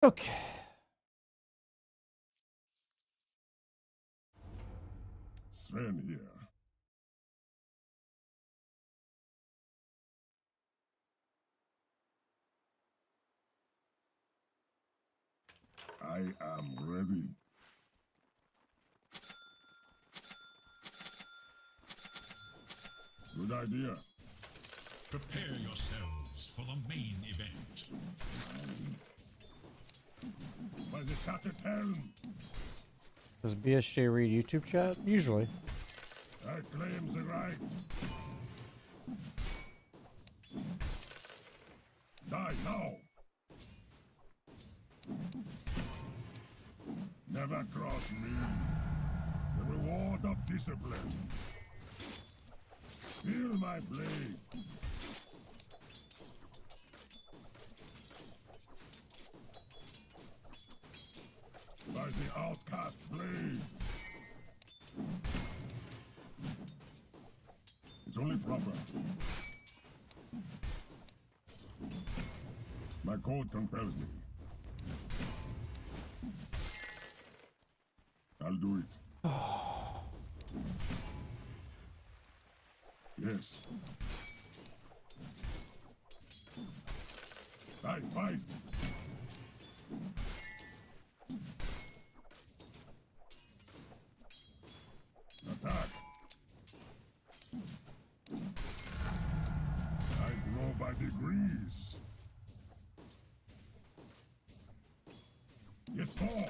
Okay. Sven here. I am ready. Good idea. Prepare yourselves for the main event. By the shattered helm, Does BSJ read YouTube chat? Usually. I claim the right. Die now. Never cross me. The reward of discipline. Feel my blade. By the outcast blade. It's only proper. My code compels me. I'll do it. Yes. I fight. Attack. I grow by degrees. Yes, four.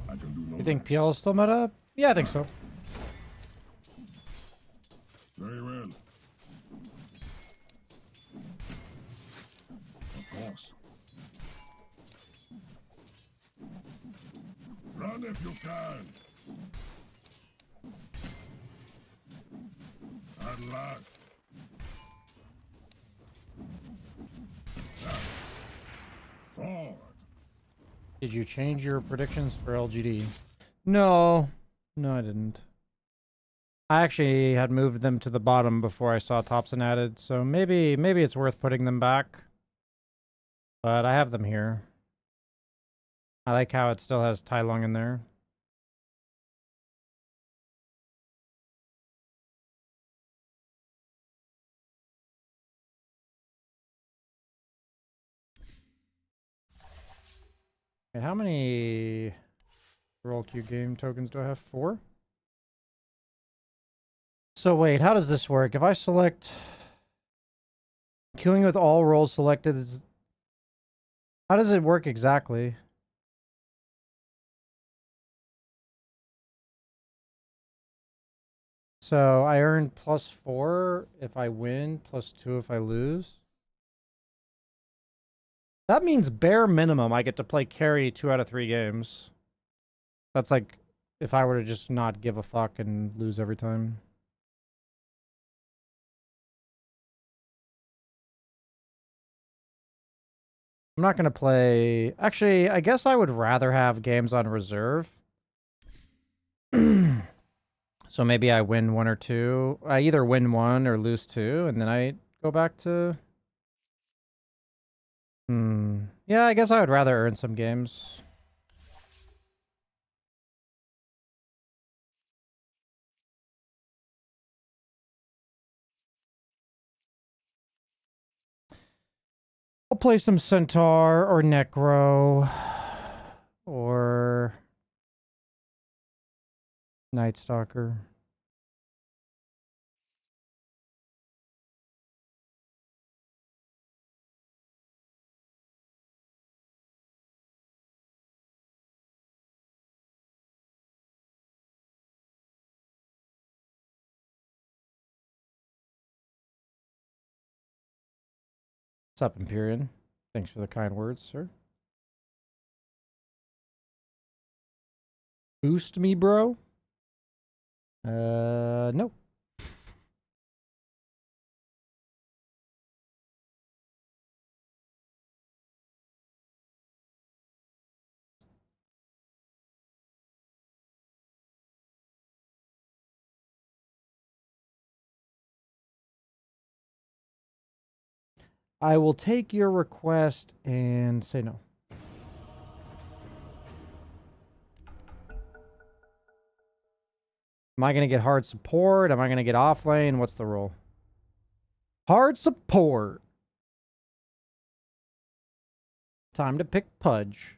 I can do no You think less. PL is still meta? Yeah, I think so. Very well. Of course. Run if you can. At last. Forward. Did you change your predictions for LGD? No. No, I didn't. I actually had moved them to the bottom before I saw Thompson added, so maybe it's worth putting them back. But I have them here. I like how it still has Tai Lung in there. And how many roll queue game tokens do I have? 4? So wait, how does this work? If I select killing with all rolls selected, how does it work exactly? So I earn +4 if I win, +2 if I lose. That means bare minimum I get to play carry 2 out of 3 games. That's like if I were to just not give a fuck and lose every time. I'm not going to play... Actually, I guess I would rather have games on reserve. So maybe I win 1 or 2. I either win 1 or lose 2, and then I go back to... Yeah, I guess I would rather earn some games. I'll play some Centaur or Necro or Night Stalker. What's up, Empyrean? Thanks for the kind words, sir. Boost me, bro? No. I will take your request and say no. Am I going to get hard support? Am I going to get off lane? What's the role? Hard support. Time to pick Pudge.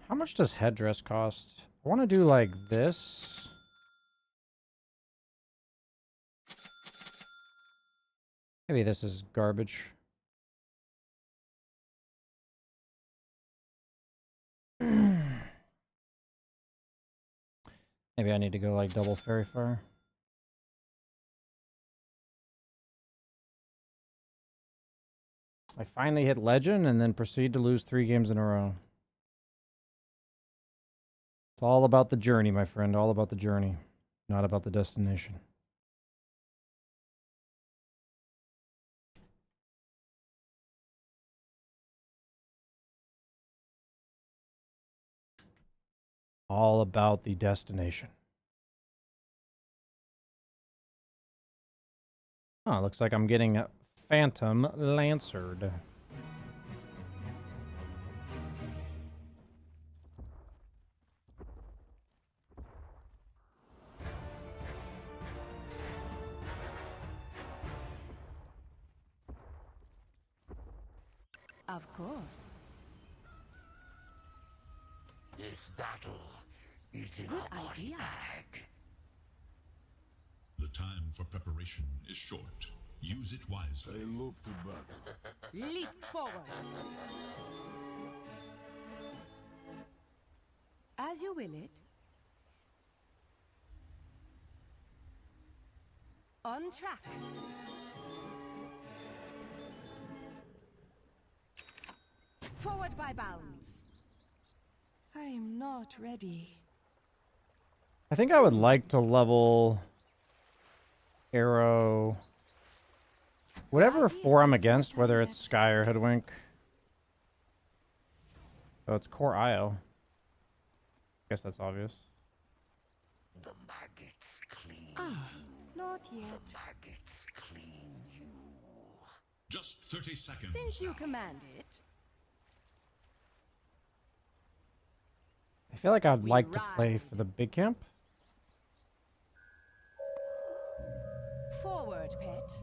How much does headdress cost? I want to do like this. Maybe this is garbage. Maybe I need to go like double fairy fire. I finally hit legend and then proceed to lose 3 games in a row. It's all about the journey, my friend. All about the journey, not about the destination. All about the destination. Oh, looks like I'm getting Phantom Lancered. Of course. This battle is in Good our idea. bag. The time for preparation is short. Use it wisely. They look to battle. Leap forward. As you will it. On track. Forward by bounds. I'm not ready. I think I would like to level Arrow. Whatever 4 I'm against, whether it's Sky or Hoodwink. Oh, it's Core IO. Guess that's obvious. The maggots clean Not you. yet. The maggots clean you. Just 30 seconds. Since you command it. I feel like I'd We like to play ride. for the big camp. Forward, pet.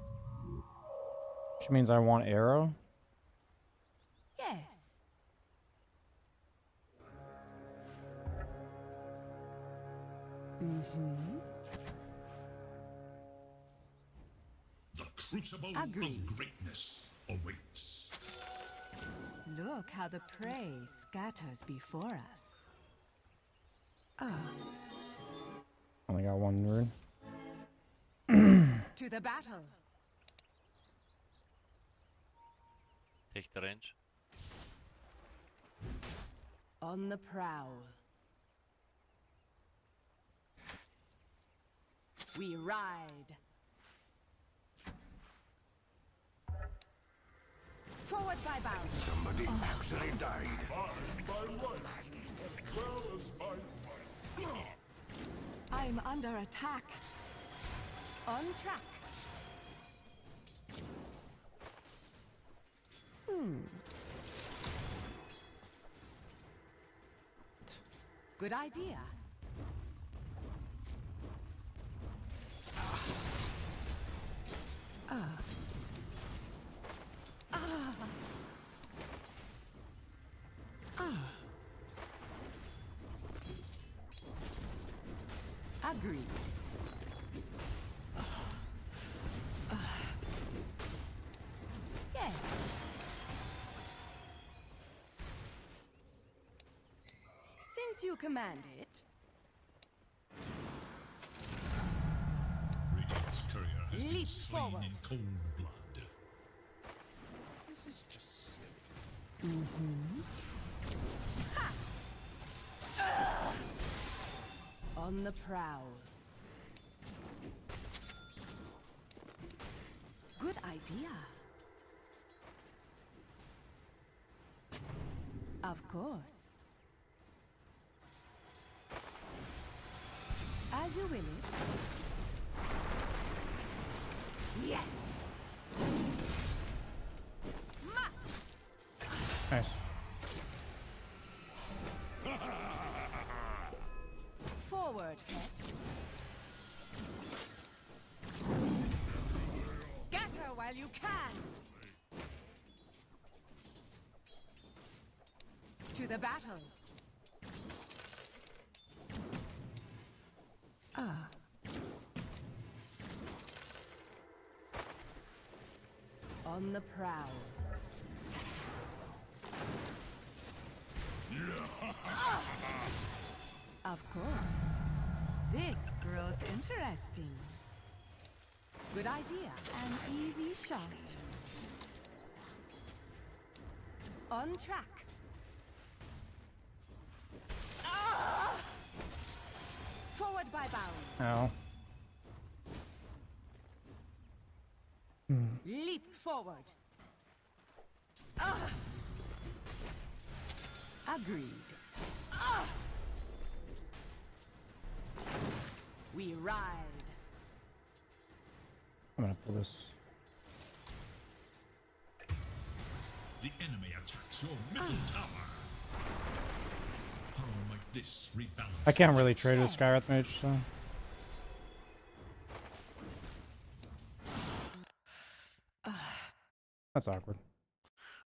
Which means I want Arrow. Yes. Mm-hmm. The crucible Agreed. of greatness awaits. Look how the prey scatters before us. Only got 1 rune. To the battle. Take the range. On the prowl. We ride. Forward by bounds. Somebody actually died. I'm under attack. On track. Good idea. Agreed. Yes. Since you command it, Radiant's courier has been Leap slain forward. in cold blood. This is just silly. on the prowl. idea. Of course. As you will it. Yes. Must. Nice. Forward, pet. Scatter while you can. To the battle. On the prowl. Of course. This grows interesting. Good idea. An easy shot. On track. Forward by bounds. Ow. Leap forward. Agreed. We ride. I'm gonna pull this. The enemy attacks your middle tower. How might this rebalance? I can't really trade with Skywrath Mage, so. That's awkward.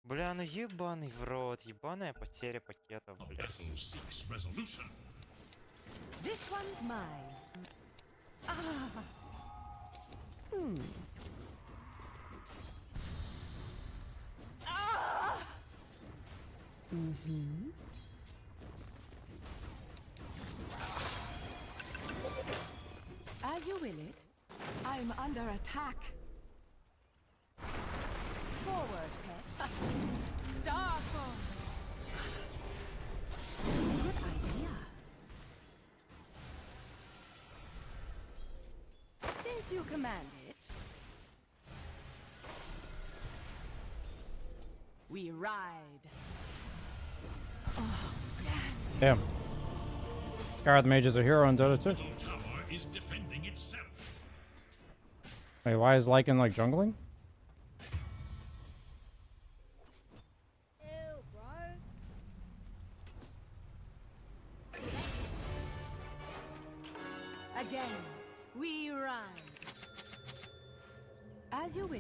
Бля, ну ебаный в рот, ебаная потеря пакетов, The блядь. battle seeks resolution. This one's mine. As you will it. I'm under attack. Forward, pet. Starfall. Good idea. Since you command it, we ride. Oh, damn. Damn. Skywrath Mage is a hero in Dota 2. Middle tower is defending itself. Wait, why is Lycan like jungling? Again, we ride. As you will.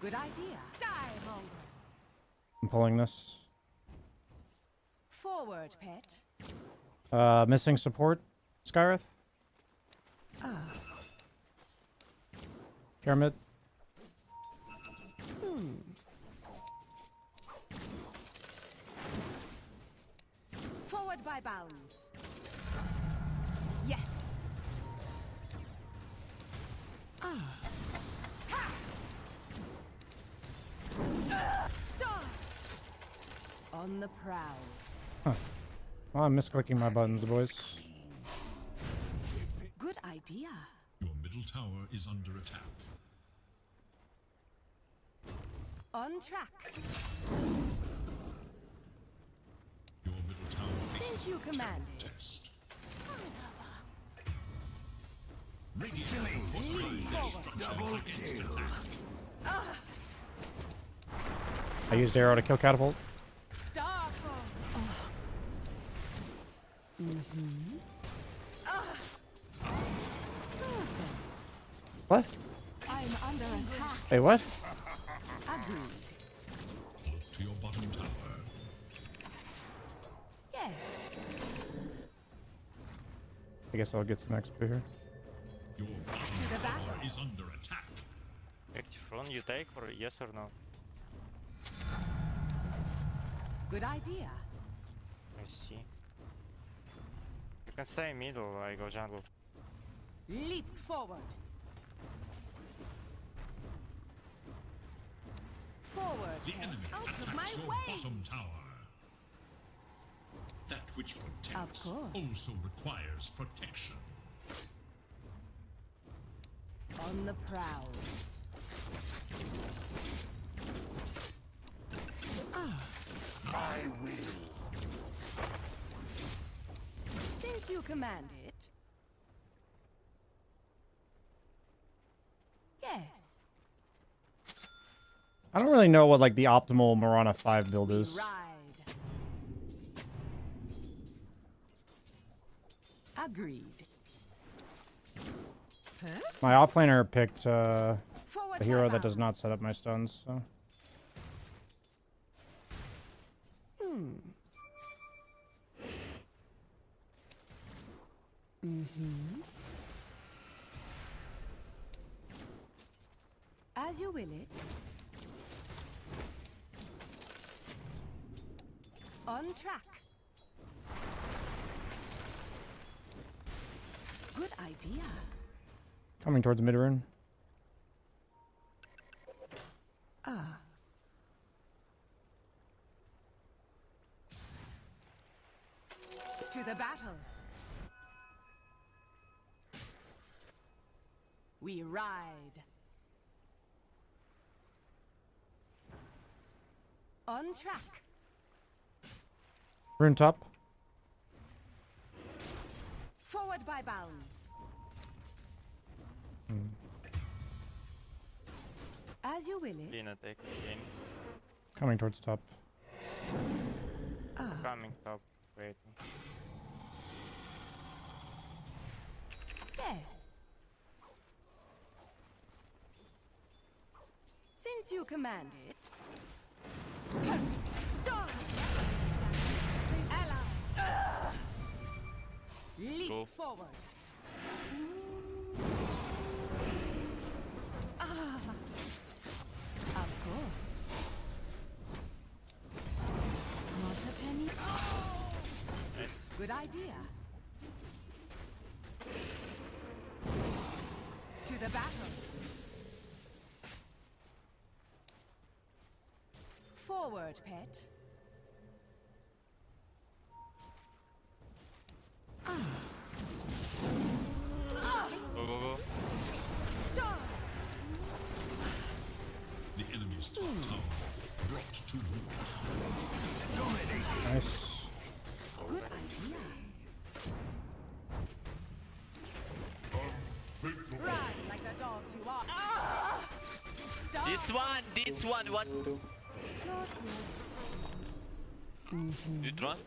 Good idea. Die, Mongo. I'm pulling this. Forward, pet. Missing support, Skywrath. Pyramid. Forward by bounds. Yes. Start. On the prowl. Well, I'm misclicking my buttons, boys. Good idea. Your middle tower is under attack. On track. Your middle tower faces Since you a command terrible it. test. Radiant fortifying their structure against attack. I used arrow to kill catapult. Starfall. What? I'm under attack. Hey, what? Agreed. Look to your bottom tower. Yes. I guess I'll get some XP here. Your bottom To the tower battle. is under attack. Active run you take or yes or no? Good idea. I see. You can stay middle, I go jungle. Leap forward. Forward. The pet. enemy Out of attacks my your way. bottom tower. That which protects course. also requires protection. On the prowl. I will. Since you command it. Yes. I don't really know what like the optimal Marana 5 build We is. ride. Agreed. My offlaner picked Forward a hero my that does not bounds. set up my stuns, so. As you will it. On track. Good idea. Coming towards mid rune. To the battle. We ride. On track. Rune top. Forward by bounds. As you will it. Clean attack again. Coming towards top. Coming top. Waiting. Yes. Since you command it. Start. Ally. Leap Go. forward. Of course. Not a penny. Nice. Good idea. To the battle. Forward, pet. Go, go, go. Stars. The enemy's top tower brought to ruin. Nice. Good idea. Run like the dogs you are. Stop. This one, what? Not yet. You drunk?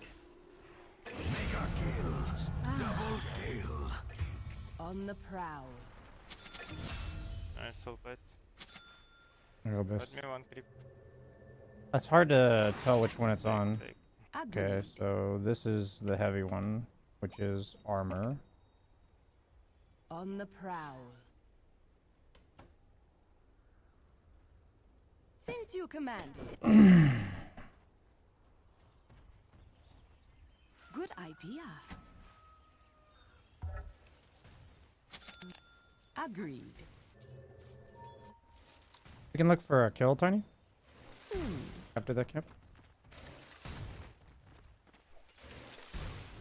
Mega kills. Double kill. On the prowl. Nice soul pet. There you go, Biss. Let me one creep. That's hard to tell which one it's on. Take. Okay, Agreed. so this is the heavy one, which is armor. On the prowl. Since you command it. Good idea. Agreed. We can look for a kill, Tiny. After that camp.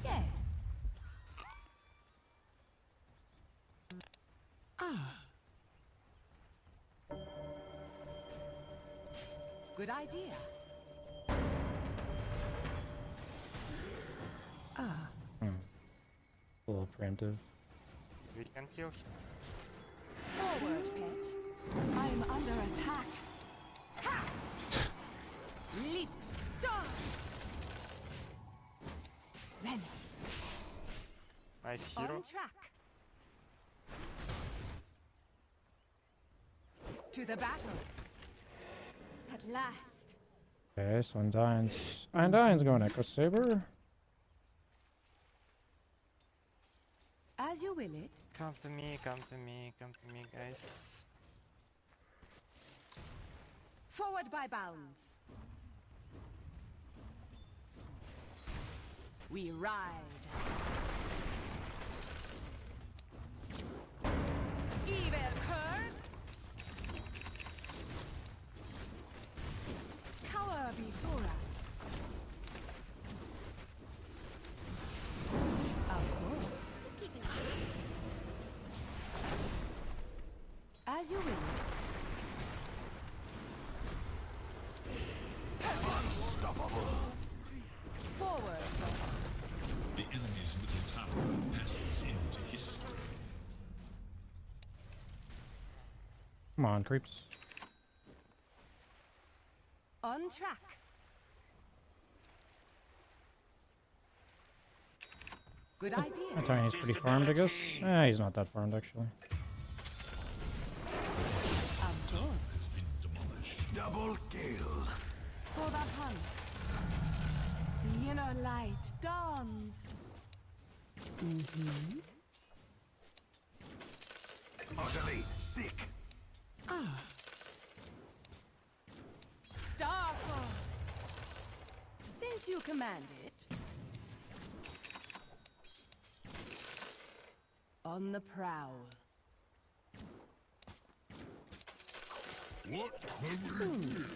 Yes. Good idea. A little preemptive. We can kill him. Forward, pet. I'm under attack. Ha! Leap stars. Vanish. Nice On hero. track. To the battle. At last. Okay, so Undyne's going Echo Saber. As you will it. Come to me, come to me, come to me, guys. Forward by bounds. We ride. Evil curs. Cower before us. Of course. Just keeping it safe. Come on, creeps. On track. Good idea. That Tiny's pretty farmed, I guess. Eh, he's not that farmed, actually. Of course. Has been demolished. Double kill. For the hunt. The inner light dawns. Utterly sick. Starfall. Since you command it. On the prowl. What have we here?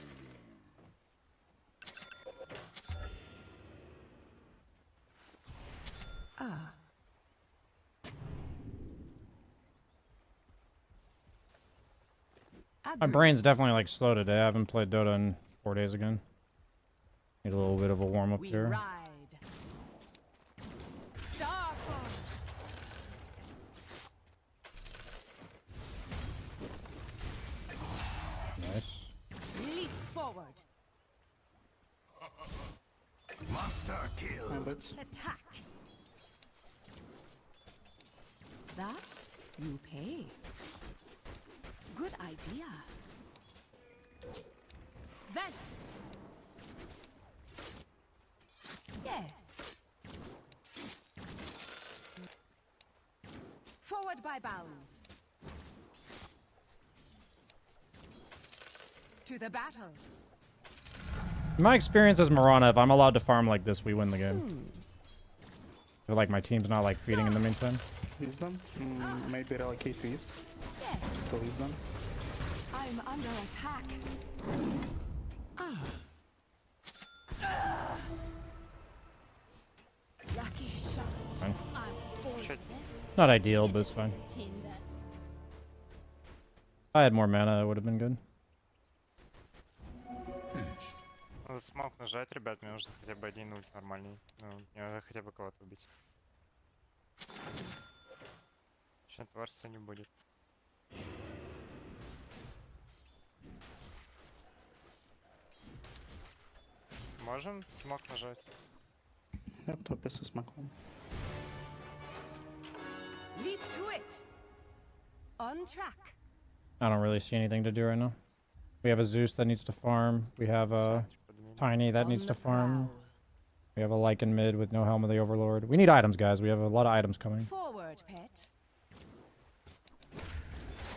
My brain's definitely like slow today. I haven't played Dota in 4 days again. Need a little bit of a warm up We here. ride. Starfall. Nice. Leap forward. Master kill. Attack. Thus, you pay. Good idea. Then. Yes. Forward by bounds. To the battle. In my experience as Mirana, if I'm allowed to farm like this, we win the game. I feel like my team's not like feeding in the meantime. Wisdom? Maybe relocate to East. Yes. To Wisdom. I'm under attack. Lucky shot. Fine. I was born Shit. for this. Not ideal, but it's fine. Pretend that If I had more mana, it would have been good. Надо смог нажать, ребят, мне нужно хотя бы один ульт нормальный. Ну, мне надо хотя бы кого-то убить. Сейчас творца не будет. Можем смог нажать? Я в топе со смоком. Leap to it. On track. I don't really see anything to do right now. We have a Zeus that needs to farm. We have a Tiny that On needs the to farm. prowl. We have a Lycan mid with no Helm of the Overlord. We need items, guys. We have a lot of items coming. Forward, pet.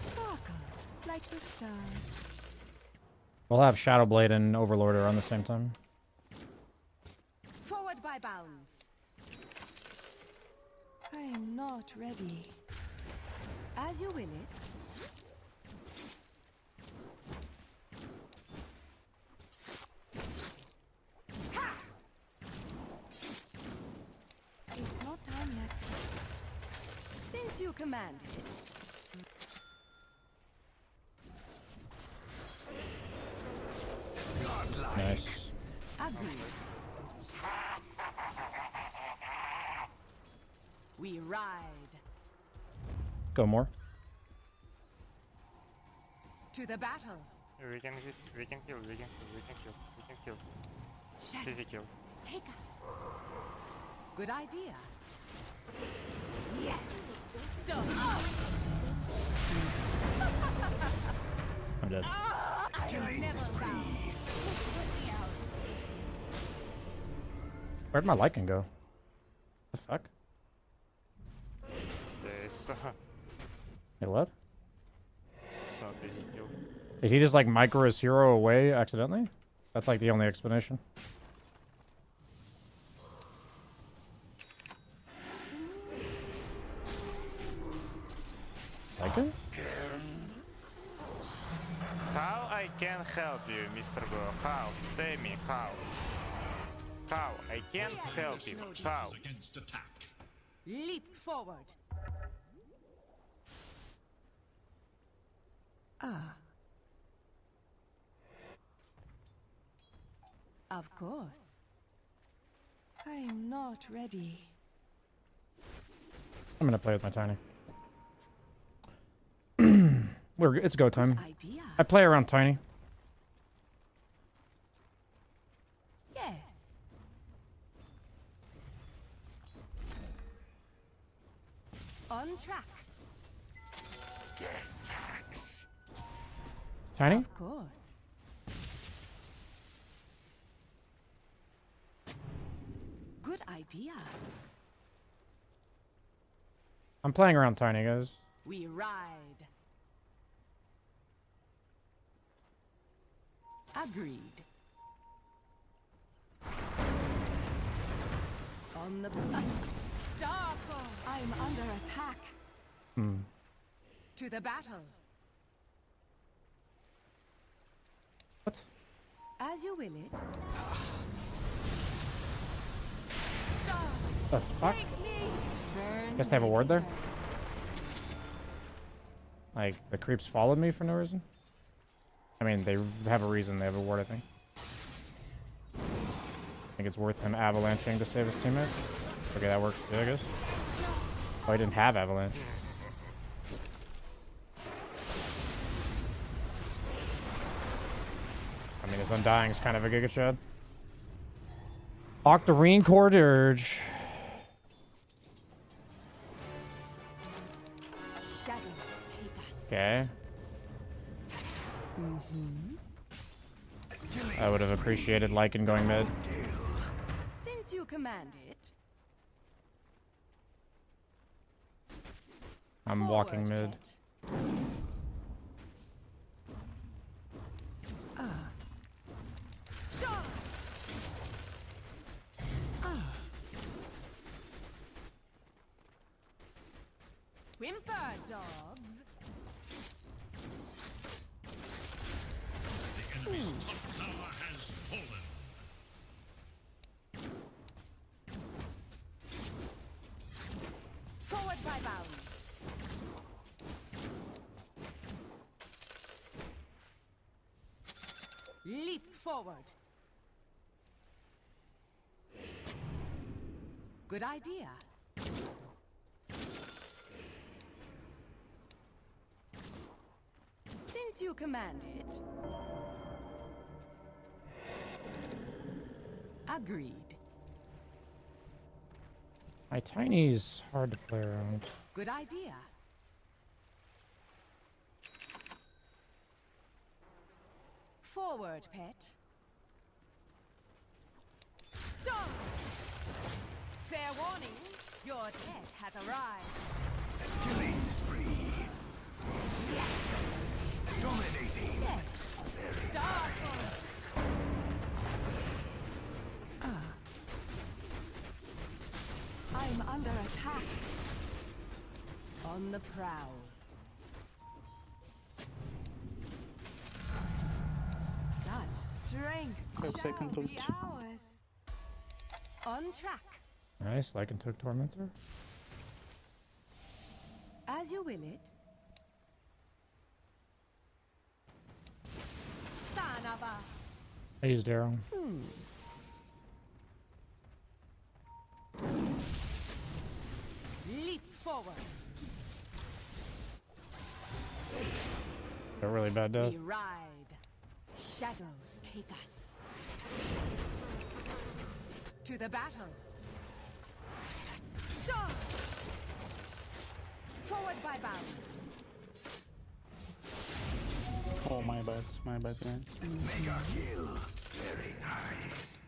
Sparkles like the stars. We'll have Shadowblade and Overlord around the same time. Forward by bounds. I'm not ready. As you will it. Ha! It's not time yet. Since you command it. Nice. Agreed. We ride Go more. to the battle. We can use, we can kill, we can kill, we can kill, we can kill. Shadow, Easy kill. take us. Good idea. Yes. So, I'm dead. I have never found. Where'd my Lycan go? The fuck? It's Hey, what? not easy kill. Did he just like micro his hero away accidentally? That's like the only explanation. Lycan? How I can help you, Mr. Bro? How? Say me, how? How? I can't help you. How? Against attack. Leap forward. Ah. Of course. I'm not ready. I'm gonna play with my Tiny. It's go time. Idea. I play around Tiny. Yes. On track. Tiny? Of course. Good idea. I'm playing around Tiny, guys. We ride. Agreed. On the Starfall. I'm under attack. Hmm. To the battle. What? As you will it. The fuck? Take me. Burn Guess they have a ward there? burn. Like, the creeps followed me for no reason? I mean, they have a reason. They have a ward, I think. I think it's worth him avalanching to save his teammate. Okay, that works too, I guess. Oh, he didn't have avalanche. I mean, his Undying is kind of a Giga Chad. Octarine Core Dirge. Shadows take us. Okay. I would have appreciated Lycan going mid. Since you command it. I'm walking forward, mid. pet. Stop. Whimper, dogs. The enemy's top tower has fallen. Forward by bounds. Leap forward. Good idea. Since you command it. Agreed. My Tiny's hard to play around. Good idea. Forward, pet. Stop! Fair warning, your pet has arrived. Killing spree. Dominating. Yes. Start. I'm under attack. On the prowl. Such strength 5 seconds shall be ult. ours. On track. Nice, Lycan took Tormentor. As you will it. Sanava. I used Arrow. Leap forward. A really bad death. We ride. Shadows take us. To the battle. Stop! Forward by bounds. Oh, my bad, guys. Mega kill. Very nice.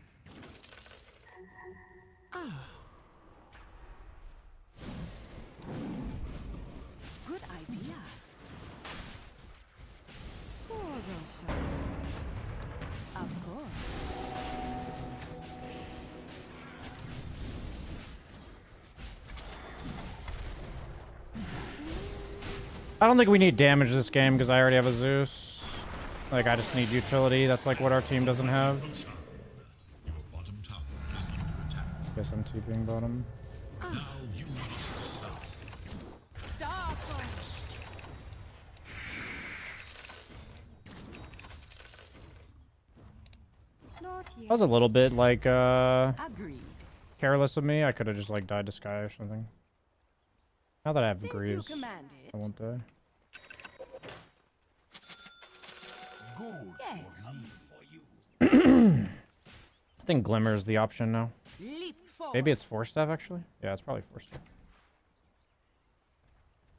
Good idea. Poor Russia. Of course. I don't think we need damage this game because I already have a Zeus. Like, I just need utility. That's like what our team doesn't have. Your bottom tower is under attack. Guess I'm TPing bottom. Now you must decide. Stop! Not yet. That was a little bit like Agreed. careless of me. I could have just like died to Sky or something. Now that I have Since you Greaves, command I it. won't die. gold Yes. for you. I think Glimmer is the option now. Leap forward. Maybe it's Force Staff, actually? Yeah, it's probably Force Staff.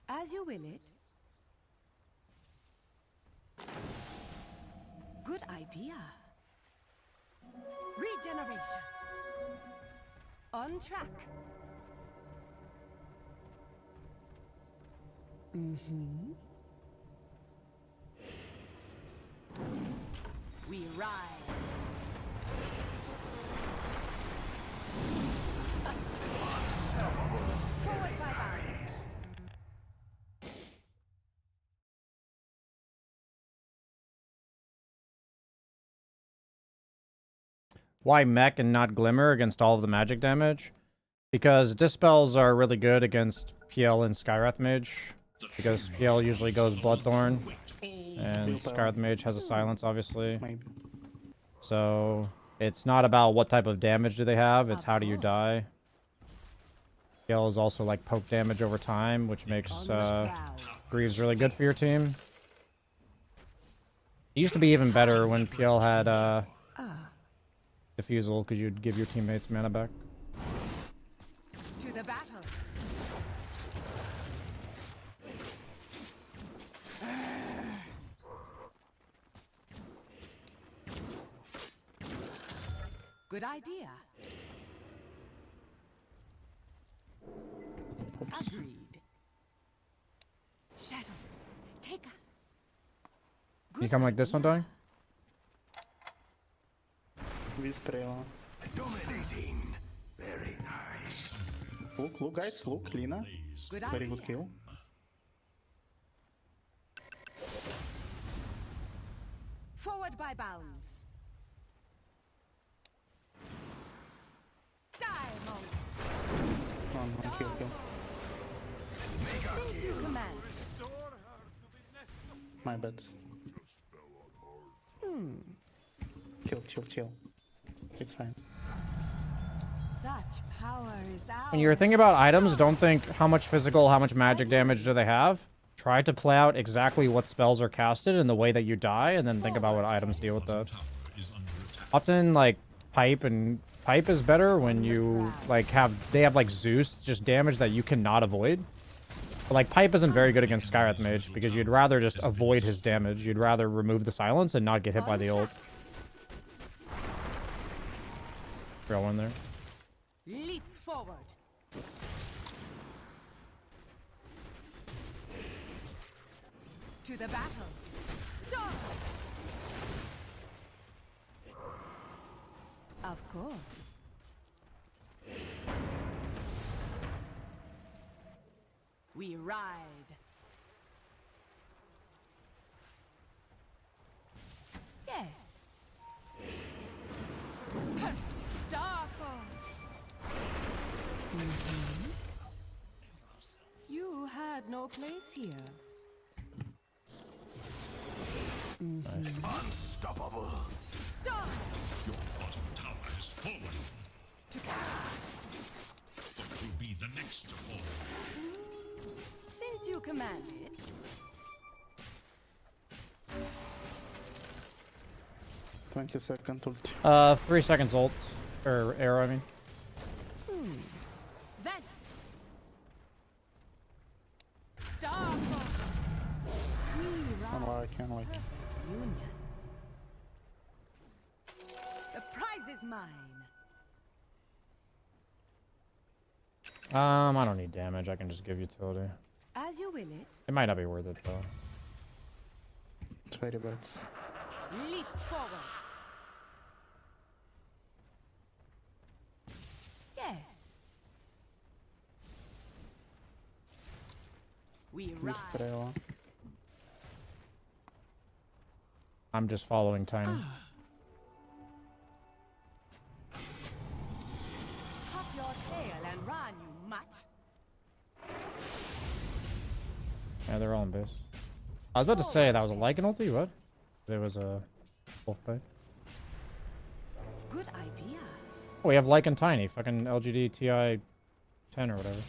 As you will it. Good idea. Regeneration. On track. Mm-hmm. We ride. Forward by bounds. Why Mech and not Glimmer against all of the magic damage? Because Dispels are really good against PL and Skywrath Mage. Because PL usually goes Bloodthorn. And Skywrath Mage has a silence, obviously. Maybe. So it's not about what type of damage do they have, it's how do you die. PL is also like poke damage over time, which makes Greaves really good for your team. It used to be even better when PL had Diffusal, because you'd give your teammates mana back. To the battle. Good idea. Oops. Agreed. Shadows, take us. Can you come like this one, Dying? Whisper. Dominating. Very nice. Look, guys, look, Lina. Good Very idea. good kill. Forward by bounds. Diamond. No, kill. Since you command. My bad. Chill. It's fine. Such power is ours. When you're thinking about items, don't think how much physical, how much magic damage do they have. Try to play out exactly what spells are casted and the way that you die, and then think about what items deal with that. Often, like, Pipe is better when you, like, they have, like, Zeus, just damage that you cannot avoid. But, like, Pipe isn't very good against Skywrath Mage, because you'd rather just avoid his damage. You'd rather remove the silence and not get hit by the ult. Throw one there. Leap forward. To the battle. Start. Of course. We ride. Yes. Starfall. You had no place here. Unstoppable. Stop. Your bottom tower has fallen. What will be the next to fall? Since you command it. 20-second ult. 3 seconds ult. Or arrow, I mean. Then. Starfall. We ride. Unlike. Perfect union. The prize is mine. I don't need damage. I can just give utility. As you will it. It might not be worth it, though. It's very bad. Leap forward. Yes. We ride. Whisper. I'm just following Tiny. Tuck your tail and run, you mutt. Yeah, they're all in base. I was about to say that was a Lycan ulti, what? There was a wolf bite. Good idea. Oh, we have Lycan Tiny, fucking LGD TI 10 or whatever.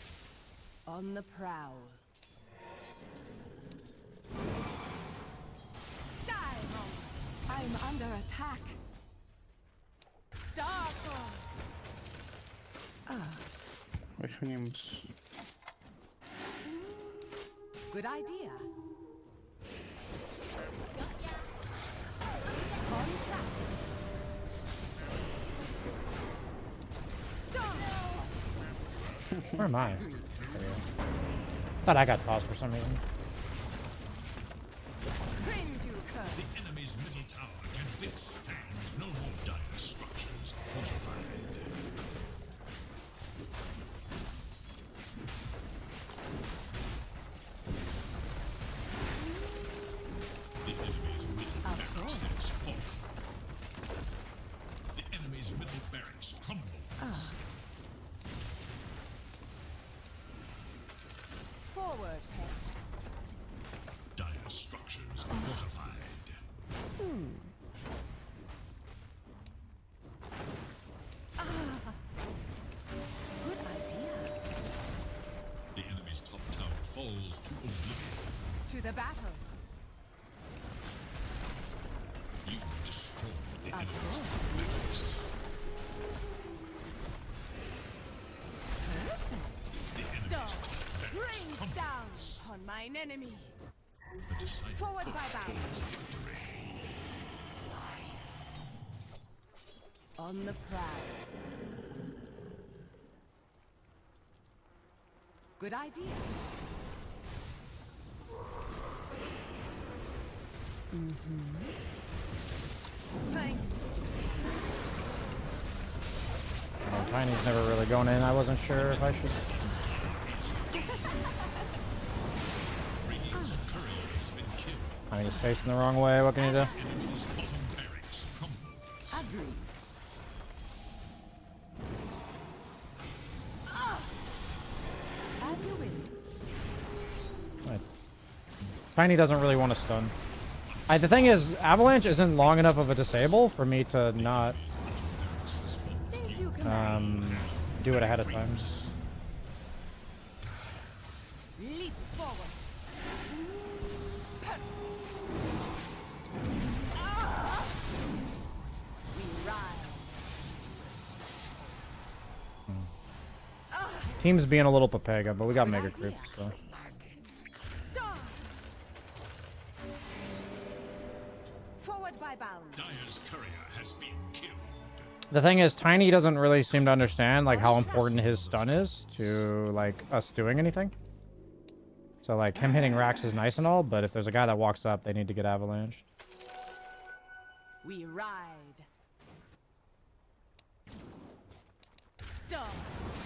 On the prowl. Diamond. I'm under attack. Starfall. Wait, names. Good idea. Where am I? There we go. Thought I got tossed for some reason. The enemy's middle tower can withstand no more dire structures fortified. The enemy's middle barracks has fallen. The enemy's middle barracks crumble. Forward, pet. Dire structures fortified. Good idea. The enemy's top tower falls to oblivion. To the battle. You destroyed the Of enemy's course. top barracks. The enemy's Stop. top barracks Rain crumbles. down on mine enemy. A decisive Forward by bound. victory. On the prowl. Good idea. Thank Tiny's never really going in. I wasn't sure if I should. Radiant's courier has been killed. I mean, he's facing the wrong way. What can you do? Enemy's bottom barracks crumbles. Agree. As you will. Tiny doesn't really want to stun. The thing is, Avalanche isn't long enough of a disable for me to not Since you can do it ahead of time. leap forward. We ride. Team's being a little papega, but we got mega creeps, so. Stop. Forward by bound. Dire's courier has been killed. The thing is, Tiny doesn't really seem to understand like how important his stun is to like us doing anything. So like him hitting Rax is nice and all, but if there's a guy that walks up, they need to get avalanched. We ride. Stop.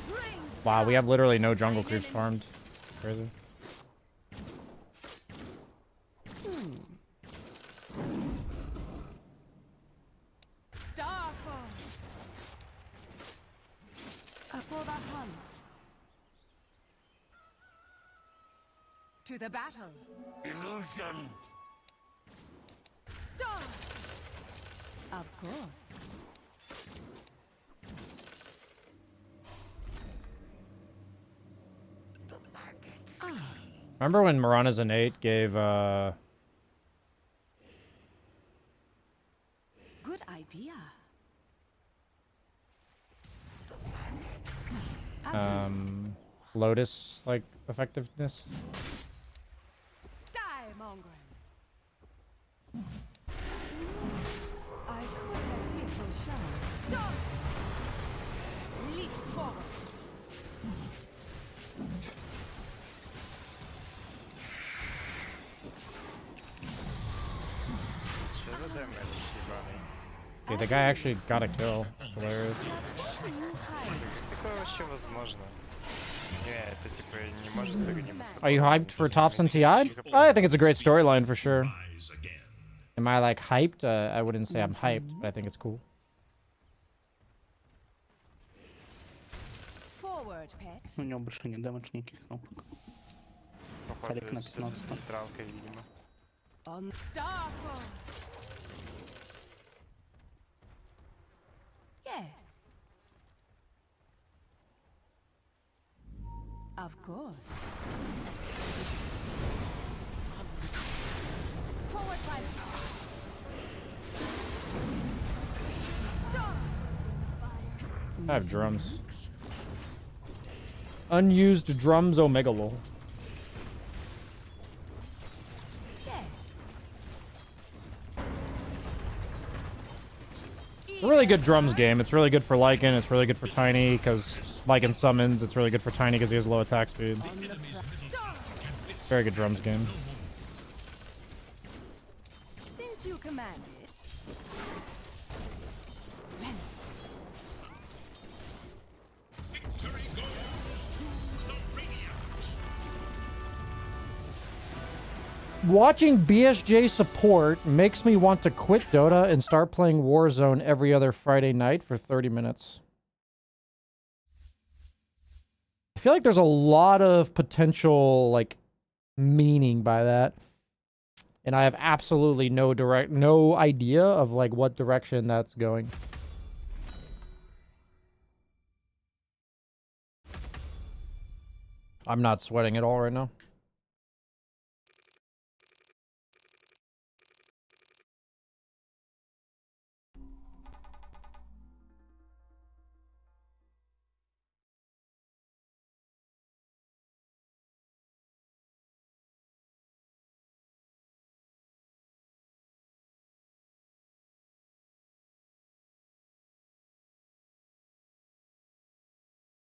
Bring Wow, we have literally no jungle creeps farmed. Crazy. Starfall. For the hunt. To the battle. Illusion! Stop. Of course. Remember when Mirana's innate gave Good idea. Lotus like effectiveness? Die, Mongrel. I could have hit your shot. Stop. Leap forward. Що за демедж ебаний? Yeah, the guy actually got a kill. Hilarious. Такое вообще возможно. Не, это типа не может с огнем. Are you hyped for Tops and TI? I think it's a great storyline for sure. Rise again. Am I like hyped? I wouldn't say I'm hyped, but I think it's cool. Forward, pet. У него больше нет дэмэдж никаких кнопок. Походу, Тарик на это 15. нейтралка, видимо. On Starfall. Yes. Of course. Forward by I have drums. Unused drums, Omega lol. It's a really good drums game. It's really good for Lycan. It's really good for Tiny because Lycan summons. It's really good for Tiny because he has low attack speed. Very good drums game. Since you command it. Victory goes to the Radiant. Watching BSJ support makes me want to quit Dota and start playing Warzone every other Friday night for 30 minutes. I feel like there's a lot of potential, like, meaning by that. And I have absolutely no idea of, like, what direction that's going. I'm not sweating at all right now.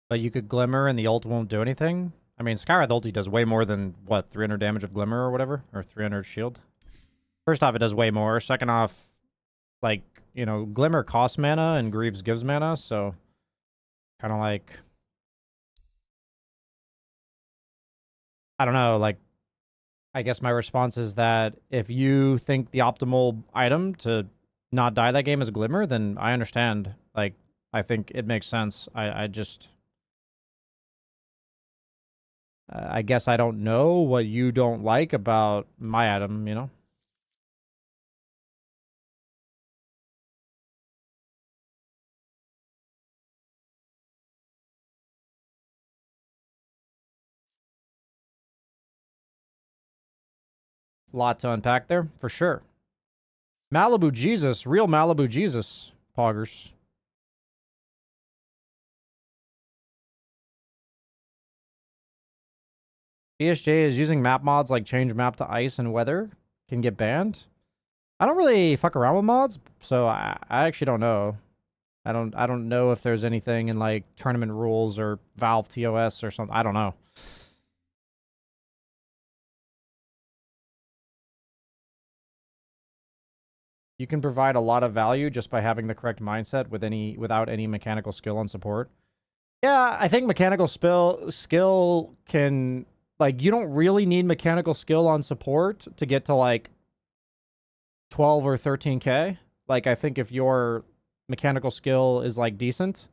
But you could Glimmer and the ult won't do anything? I mean, Skywrath ulti does way more than, what, 300 damage of Glimmer or whatever? Or 300 shield? First off, it does way more. Second off, like, you know, Glimmer costs mana and Greaves gives mana, so... Kind of like... I don't know, like... I guess my response is that if you think the optimal item to not die that game is Glimmer, then I understand. Like, I think it makes sense. I just... I guess I don't know what you don't like about my item, you know? Lot to unpack there, for sure. Malibu Jesus, real Malibu Jesus, poggers. BSJ is using map mods like change map to ice and weather can get banned. I don't really fuck around with mods, so I actually don't know. I don't know if there's anything in like tournament rules or Valve TOS or something. I don't know. You can provide a lot of value just by having the correct mindset without any mechanical skill on support. Yeah, I think mechanical skill can, like, you don't really need mechanical skill on support to get to like 12 or 13k. Like, I think if your mechanical skill is like decent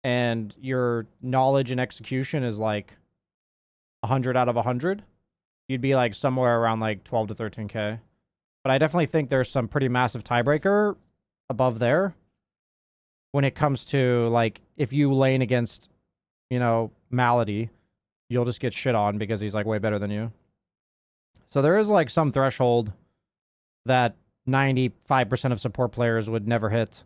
and your knowledge and execution is like 100 out of 100, you'd be like somewhere around like 12 to 13k. But I definitely think there's some pretty massive tiebreaker above there when it comes to, like, if you lane against, you know, Malady, you'll just get shit on because he's, like, way better than you. So there is, like, some threshold that 95% of support players would never hit.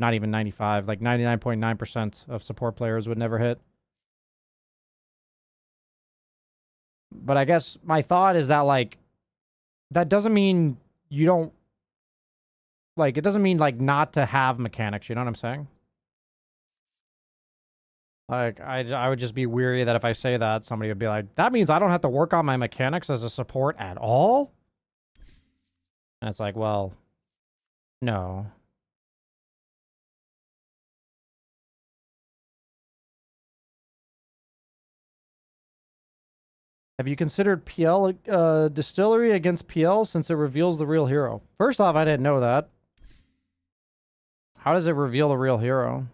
Not even 95. Like, 99.9% of support players would never hit. But I guess my thought is that, like, that doesn't mean you don't... Like, it doesn't mean, like, not to have mechanics, you know what I'm saying? Like, I would just be weary that if I say that, somebody would be like, that means I don't have to work on my mechanics as a support at all? And it's like, well, no. Have you considered PL distillery against PL since it reveals the real hero? First off, I didn't know that. How does it reveal the real hero?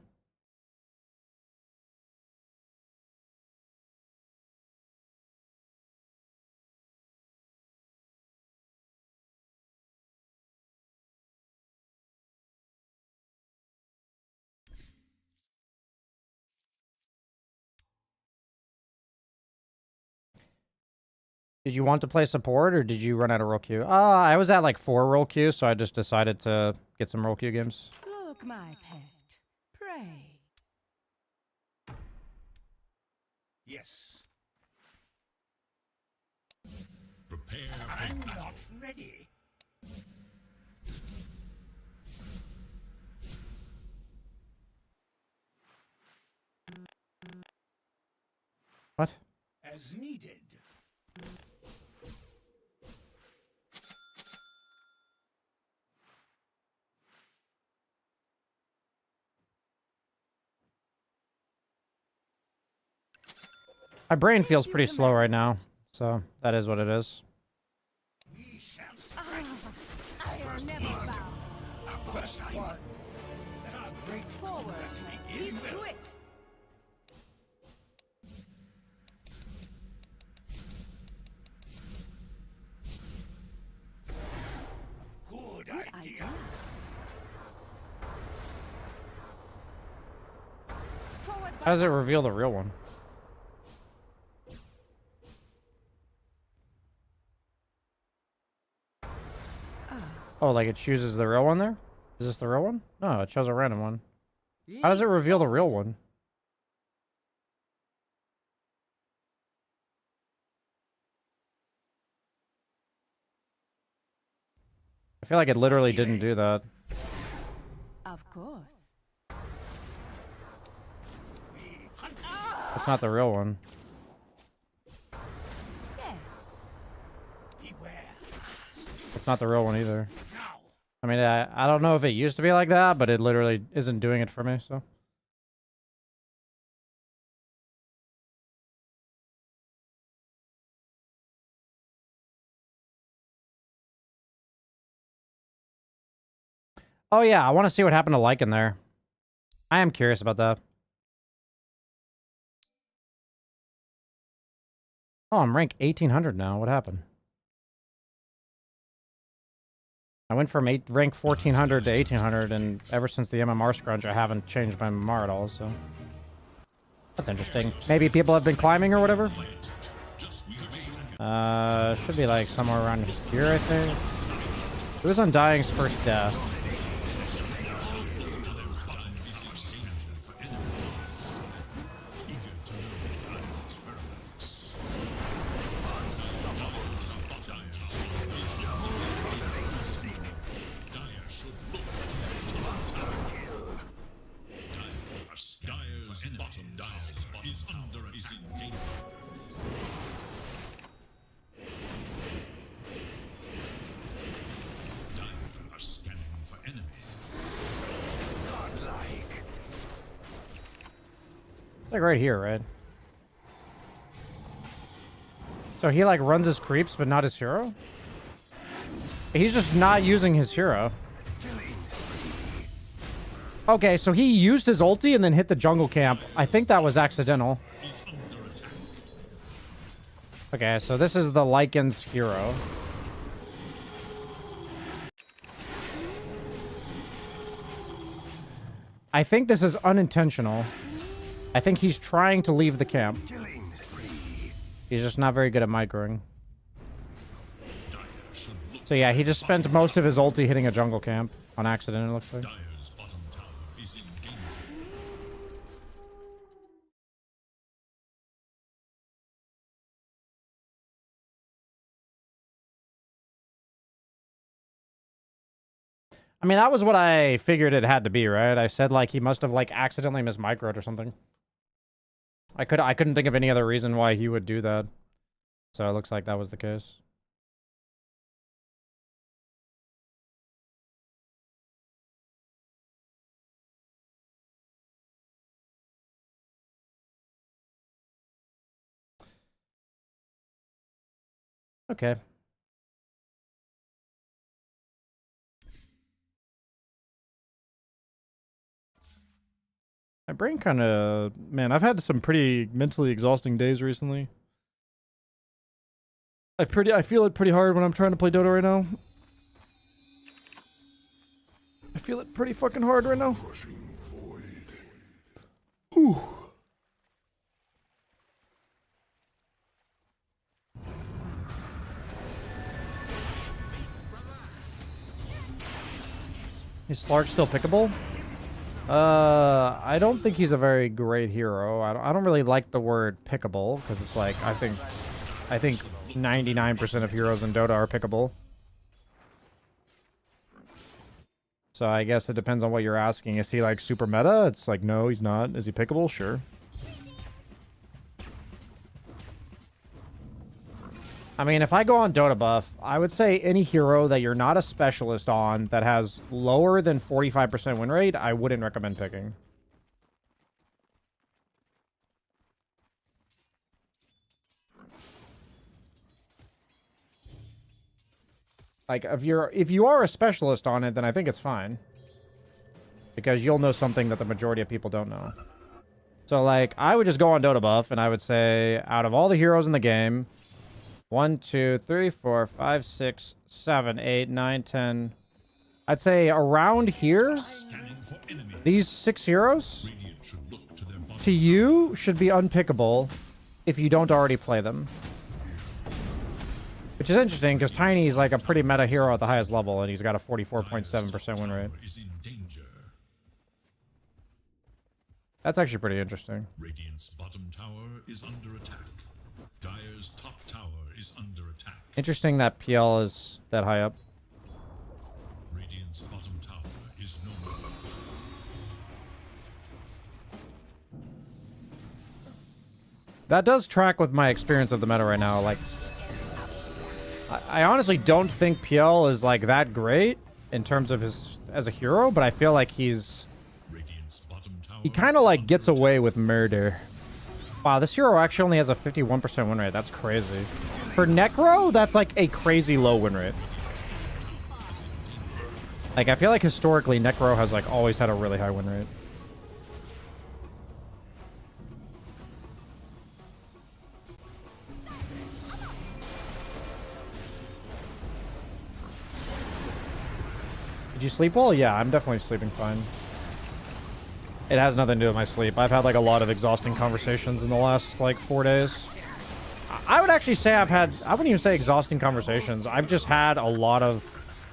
Did you want to play support, or did you run out of roll queue? I was at like 4 roll queue, so I just decided to get some roll queue games. Look, my pet. Pray. Yes. Prepare for I'm battle. not ready. What? As needed. My brain feels pretty slow right now, so that is what it is. We shall I'll never bow. first time. Let our great Forward. begin. Leap to it. Good Good idea. idea. Forward. How does it reveal the real one? Oh, like it chooses the real one there? Is this the real one? No, it shows a random one. How does it reveal the real one? I feel like it literally didn't do that. Of course. It's not the real one. Yes. Beware. It's not the real one either. Now. I mean, I don't know if it used to be like that, but it literally isn't doing it for me, so. Oh yeah, I want to see what happened to Lycan there. I am curious about that. Oh, I'm rank 1800 now. What happened? I went from rank 1400 to 1800, and ever since the MMR scrunch, I haven't changed my MMR at all, so... That's interesting. Maybe people have been climbing or whatever? Should be like somewhere around here, I think. It was Undying's first death. Like right here, right? So he like runs his creeps, but not his hero? He's just not using his hero. Okay, so he used his ulti and then hit the jungle camp. I think that was accidental. Okay, so this is the Lycan's hero. I think this is unintentional. I think he's trying to leave the camp. He's just not very good at microing. So yeah, he just spent most of his ulti hitting a jungle camp on accident, it looks like. I mean, that was what I figured it had to be, right? I said, like, he must have, like, accidentally mismicroed or something. I couldn't think of any other reason why he would do that. So it looks like that was the case. Okay. My brain kind of... Man, I've had some pretty mentally exhausting days recently. I feel it pretty hard when I'm trying to play Dota right now. I feel it pretty fucking hard right now. Ooh. Is Slark still pickable? I don't think he's a very great hero. I don't really like the word pickable because it's like I think 99% of heroes in Dota are pickable. So I guess it depends on what you're asking. Is he like super meta? It's like no, he's not. Is he pickable? Sure. I mean, if I go on Dota buff, I would say any hero that you're not a specialist on that has lower than 45% win rate, I wouldn't recommend picking. Like, if you are a specialist on it, then I think it's fine. Because you'll know something that the majority of people don't know. So, like, I would just go on Dota buff, and I would say, out of all the heroes in the game... 1, 2, 3, 4, 5, 6, 7, 8, 9, 10. I'd say around here, these 6 heroes to you should be unpickable if you don't already play them. Which is interesting because Tiny is like a pretty meta hero at the highest level and he's got a 44.7% win rate. That's actually pretty interesting. Radiant's bottom tower is under attack. Dire's top tower is under attack. Interesting that PL is that high up. Radiant's bottom tower is no more. That does track with my experience of the meta right now. Like, I honestly don't think PL is like that great in terms of his as a hero, but I feel like he kind of like gets away with murder. Wow, this hero actually only has a 51% win rate. That's crazy. For Necro, that's like a crazy low win rate. Like, I feel like historically, Necro has like always had a really high win rate. Did you sleep well? Yeah, I'm definitely sleeping fine. It has nothing to do with my sleep. I've had like a lot of exhausting conversations in the last like 4 days. I would actually say I wouldn't even say exhausting conversations. I've just had a lot of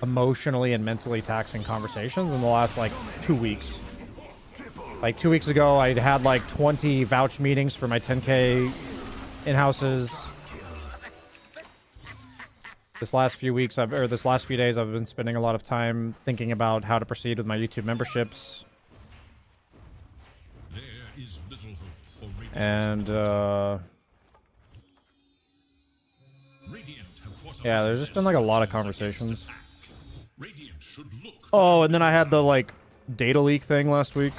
emotionally and mentally taxing conversations in the last like 2 weeks. Like 2 weeks ago, I had like 20 vouch meetings for my 10K in-houses. This last few weeks, this last few days, I've been spending a lot of time thinking about how to proceed with my YouTube memberships. And, yeah, there's just been, like, a lot of conversations. Oh, and then I had the, like, data leak thing last week.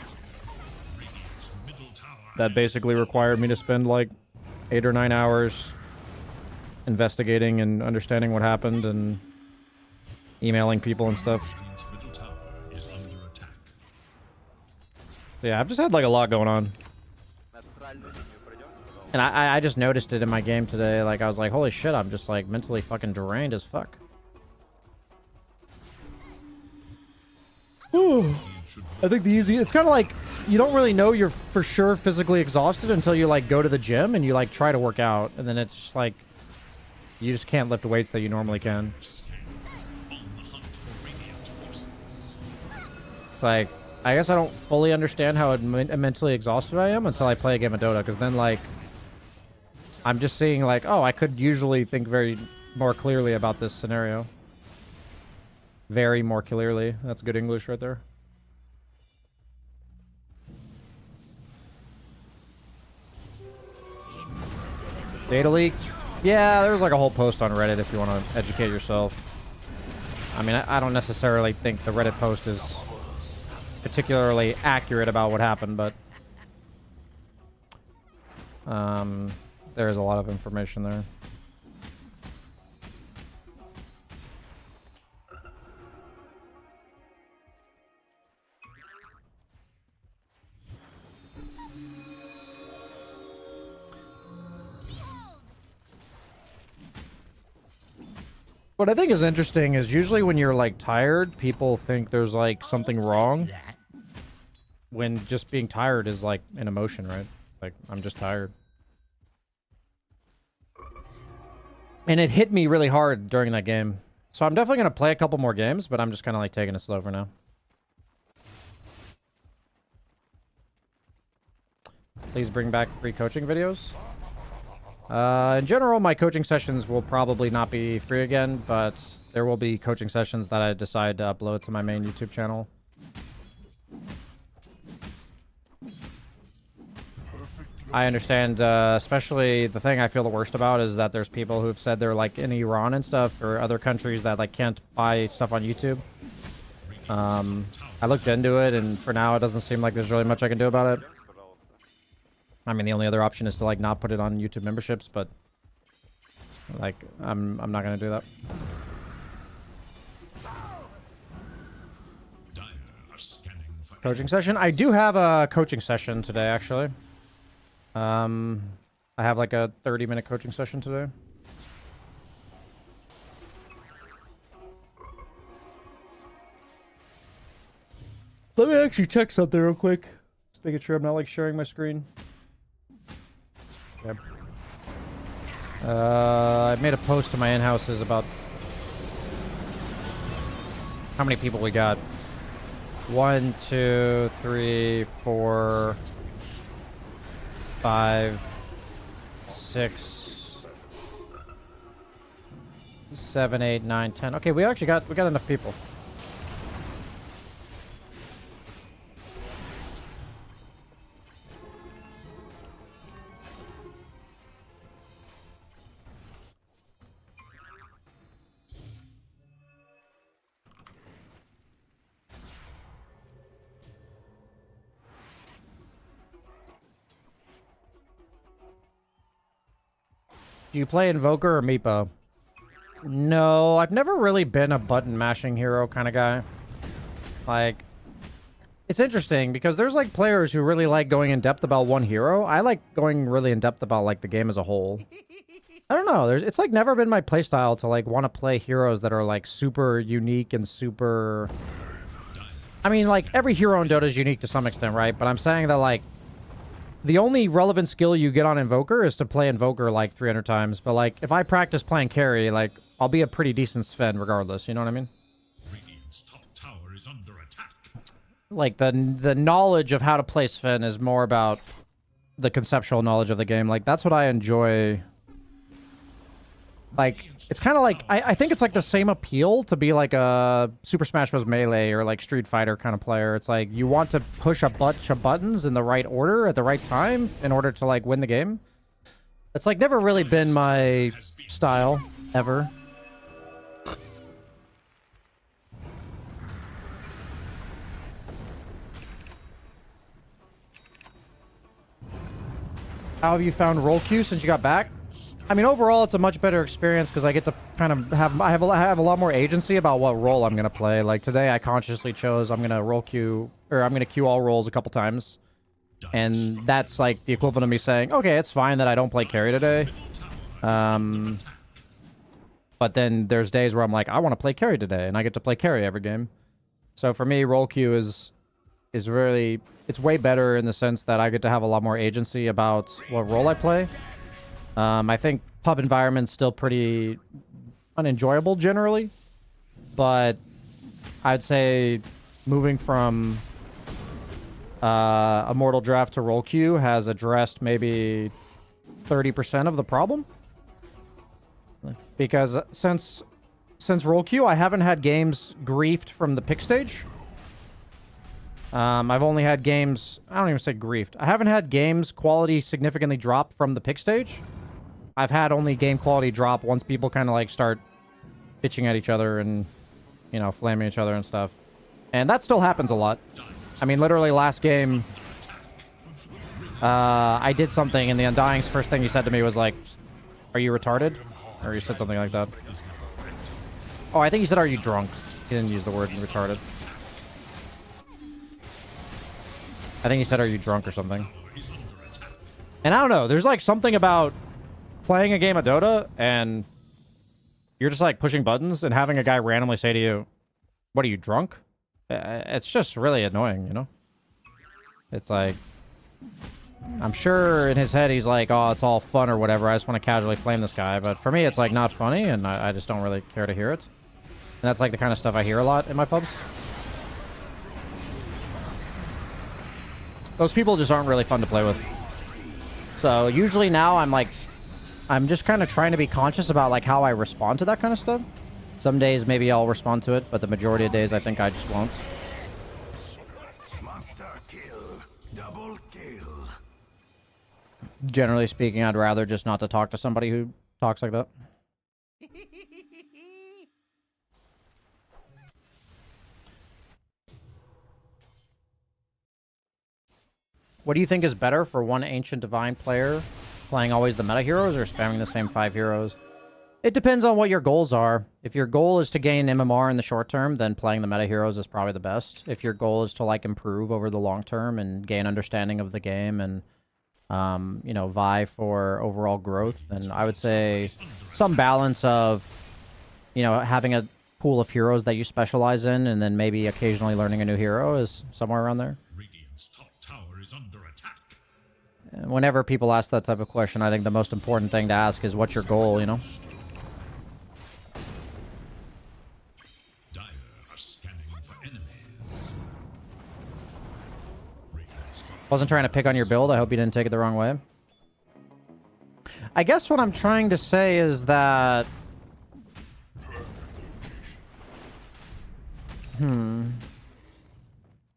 That basically required me to spend, like, 8 or 9 hours investigating and understanding what happened and emailing people and stuff. Yeah, I've just had, like, a lot going on. And I just noticed it in my game today. Like, I was like, holy shit, I'm just, like, mentally fucking drained as fuck. Ooh. I think it's kind of like, you don't really know you're for sure physically exhausted until you, like, go to the gym and you, like, try to work out. And then it's just, like, you just can't lift weights that you normally can. It's like, I guess I don't fully understand how mentally exhausted I am until I play a game of Dota, because then, like, I'm just seeing, like, oh, I could usually think more clearly about this scenario. Very more clearly. That's good English right there. Data leak? Yeah, there's, like, a whole post on Reddit if you want to educate yourself. I mean, I don't necessarily think the Reddit post is particularly accurate about what happened, but there's a lot of information there. What I think is interesting is usually when you're, like, tired, people think there's, like, something wrong. When just being tired is, like, an emotion, right? Like, I'm just tired. And it hit me really hard during that game. So I'm definitely going to play a couple more games, but I'm just kind of, like, taking it slow for now. Please bring back free coaching videos. In general, my coaching sessions will probably not be free again, but there will be coaching sessions that I decide to upload to my main YouTube channel. I understand, especially the thing I feel the worst about is that there's people who've said they're like in Iran and stuff or other countries that like can't buy stuff on YouTube. I looked into it, and for now it doesn't seem like there's really much I can do about it. I mean, the only other option is to like not put it on YouTube memberships, but like I'm not gonna do that. Coaching session? I do have a coaching session today, actually. I have like a 30-minute coaching session today. Let me actually check something real quick. Just making sure I'm not like sharing my screen. Okay. I made a post to my in-houses about how many people we got. 1, 2, 3, 4, 5, 6, 7, 8, 9, 10. Okay, we got enough people. Do you play Invoker or Meepo? No, I've never really been a button mashing hero kind of guy. Like, it's interesting because there's like players who really like going in depth about one hero. I like going really in depth about like the game as a whole. I don't know. It's like never been my playstyle to like want to play heroes that are like super unique and super. I mean, like every hero in Dota is unique to some extent, right? But I'm saying that like the only relevant skill you get on Invoker is to play Invoker like 300 times. But like if I practice playing carry, like I'll be a pretty decent Sven regardless. You know what I mean? Radiant's top tower is under attack. Like the knowledge of how to play Sven is more about the conceptual knowledge of the game. Like that's what I enjoy. Like it's kind of like I think it's like the same appeal to be like a Super Smash Bros. Melee or like Street Fighter kind of player. It's like you want to push a bunch of buttons in the right order at the right time in order to like win the game. It's like never really been my style ever. How have you found roll queue since you got back? I mean, overall, it's a much better experience because I get to kind of have I have a lot more agency about what role I'm gonna play. Like today, I consciously chose I'm gonna roll queue or I'm gonna queue all roles a couple times, and that's like the equivalent of me saying, okay, it's fine that I don't play carry today. But then there's days where I'm like, I want to play carry today, and I get to play carry every game. So for me, roll queue is really it's way better in the sense that I get to have a lot more agency about what role I play. I think pub environment's still pretty unenjoyable generally, but I'd say moving from a mortal draft to roll queue has addressed maybe 30% of the problem. Because since roll queue, I haven't had games griefed from the pick stage. I've only had games, I don't even say griefed. I haven't had games quality significantly drop from the pick stage. I've had only game quality drop once people kind of like start bitching at each other and, you know, flaming each other and stuff. And that still happens a lot. I mean, literally last game, I did something and the Undying's first thing he said to me was like, are you retarded? Or he said something like that. Oh, I think he said, are you drunk? He didn't use the word retarded. I think he said, are you drunk or something? And I don't know, there's like something about playing a game of Dota and you're just like pushing buttons and having a guy randomly say to you, what are you, drunk? It's just really annoying, you know? It's like, I'm sure in his head he's like, oh, it's all fun or whatever. I just want to casually flame this guy. But for me, it's like not funny and I just don't really care to hear it. And that's like the kind of stuff I hear a lot in my pubs. Those people just aren't really fun to play with. So usually now I'm just kind of trying to be conscious about like how I respond to that kind of stuff. Some days maybe I'll respond to it, but the majority of days I think I just won't. Monster kill. Double kill. Generally speaking, I'd rather just not to talk to somebody who talks like that. What do you think is better for one Ancient Divine player? Playing always the meta heroes or spamming the same 5 heroes? It depends on what your goals are. If your goal is to gain MMR in the short term, then playing the meta heroes is probably the best. If your goal is to like improve over the long term and gain understanding of the game and you know, vie for overall growth, then I would say some balance of, you know, having a pool of heroes that you specialize in and then maybe occasionally learning a new hero is somewhere around there. Radiant's top tower is under attack. Whenever people ask that type of question, I think the most important thing to ask is what's your goal, you know? Dire are scanning for enemies. Radiant's top Wasn't trying to pick on your build. I hope you didn't take it the wrong way. I guess what I'm trying to say is that...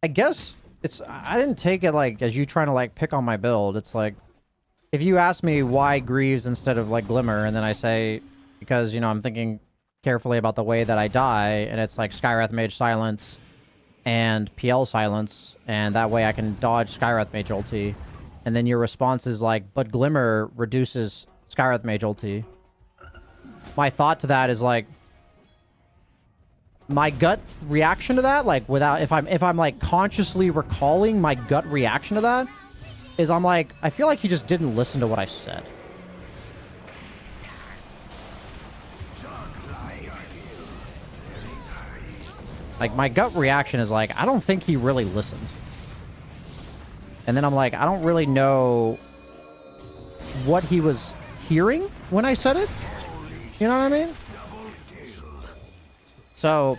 I guess it's... I didn't take it, like, as you trying to, like, pick on my build. It's like... If you ask me why Greaves instead of, like, Glimmer, and then I say... Because, you know, I'm thinking carefully about the way that I die, and it's like Skywrath Mage Silence and PL Silence, and that way I can dodge Skywrath Mage ulti. And then your response is like, but Glimmer reduces Skywrath Mage ulti. My thought to that is like, my gut reaction to that, like without, if I'm like consciously recalling my gut reaction to that, is I'm like, I feel like he just didn't listen to what I said. Like, my gut reaction is like, I don't think he really listened. And then I'm like, I don't really know what he was hearing when I said it. You know what I mean? So,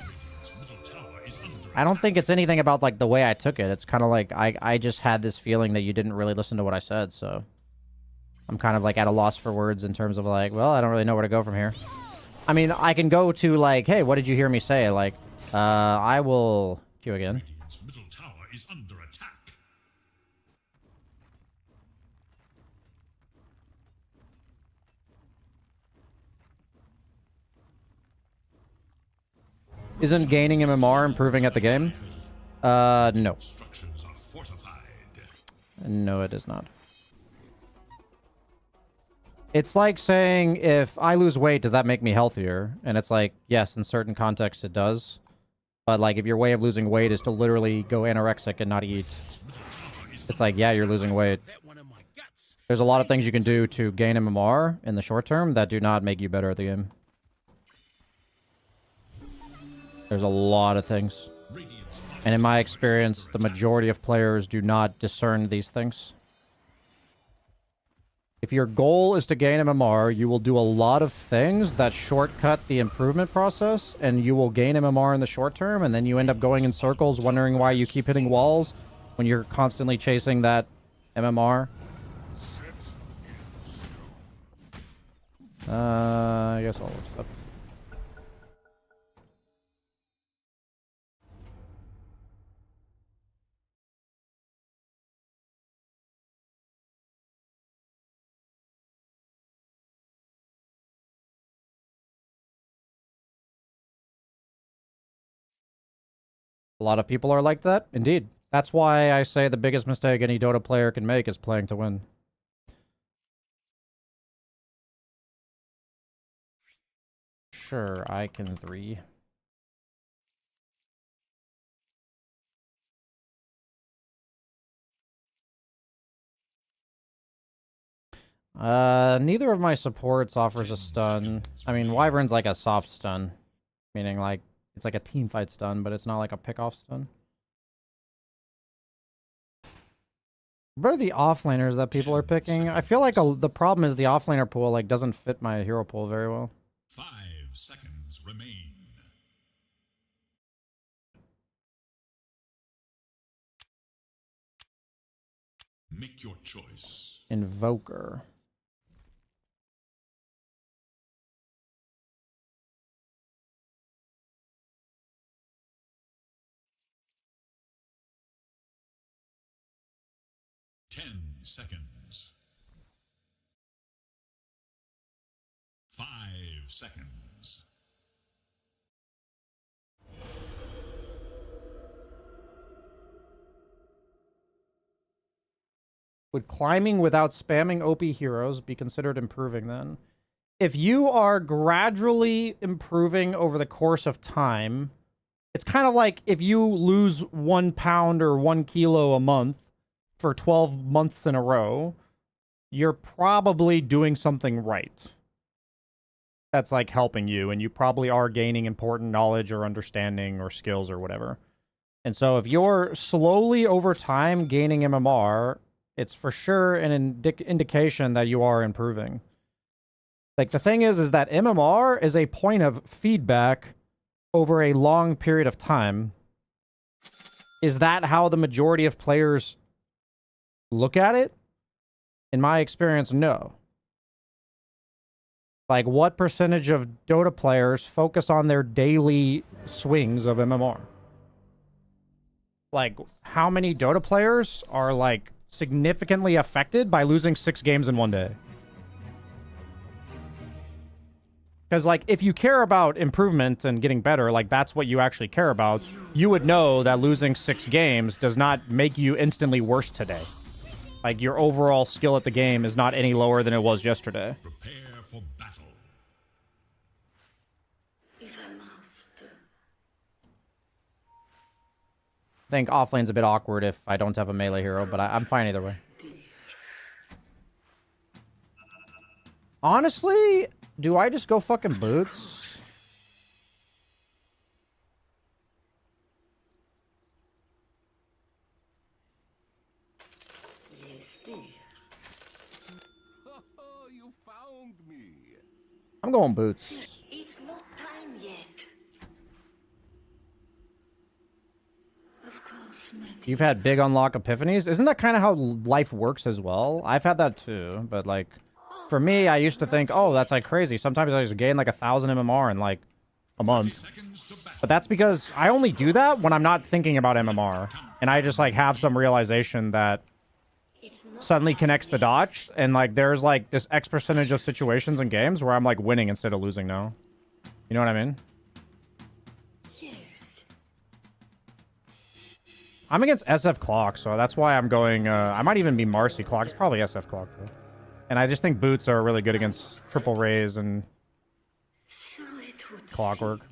I don't think it's anything about, like, the way I took it. It's kind of like, I just had this feeling that you didn't really listen to what I said, so... I'm kind of, like, at a loss for words in terms of, like, well, I don't really know where to go from here. I mean, I can go to, like, hey, what did you hear me say? Like, I will queue again. Radiant's middle tower is under attack. Isn't gaining MMR improving at the game? No. Structures are fortified. No, it is not. It's like saying, if I lose weight, does that make me healthier? And it's like, yes, in certain contexts it does. But, like, if your way of losing weight is to literally go anorexic and not eat, it's like, yeah, you're losing weight. There's a lot of things you can do to gain MMR in the short term that do not make you better at the game. There's a lot of things. And in my experience, the majority of players do not discern these things. If your goal is to gain MMR, you will do a lot of things that shortcut the improvement process, and you will gain MMR in the short term, and then you end up going in circles wondering why you keep hitting walls when you're constantly chasing that MMR. I guess I'll look stuff. A lot of people are like that. Indeed. That's why I say the biggest mistake any Dota player can make is playing to win. Sure, I can 3. Neither of my supports offers a stun. I mean, Wyvern's like a soft stun. Meaning, like, it's like a teamfight stun, but it's not like a pick-off stun. What are the offlaners that people are picking? I feel like the problem is the offlaner pool, like, doesn't fit my hero pool very well. 5 seconds remain. Make your choice. Invoker. Ten seconds. 5 seconds. Would climbing without spamming OP heroes be considered improving then? If you are gradually improving over the course of time, it's kind of like if you lose 1 pound or 1 kilo a month for 12 months in a row, you're probably doing something right. That's like helping you, and you probably are gaining important knowledge or understanding or skills or whatever. And so if you're slowly over time gaining MMR, it's for sure an indication that you are improving. Like, the thing is that MMR is a point of feedback over a long period of time. Is that how the majority of players look at it? In my experience, no. Like, what percentage of Dota players focus on their daily swings of MMR? Like, how many Dota players are, like, significantly affected by losing 6 games in one day? Because, like, if you care about improvement and getting better, like, that's what you actually care about, you would know that losing 6 games does not make you instantly worse today. Like, your overall skill at the game is not any lower than it was yesterday. Prepare for battle. I think offlane's a bit awkward if I don't have a melee hero, but I'm fine either way. Honestly, do I just go fucking boots? You found me. I'm going boots. It's not time yet. Of course, my dear. You've had big unlock epiphanies? Isn't that kind of how life works as well? I've had that too, but like, for me, I used to think, oh, that's like crazy. Sometimes I just gain like 1,000 MMR in like a month. But that's because I only do that when I'm not thinking about MMR. And I just like have some realization that suddenly connects the dots. And like, there's like this X percentage of situations and games where I'm like winning instead of losing now. You know what I mean? Yes. I'm against SF Clock, so that's why I'm going, I might even be Marcy Clock. It's probably SF Clock, though. And I just think boots are really good against triple raise and So it would clockwork. seem.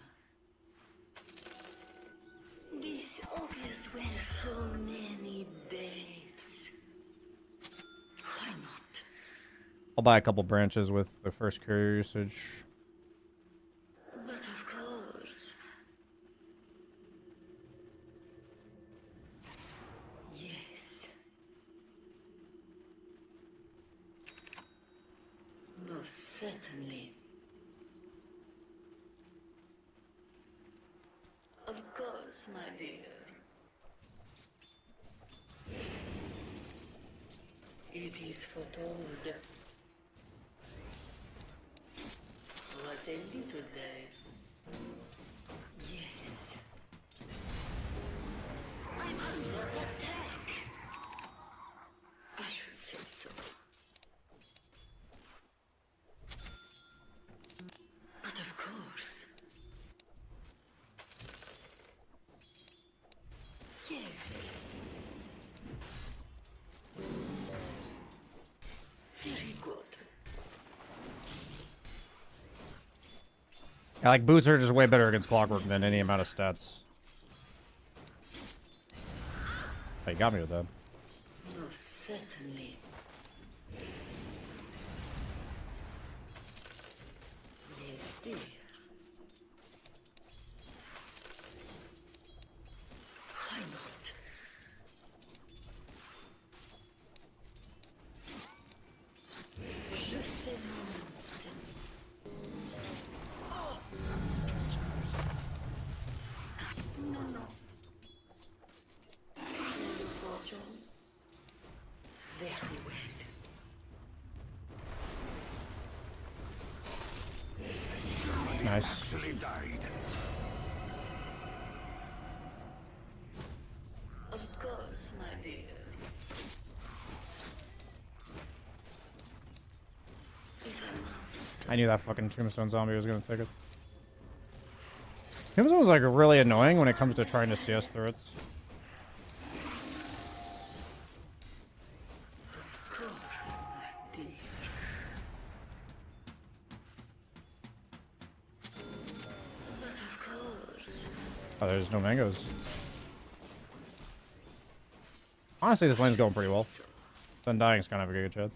This obvious well for many days. Why not? I'll buy a couple branches with the first courier usage. But of course. Yes. Most certainly. Of course, my dear. It is foretold. What a little day. Yes. I'm under attack. I should say so. But of course. Yes. Very good. Yeah, like, boots are just way better against clockwork than any amount of stats. Oh, you got me with that. Most certainly. Yes, dear. Why not? Just a moment. No, no. Fortune. Very well. Nice. actually died. Of course, my dear. If I must, I knew that fucking Tombstone zombie was gonna take it. Tombstone's like really annoying when it comes to trying to CS through it. of course, my dear. But of course. Oh, there's no mangoes. Honestly, this lane's going pretty well. Undying's kind of a good shot.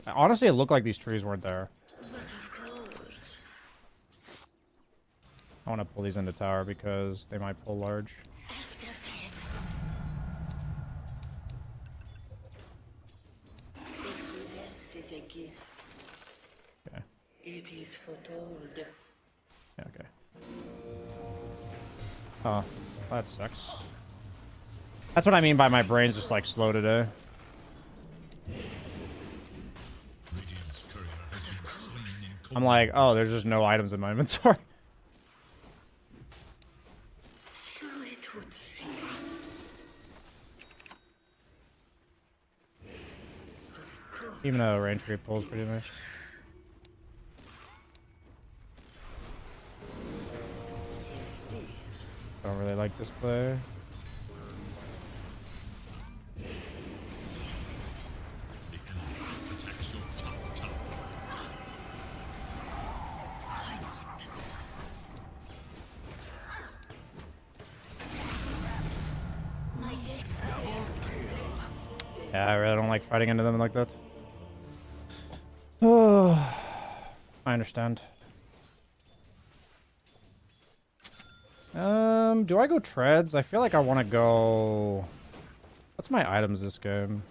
Honestly, it looked like these trees weren't there. But of course. I want to pull these into tower because they might pull large. After them. If is a gift. Okay. It is foretold. Yeah, okay. Oh, that sucks. That's what I mean by my brain's just like slow today. Radiant's courier has been slain in cold. I'm like, oh, there's just no items in my inventory. So it would seem. Even a range creep pull is pretty nice. I don't really like this play. The enemy attacks your top tower. Yeah, I really don't like fighting into them like that. Oh, I understand. Do I go treads? I feel like I want to go... What's my items this game?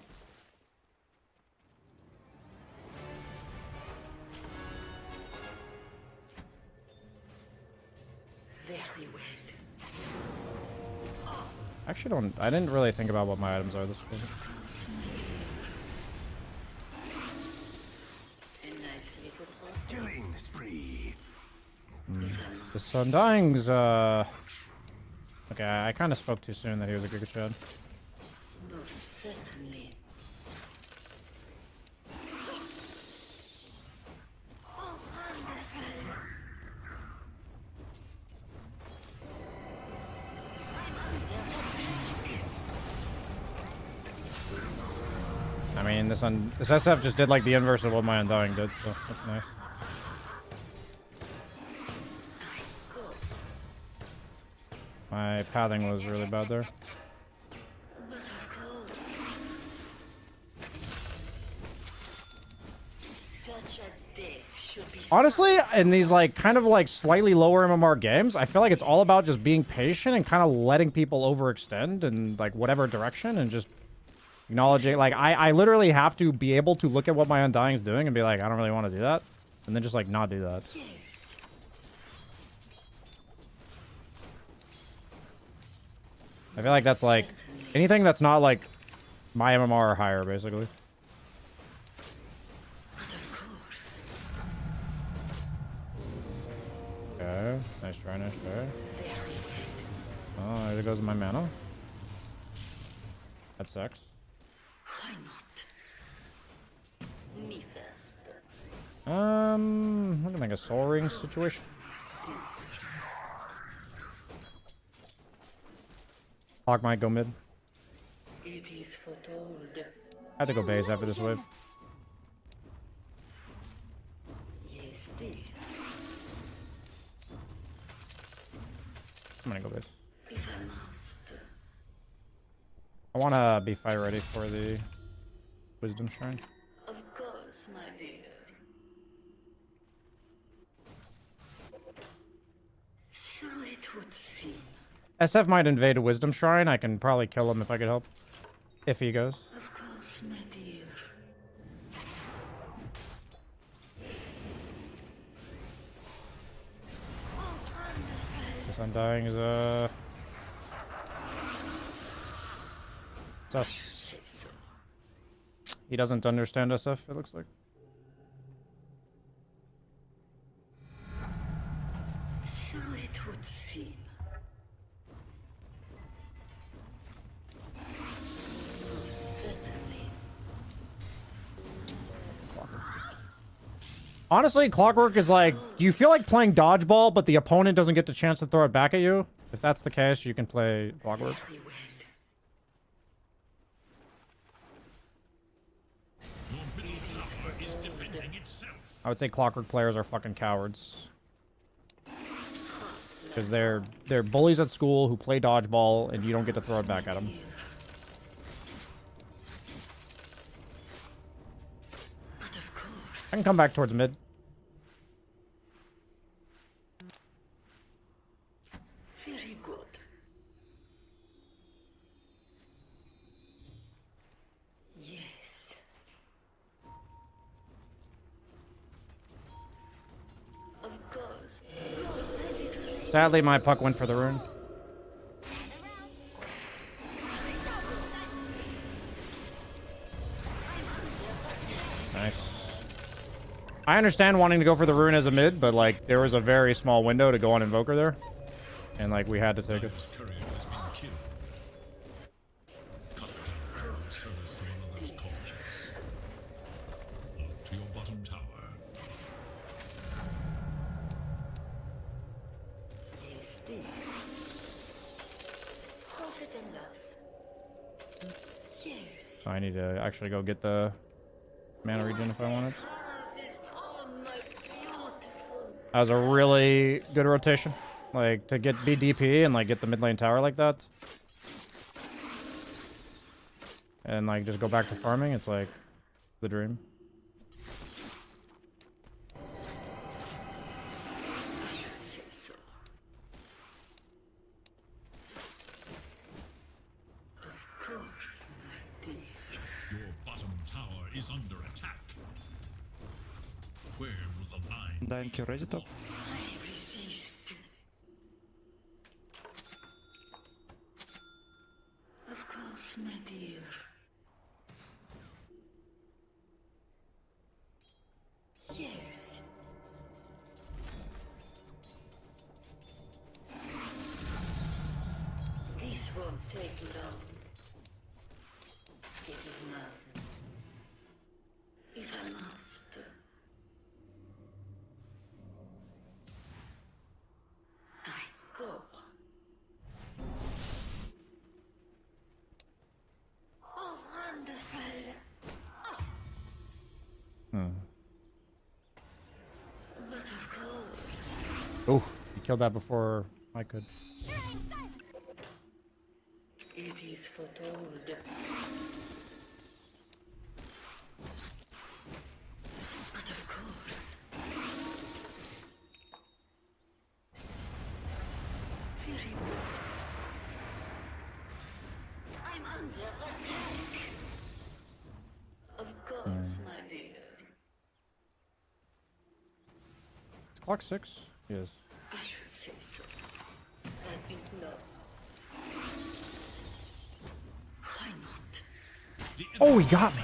Very well. Actually, don't... I didn't really think about what my items are this game. A nice little pot. Killing spree. This Undying's, Okay, I kind of spoke too soon that he was a Giga Chad. Most certainly. I mean, this SF just did like the inverse of what my Undying did, so that's nice. My pathing was really bad there. But of course. Such a death should be Honestly, in these like kind of like slightly lower MMR games, I feel like it's all about just being patient and kind of letting people overextend in like whatever direction and just acknowledging. Like I literally have to be able to look at what my Undying's doing and be like, I don't really want to do that, and then just like not do that. Yes. I feel like that's like anything that's not like my MMR or higher, basically. But of course. Okay, nice try, nice try. Very well. Oh, there goes my mana. That sucks. Why not? Me first. I'm looking like a soul ring situation. Hawk might go mid. It is foretold. I have to go base after this wave. Yes, dear. I'm gonna go base. If I must. I wanna be fight ready for the Wisdom Shrine. Of course, my dear. So it would seem. SF might invade a Wisdom Shrine. I can probably kill him if I could help. If he goes. Of course, my dear. This Undying is sus. Say so. He doesn't understand SF, it looks like. So it would seem. Certainly. Honestly, Clockwork is like, do you feel like playing dodgeball, but the opponent doesn't get the chance to throw it back at you? If that's the case, you can play Clockwork. Very well. Your middle tower is defending itself. I would say Clockwork players are fucking cowards. Because they're bullies at school who play dodgeball, and you don't get to throw it back at them. But of course. I can come back towards mid. Very good. Yes. Of course. Sadly, my puck went for the rune. Nice. I understand wanting to go for the rune as a mid, but like there was a very small window to go on Invoker there, and like we had to take it. His courier has been killed. Cut down in service of another's cause. Look to your bottom tower. Yes, profit and loss. Yes. So I need to actually go get the mana regen if I want it. Harvest all my beautiful. That was a really good rotation. Like, to get BDP and, like, get the mid lane tower like that. And, like, just go back to farming. It's, like, the dream. So. Of course, my dear. Your bottom tower is under attack. Where will the line Dying you ready top? I resist. Of course, my dear. Yes. This won't take long. It is nothing. If I must. I go. Oh, wonderful. But of course, Oh, he killed that before I could. it is foretold. But of course. Very well. I'm under attack. Of course, my dear. Is clock 6? Yes. I should say so. I think not. Why not? the Oh, he got me.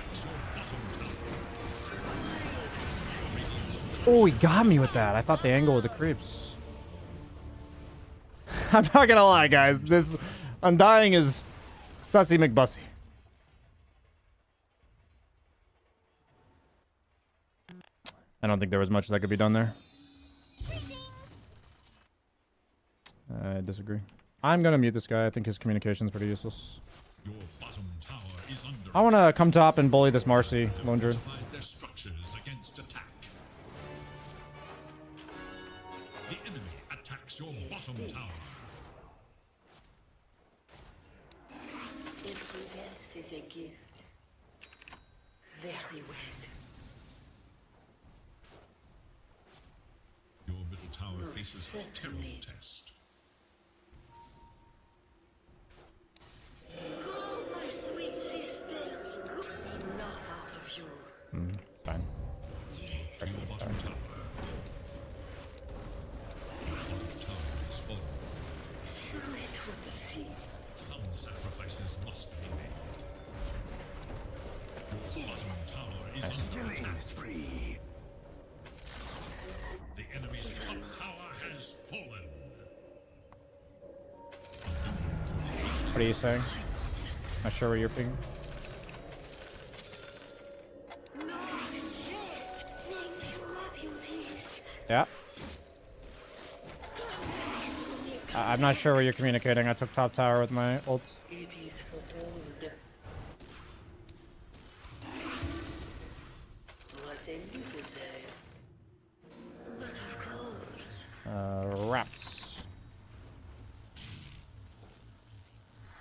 Oh, he got me with that. I thought the angle of the creeps. I'm not gonna lie, guys. This Undying is sussy McBussy. I don't think there was much that could be done there. I disagree. I'm gonna mute this guy. I think his communication's pretty useless. Your bottom tower is under I wanna come top and bully this Marcy lone druid. fortified their structures against attack. The enemy attacks your bottom tower. Influence is a gift. Very well. Your middle tower faces a terrible certainly. test. Go, my sweet sisters. Go. Enough out of you. Fine. Yes. Your bottom tower. Your bottom tower is fallen. So it would seem. Some sacrifices must be made. Your bottom what he's saying. Not sure what you're picking. Yeah. I'm not sure what you're communicating. I took top tower with my ult. It is foretold. What a little day. But of course, Raps.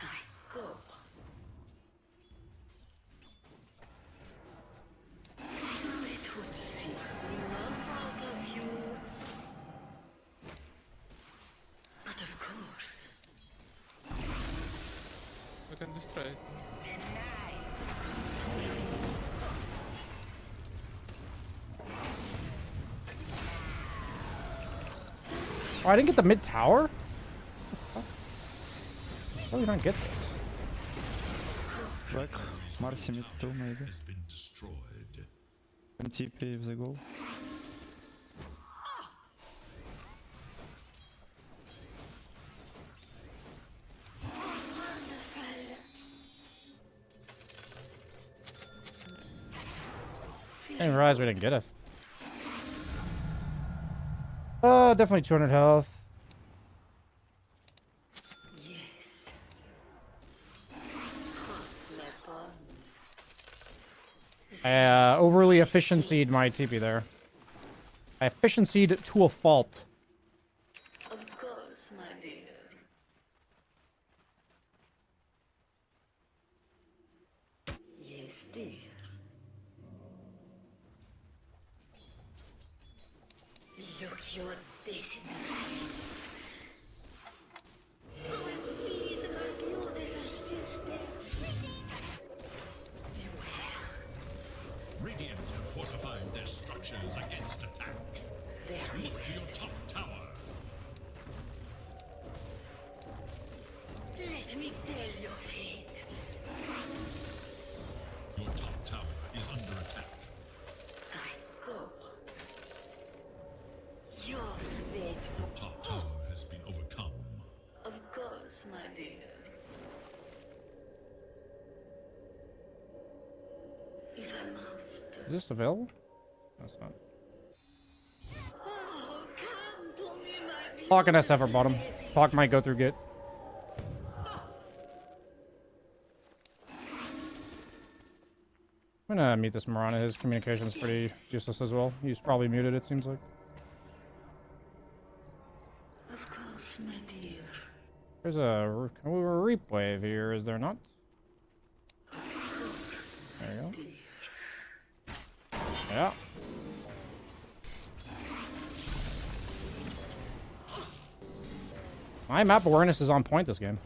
I go. So it would seem enough out of you. But of course, We can destroy it. Oh, I didn't get the mid tower? Oh, you don't get this. Back. Marcy mid too, maybe. Has been destroyed. Can TP if they go. I didn't realize we didn't get it. Oh, definitely 200 health. yes. Cross my bonds. I overly efficiency'd my TP there. I efficiency'd to a fault. Of course, my dear. Yes, dear. Look your face in the face. I will feed my beautiful sisters. Beware. Radiant have fortified their structures against attack. Look to your top tower. Let me tell your fate. Your top tower is under attack. I go. Your fate, Your top tower has been overcome. of course, my dear. If I must. Is this available? That's not. Oh, come to me, my Hawk and SF are bottom. Hawk might go through Git. I'm gonna mute this Marana. His communication's pretty useless as well. He's probably muted, it seems like. Of course, my dear. There's a reap wave here, is there not? There you go. Yeah. My map awareness is on point this game.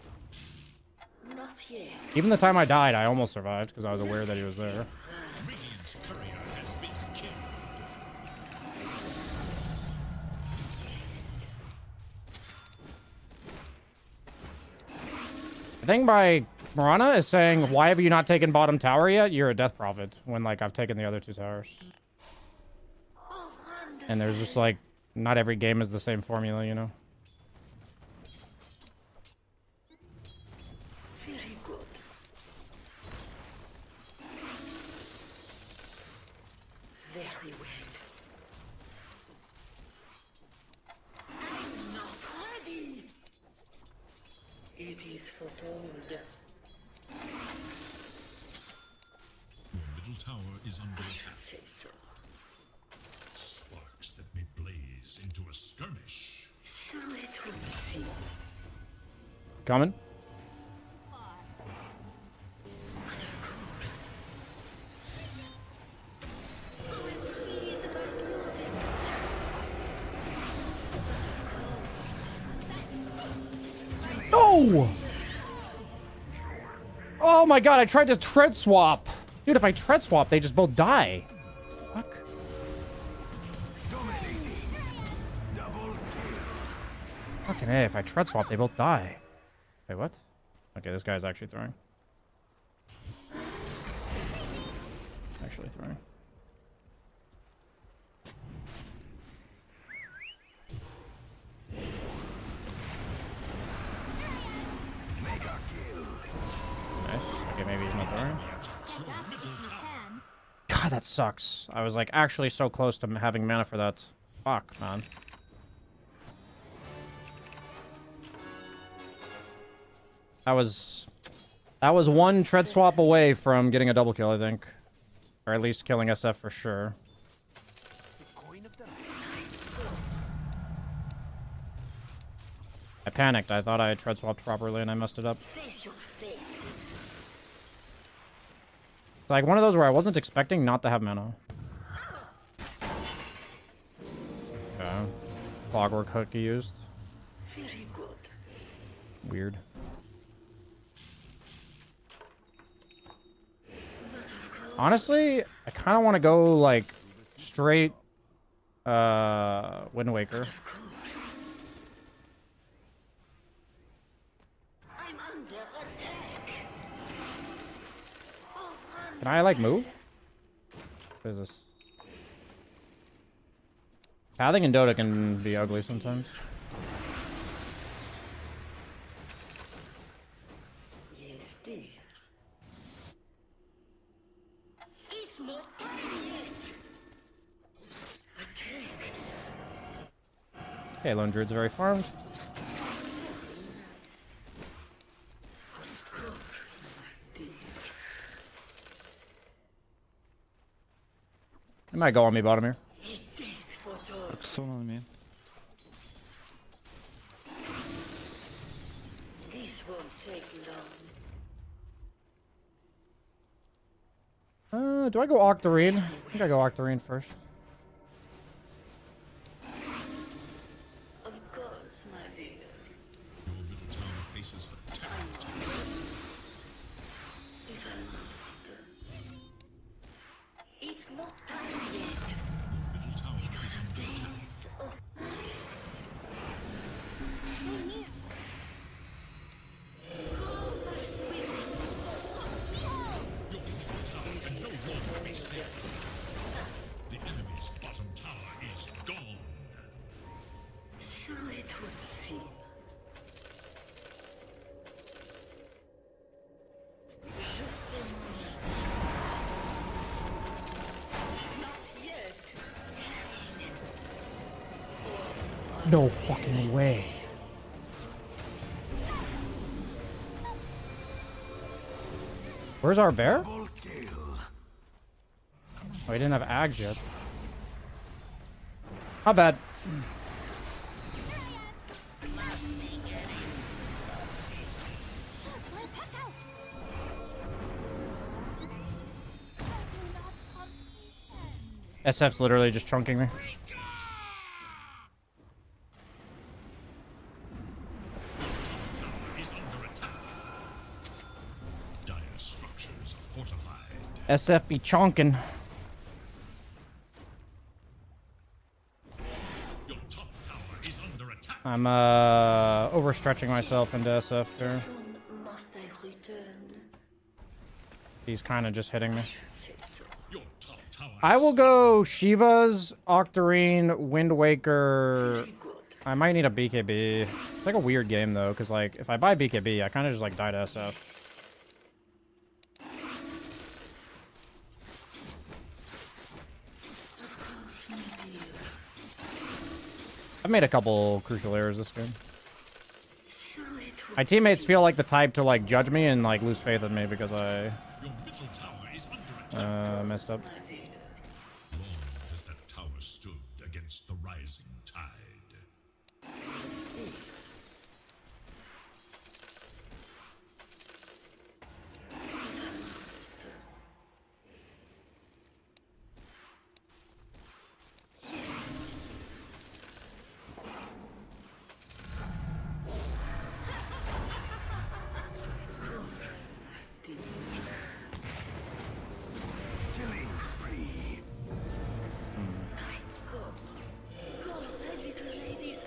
Not yet. Even the time I died, I almost survived because I was aware that he was there. Radiant's courier has been killed. The thing by Marana is saying, why have you not taken bottom tower yet? You're a death prophet. When, like, I've taken the other two towers. And there's just, like, not every game is the same formula, you know? Very good. Very well. I'm not ready. It is foretold. Your middle tower is under attack. Say so. Sparks that may blaze into a skirmish. So it would seem. Coming? But of course. No! Oh my god, I tried to tread swap. Dude, if I tread swap, they just both die. Fuck. Fucking A, if I tread swap, they both die. Wait, what? Okay, this guy's actually throwing. Actually throwing. Mega kill. God, that sucks. I was like actually so close to having mana for that. Fuck, man. That was one tread swap away from getting a double kill, I think. Or at least killing SF for sure. I panicked. I thought I had tread swapped properly and I messed it up. Face your fate. It's like one of those where I wasn't expecting not to have mana. Okay. Clockwork hook he used. Very good. Weird. Honestly, I kind of want to go like straight Wind Waker. I'm under attack. Oh, Can I like move? What is this? Pathing in Dota can be ugly sometimes. yes, dear. It's not time yet. Attack. Okay, Lone Druid's very farmed. They might go on me bottom here. Looks soon on me. This won't take long. Do I go Octarine? I think I go Octarine first. Of course, my dear. Your middle tower faces a terrible test. If I must. It's not time yet. Your middle tower is under attack. Oh, Your middle tower can no longer be saved. The enemy's bottom tower is gone. so it would seem. Just a moment. Not yet. No fucking way. Where's our bear? Oh, he didn't have Ags yet. How bad? SF's literally just chunking me. Is under attack. Dire structures are fortified. SF be chonking. Your top tower is under attack. I'm overstretching myself into SF here. Soon must I return? He's kind of just hitting me. Say so. Your top tower I is will go Shiva's, Octarine, Wind Waker. Very good. I might need a BKB. It's like a weird game though, because like if I buy BKB, I kind of just like die to SF. I've made a couple crucial errors this game. So it would My teammates feel like the type to like judge me and like lose faith in me because I your middle tower is under attack. messed up. Long has that tower stood against the rising tide. Killing spree. Go, my little ladies.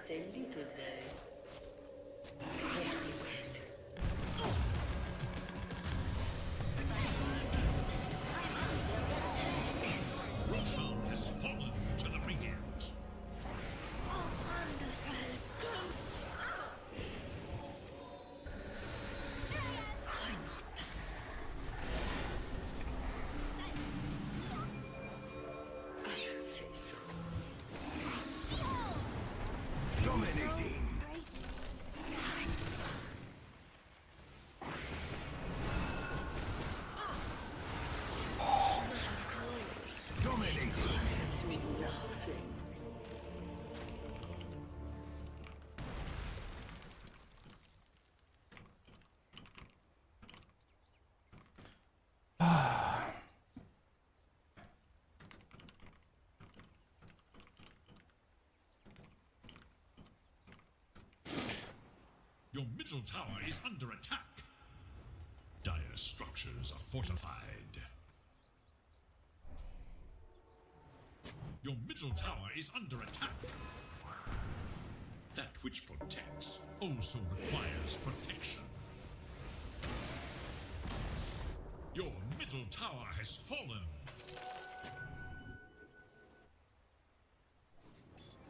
a little day. Very well. Roshan has fallen to the Radiant. I should say so. Dominating. Dominating. It's me nothing. Your middle tower is under attack. Dire structures are fortified. Your middle tower is under attack. That which protects also requires protection. Your middle tower has fallen.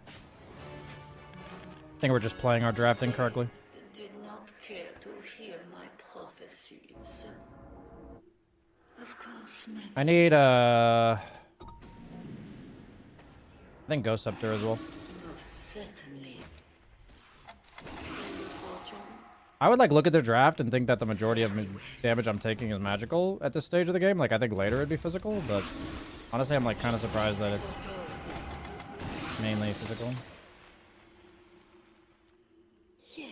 I think we're just playing our draft incorrectly. Did not care to hear my prophecies. Of course, my I need I think Ghost Scepter as well. most certainly. I would like look at their draft and think that the majority of damage I'm taking is magical at this stage of the game. Like I think later it'd be physical, but honestly I'm like kind of surprised that it's mainly physical. Yes.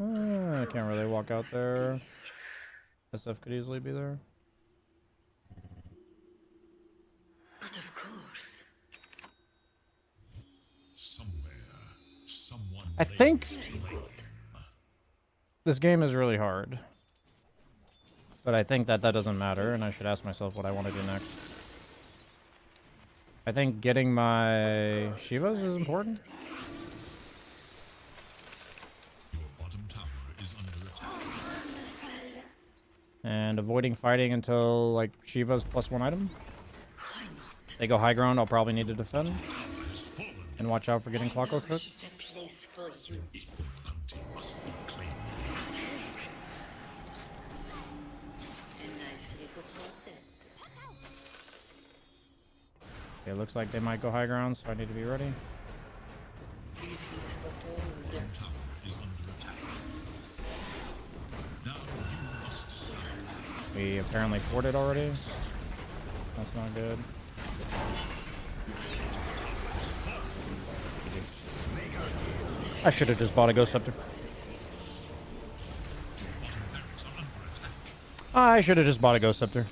I can't really walk out there. SF could easily be there. But of course. Somewhere, someone I think lays blame. this game is really hard. But I think that doesn't matter, and I should ask myself what I want to do next. I think getting my Shivas is important. Your bottom tower is under attack. And avoiding fighting until, like, Shiva's +1 item. Why not? They go high ground, I'll probably need to defend. Tower has fallen. And watch out for getting Clockwork There cooked. is a place for you. Equal bounty must be claimed. A nice little protect. Okay, looks like they might go high ground, so I need to be ready. It is foretold. Bottom tower is under attack. Now you must decide. We apparently forted already. That's not good. I should have just bought a Ghost Scepter. Barracks are under attack. I should have just bought a Ghost Scepter.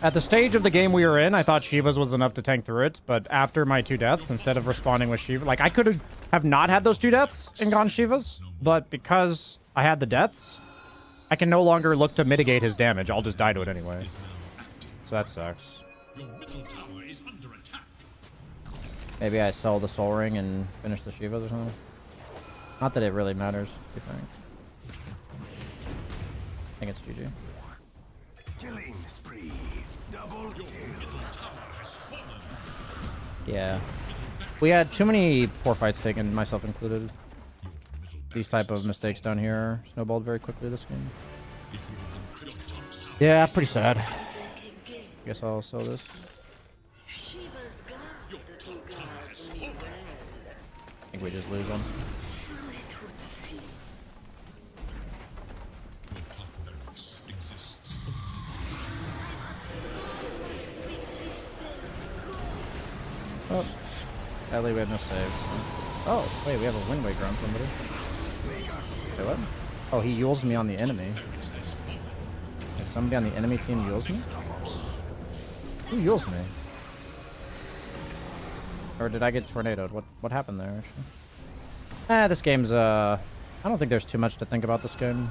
At the stage of the game we were in, I thought Shiva's was enough to tank through it, but after my 2 deaths, instead of responding with Shiva, like I could have not had those 2 deaths and gone Shiva's, but because I had the deaths, I can no longer look to mitigate his damage. I'll just die to it anyway. Is now active. So that sucks. Your middle tower is under attack. Maybe I sell the Soul Ring and finish the Shivas or something. Not that it really matters, I think it's GG. Killing spree. Double kill. Tower has fallen. Yeah. We had too many poor fights taken, myself included. Your middle These type of mistakes down here snowballed very quickly this game. it will critical tower. Yeah, pretty sad. Guess I'll sell this. Shiva's guard Your to top tower guard has me fallen. well. I think we just lose one. It would seem. Your top barracks exists. Oh. Sadly, we had no saves. Oh, wait, we have a wind waker on somebody. Wait, what? Oh, he yules me on the enemy. Like somebody on the enemy team yules me? Who yules me? Or did I get tornadoed? What happened there, actually? This game's, I don't think there's too much to think about this game.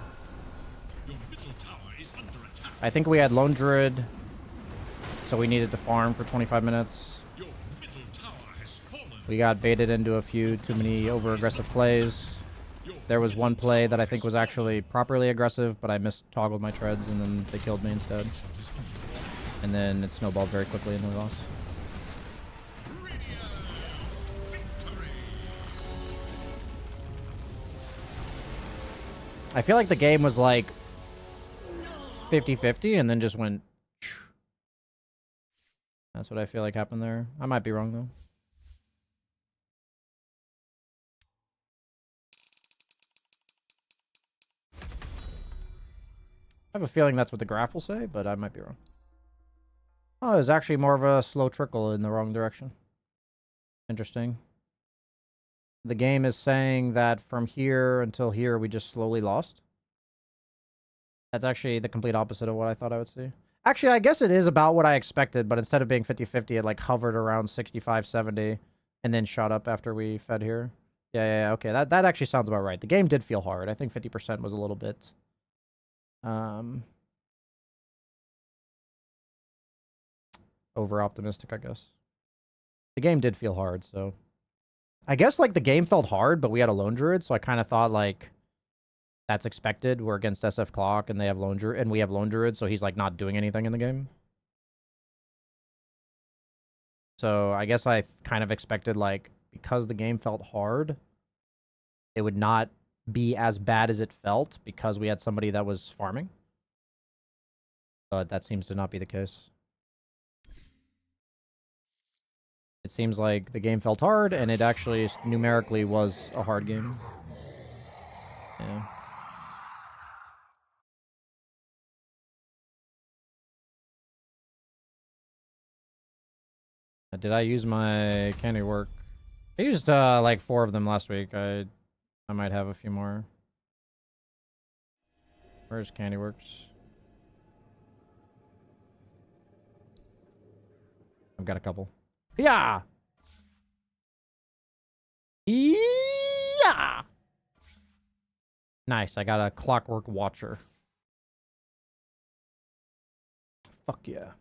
Your middle tower is under attack. I think we had Lone Druid So we needed to farm for 25 minutes. Your middle tower has fallen. We got baited into a few too many over-aggressive plays. There was one play that I think was actually properly aggressive, but I mistoggled my treads, and then they killed me instead. And then it snowballed very quickly, and we lost. I feel like the game was like 50-50, and then just went... That's what I feel like happened there. I might be wrong, though. I have a feeling that's what the graph will say, but I might be wrong. Oh, it was actually more of a slow trickle in the wrong direction. Interesting. The game is saying that from here until here, we just slowly lost. That's actually the complete opposite of what I thought I would see. Actually, I guess it is about what I expected, but instead of being 50-50, it like hovered around 65-70 and then shot up after we fed here. Yeah, okay. That actually sounds about right. The game did feel hard. I think 50% was a little bit... over optimistic, I guess. The game did feel hard, so I guess like the game felt hard, but we had a lone druid, so I kind of thought like that's expected. We're against SF Clock, and they have lone druid, and we have lone druid, so he's like not doing anything in the game. So I guess I kind of expected like because the game felt hard, it would not be as bad as it felt because we had somebody that was farming. But that seems to not be the case. It seems like the game felt hard, and it actually numerically was a hard game. Yeah. Did I use my candy work? I used like 4 of them last week. I might have a few more. Where's candy works? I've got a couple. Yeah. Yeah. Nice. I got a clockwork watcher. Fuck yeah.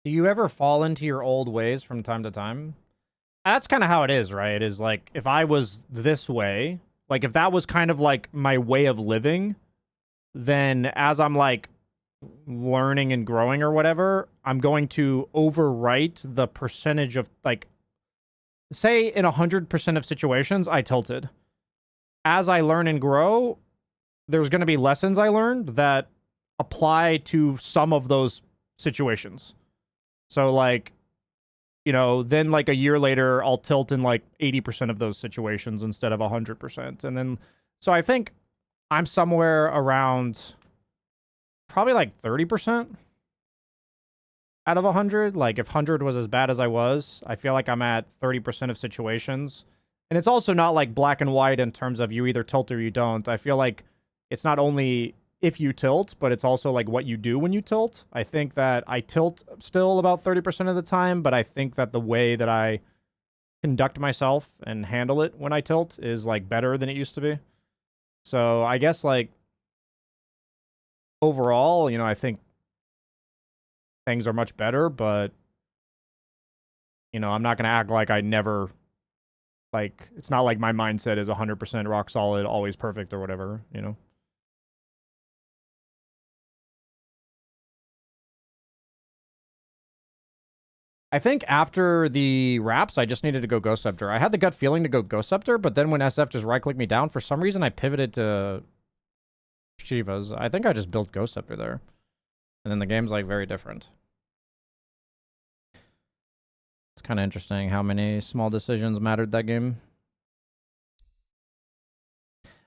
Do you ever fall into your old ways from time to time? That's kind of how it is, right? Is like, if I was this way, like if that was kind of like my way of living, then as I'm like learning and growing or whatever, I'm going to overwrite the percentage of like, say in 100% of situations, I tilted. As I learn and grow, there's going to be lessons I learned that apply to some of those situations. So, like, you know, then, like, a year later, I'll tilt in, like, 80% of those situations instead of 100%. And then, so I think I'm somewhere around probably, like, 30% out of 100. Like, if 100 was as bad as I was, I feel like I'm at 30% of situations. And it's also not, like, black and white in terms of you either tilt or you don't. I feel like it's not only... if you tilt, but it's also like what you do when you tilt. I think that I tilt still about 30% of the time, but I think that the way that I conduct myself and handle it when I tilt is like better than it used to be. So I guess like overall, you know, I think things are much better, but you know, I'm not going to act like I never, like, it's not like my mindset is 100% rock solid, always perfect or whatever, you know? I think after the wraps, I just needed to go Ghost Scepter. I had the gut feeling to go Ghost Scepter, but then when SF just right-clicked me down, for some reason I pivoted to Shivas. I think I just built Ghost Scepter there. And then the game's, like, very different. It's kind of interesting how many small decisions mattered that game.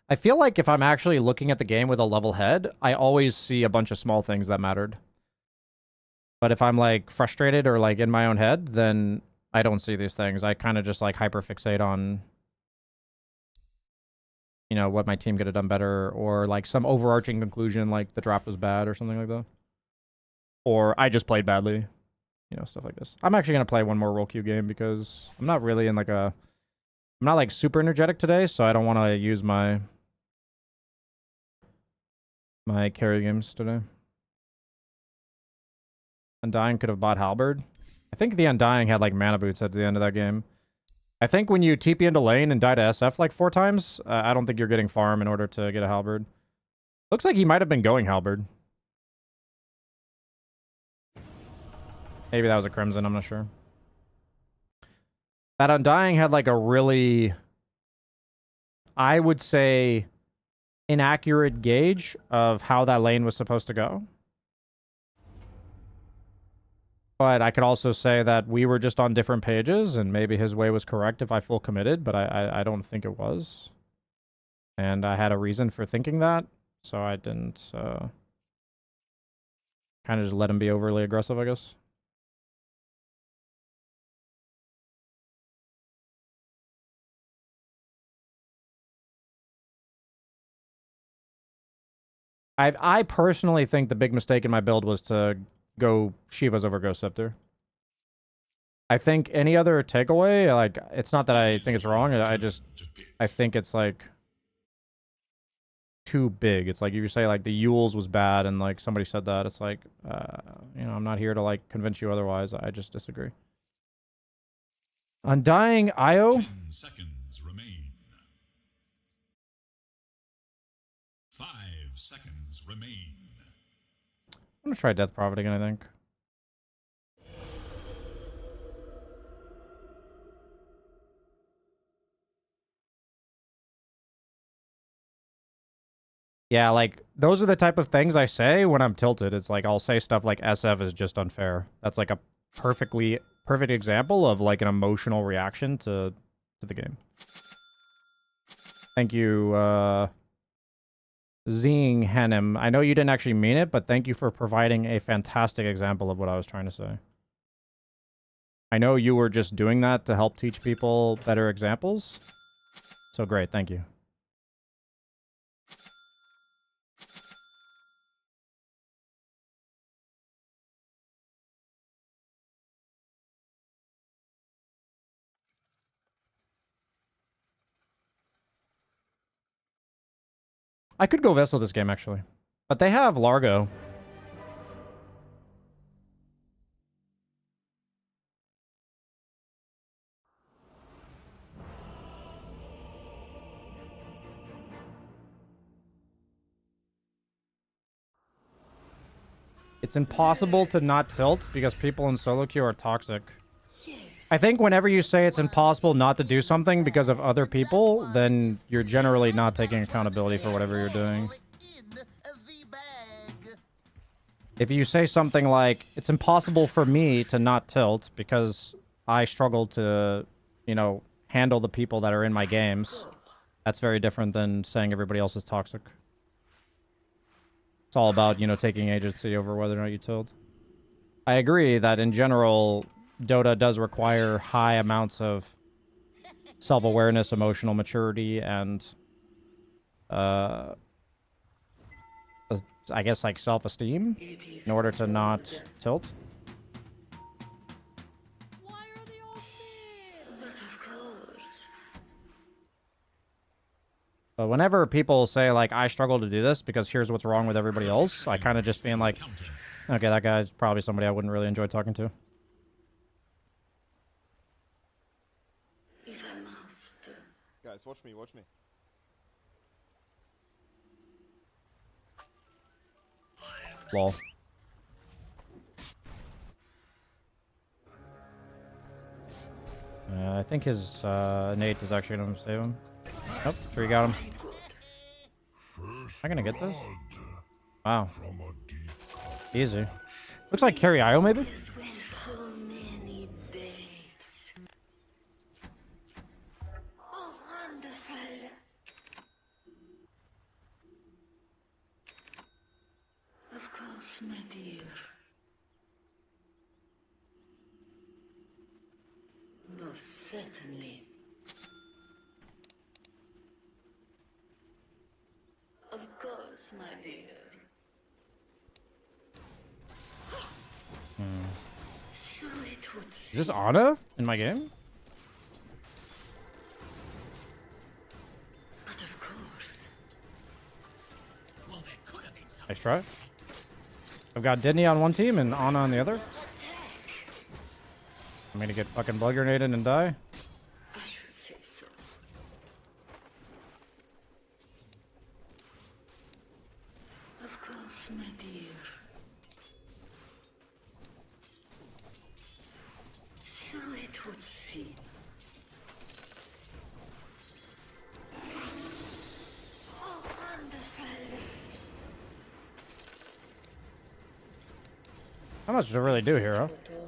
I feel like if I'm actually looking at the game with a level head, I always see a bunch of small things that mattered. But if I'm, like, frustrated or, like, in my own head, then I don't see these things. I kind of just, like, hyperfixate on, you know, what my team could have done better, or like some overarching conclusion like the draft was bad or something like that. Or I just played badly. You know, stuff like this. I'm actually going to play one more roll queue game because I'm not really in like a... I'm not like super energetic today, so I don't want to use my carry games today. Undying could have bought Halberd. I think the Undying had like mana boots at the end of that game. I think when you TP into lane and die to SF like 4 times, I don't think you're getting farm in order to get a Halberd. Looks like he might have been going Halberd. Maybe that was a Crimson, I'm not sure. That Undying had like a really, I would say, inaccurate gauge of how that lane was supposed to go. But I could also say that we were just on different pages, and maybe his way was correct if I full committed, but I don't think it was. And I had a reason for thinking that, so I didn't kind of just let him be overly aggressive, I guess. I personally think the big mistake in my build was to go Shivas over Ghost Scepter. I think any other takeaway, like, it's not that I think it's wrong, I think it's, like, too big. It's like, if you say, like, the Yules was bad and, like, somebody said that, it's like, you know, I'm not here to, like, convince you otherwise. I just disagree. Undying Io? 10 seconds remain. 5 seconds remain. I'm gonna try Death Prophet again, I think. Yeah, like, those are the type of things I say when I'm tilted. It's like, I'll say stuff like SF is just unfair. That's like a perfect example of like an emotional reaction to the game. Thank you, Zing Hanem. I know you didn't actually mean it, but thank you for providing a fantastic example of what I was trying to say. I know you were just doing that to help teach people better examples. So great, thank you. I could go Vessel this game, actually. But they have Largo. It's impossible to not tilt because people in solo queue are toxic. I think whenever you say it's impossible not to do something because of other people, then you're generally not taking accountability for whatever you're doing. If you say something like, it's impossible for me to not tilt because I struggle to, you know, handle the people that are in my games, that's very different than saying everybody else is toxic. It's all about, you know, taking agency over whether or not you tilt. I agree that in general, Dota does require high amounts of self-awareness, emotional maturity, and I guess like self-esteem in order to not tilt. Why are they all thin? But of course. But whenever people say, like, I struggle to do this because here's what's wrong with everybody else, I kind of just being like, okay, that guy's probably somebody I wouldn't really enjoy talking to. If I must. Guys, watch me, watch me. Lol. I think his Nate is actually going to save him. Nope, sure you got him. Am I going to get this? Wow. Easy. Looks like carry IO, maybe? Just went so many days. Oh, wonderful. Of course, my dear. Most certainly. Is this Ana in my game? But of course. Well, there could have been some. Nice try. I've got Disney on one team and Ana on the other. I'm gonna get fucking blood grenaded and die. I should say so. Of course, my dear. So it would seem. Oh, wonderful. How much does it really do here, huh? Foretold.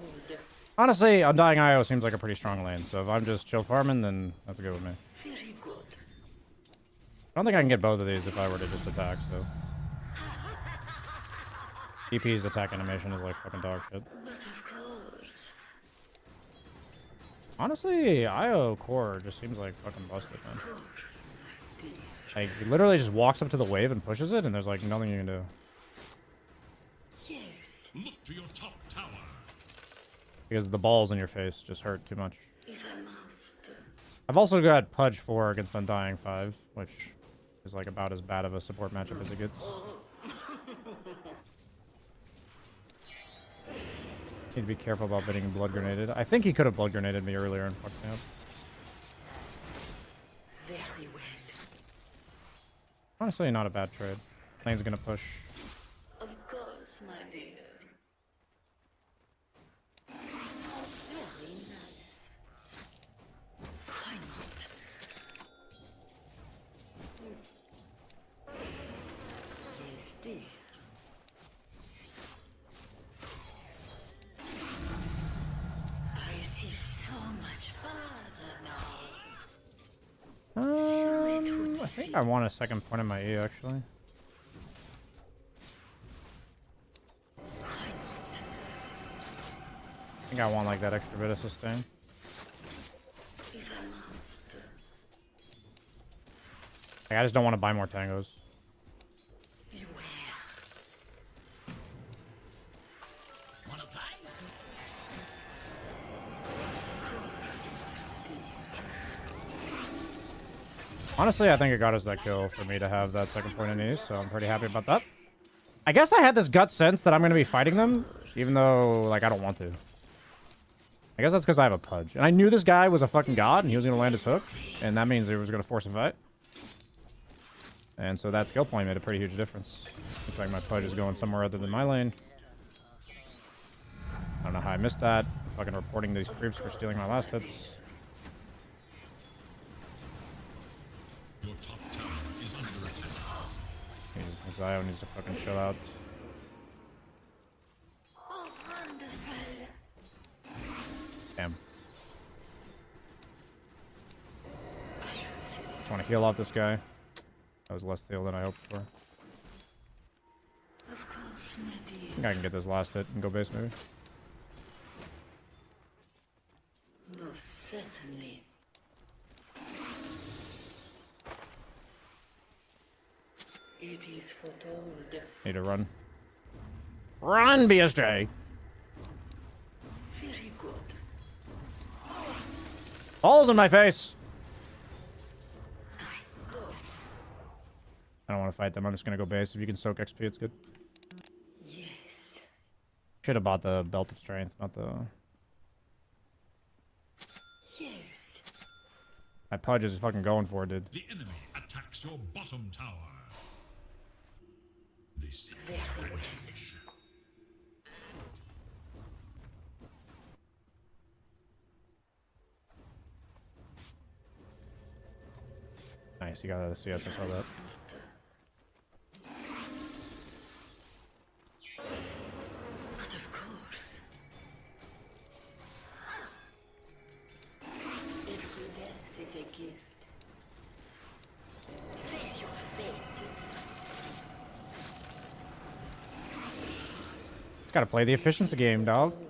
Honestly, Undying IO seems like a pretty strong lane, so if I'm just chill farming, then that's good with me. Very good. I don't think I can get both of these if I were to just attack, so. DP's attack animation is like fucking dog shit. But of course. Honestly, IO core just seems like fucking busted, man. Of course, my dear. Like, he literally just walks up to the wave and pushes it, and there's like nothing you can do. Yes. Look to your top tower. Because the balls in your face just hurt too much. If I must. I've also got Pudge 4 against Undying 5, which is like about as bad of a support matchup as it gets. Need to be careful about getting blood grenaded. I think he could have blood grenaded me earlier and fucked me up. Very well. Honestly, not a bad trade. Lane's gonna push. Of course, my dear. Very nice. Why not? Yes, dear. I see so much farther now. I think I want a second point in my E, actually. I think I want like that extra bit of sustain. If I must. Like, I just don't want to buy more tangos. Beware. Wanna play? Honestly, I think it got us that kill for me to have that second point in E, so I'm pretty happy about that. I guess I had this gut sense that I'm going to be fighting them, even though, like, I don't want to. I guess that's because I have a Pudge. And I knew this guy was a fucking god, and he was going to land his hook, and that means he was going to force a fight. And so that skill point made a pretty huge difference. Looks like my Pudge is going somewhere other than my lane. I don't know how I missed that. Fucking reporting these creeps for stealing my last hits. Your top tower is under attack. Zio needs to fucking chill out. Oh, wonderful. Damn. Just want to heal off this guy. That was less heal than I hoped for. Of course, my I dear. think I can get this last hit and go base maybe. Most certainly. It is foretold. Need to run. Run, BSJ! Very good. Balls in my face! I go. I don't want to fight them. I'm just going to go base. If you can soak XP, it's good. Yes. Should have bought the Belt of Strength, not the... Yes. My Pudge is fucking going for it, dude. The enemy attacks your bottom tower. This is Very well. advantage. Nice, you got that CS, I saw that. But of course. Every death is a gift. Face your fate. It's gotta play the efficiency game, dog. Hold.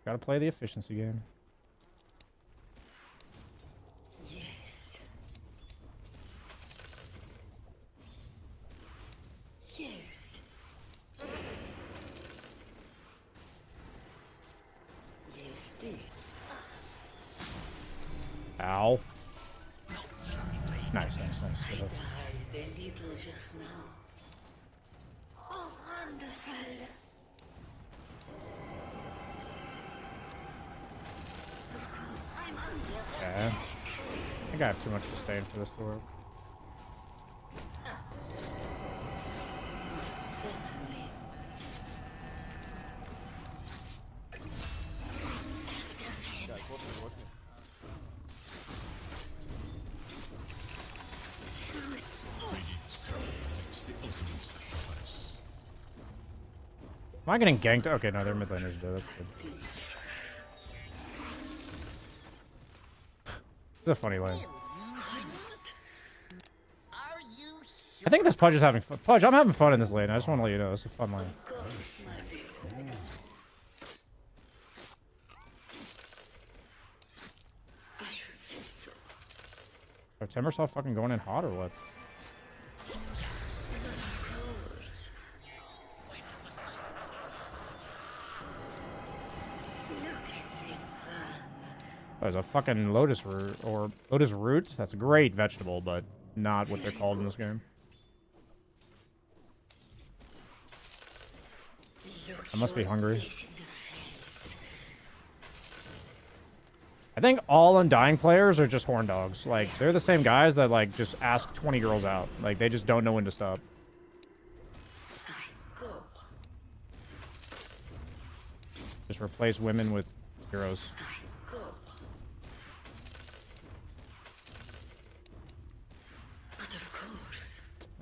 Gotta play the efficiency game. Yes. Yes. Yes, Ow. Nice, nice, nice. Good hit. died a little just now. Oh, wonderful. I'm under Okay. I think I have too much sustain for this to work. certainly. Radiant's turret makes the ultimate sacrifice. Am I getting ganked? Okay, no, their mid laner's dead. That's good. It's a funny lane. I think this Pudge is having fun. Pudge, I'm having fun in this lane. I just want to let you know. It's a fun lane. I should say so. Are Timbersaw fucking going in hot or what? There's a fucking lotus root or lotus roots. That's a great vegetable, but not what they're called in this game. I must be hungry. I think all Undying players are just horn dogs. Like, they're the same guys that, like, just ask 20 girls out. Like, they just don't know when to stop. Just replace women with heroes.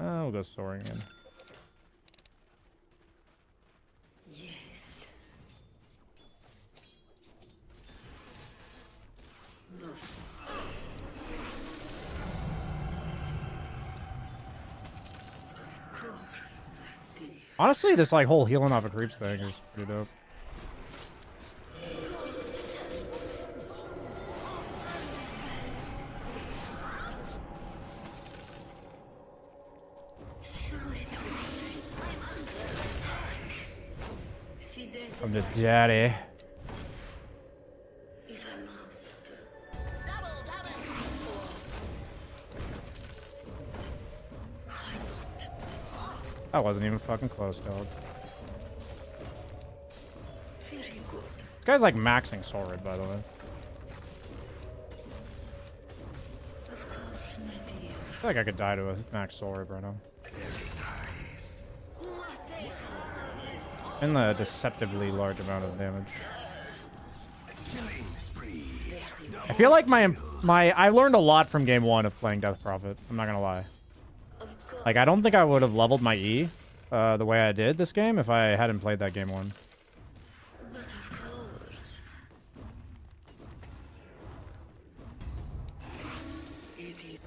Oh, we'll go soaring in. Yes. Honestly, this like whole healing off of creeps thing is pretty dope. I'm the daddy. If I must. That wasn't even fucking close, dog. Very good. This guy's like maxing Sword, by the way. Of course, my dear. I feel like I could die to a max Sword right now. In the deceptively large amount of damage. I feel like I learned a lot from game 1 of playing Death Prophet. I'm not gonna lie. Like, I don't think I would have leveled my E the way I did this game if I hadn't played that game 1. But of course. Idiot.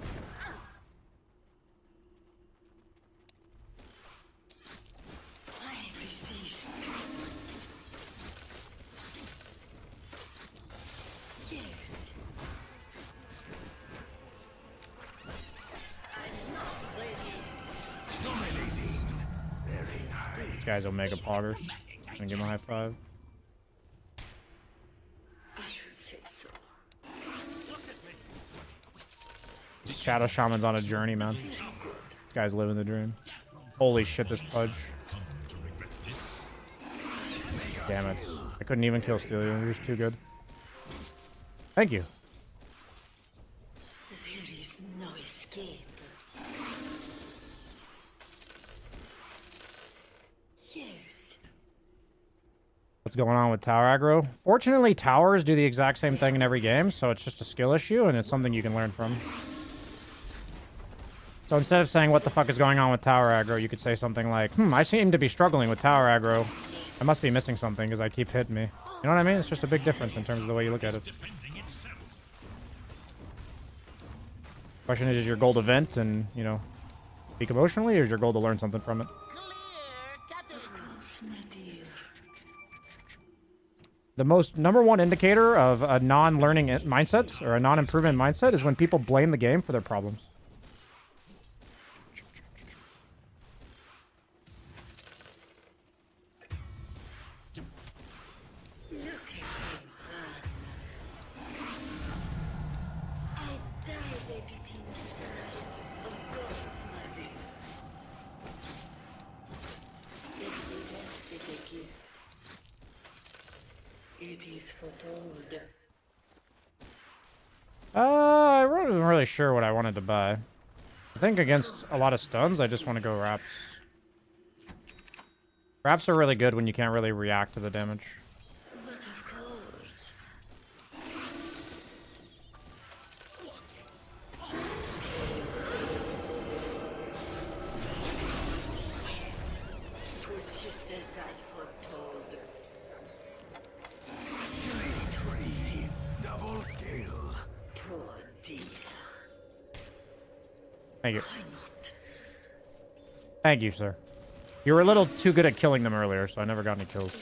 I resist. Yes. This guy's Omega Poggers. Gonna give him a high five. I should say so. Shadow Shaman's on a journey, man. This guy's living the dream. Holy shit, this Pudge. Damn it. I couldn't even kill Stelia. He was too good. Thank you. There is no escape. Yes. What's going on with tower aggro? Fortunately, towers do the exact same thing in every game, so it's just a skill issue, and it's something you can learn from. So instead of saying, what the fuck is going on with tower aggro, you could say something like, I seem to be struggling with tower aggro. I must be missing something because I keep hitting me. You know what I mean? It's just a big difference in terms of the way you look at it. Question is your goal to vent and, you know, speak emotionally, or is your goal to learn something from it? The most #1 indicator of a non-learning mindset or a non-improvement mindset is when people blame the game for their problems. It is foretold. I wasn't really sure what I wanted to buy. I think against a lot of stuns, I just want to go wraps. Wraps are really good when you can't really react to the damage. But of course. Twas just as I foretold. Three. Double kill. Poor dear. Thank you. Why not? Thank you, sir. You were a little too good at killing them earlier, so I never got any kills.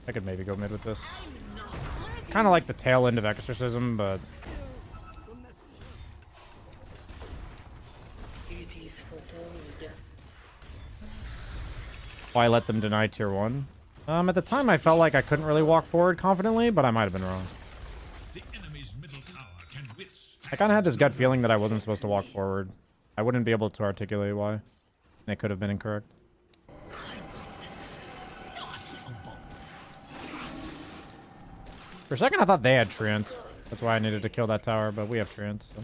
I could maybe go mid with this. Kind of like the tail end of Exorcism, but... It is foretold. Why let them deny tier 1? At the time, I felt like I couldn't really walk forward confidently, but I might have been wrong. The enemy's middle tower can withstand. I kind of had this gut feeling that I wasn't supposed to walk forward. I wouldn't be able to articulate why. And it could have been incorrect. For a second, I thought they had Treant. That's why I needed to kill that tower, but we have Treant, so...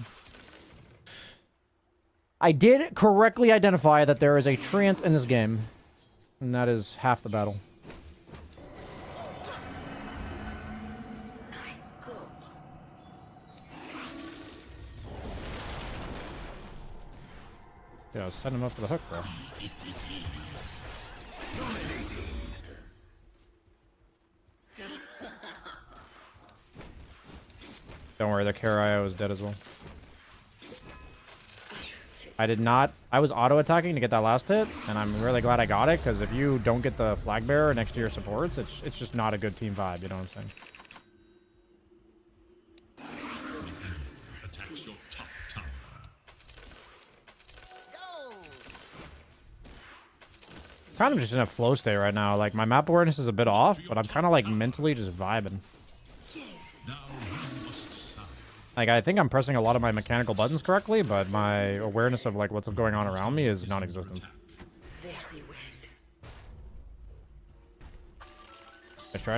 I did correctly identify that there is a Treant in this game. And that is half the battle. Yeah, I was setting him up for the hook, bro. Don't worry, the Karaio is dead as well. I did not... I was auto-attacking to get that last hit, and I'm really glad I got it, because if you don't get the flag bearer next to your supports, it's just not a good team vibe, you know what I'm saying? Attacks your top tower. Kind of just in a flow state right now. Like, my map awareness is a bit off, but I'm kind of, like, mentally just vibing. Now you must decide. Like, I think I'm pressing a lot of my mechanical buttons correctly, but my awareness of, like, what's going on around me is non-existent. Very well.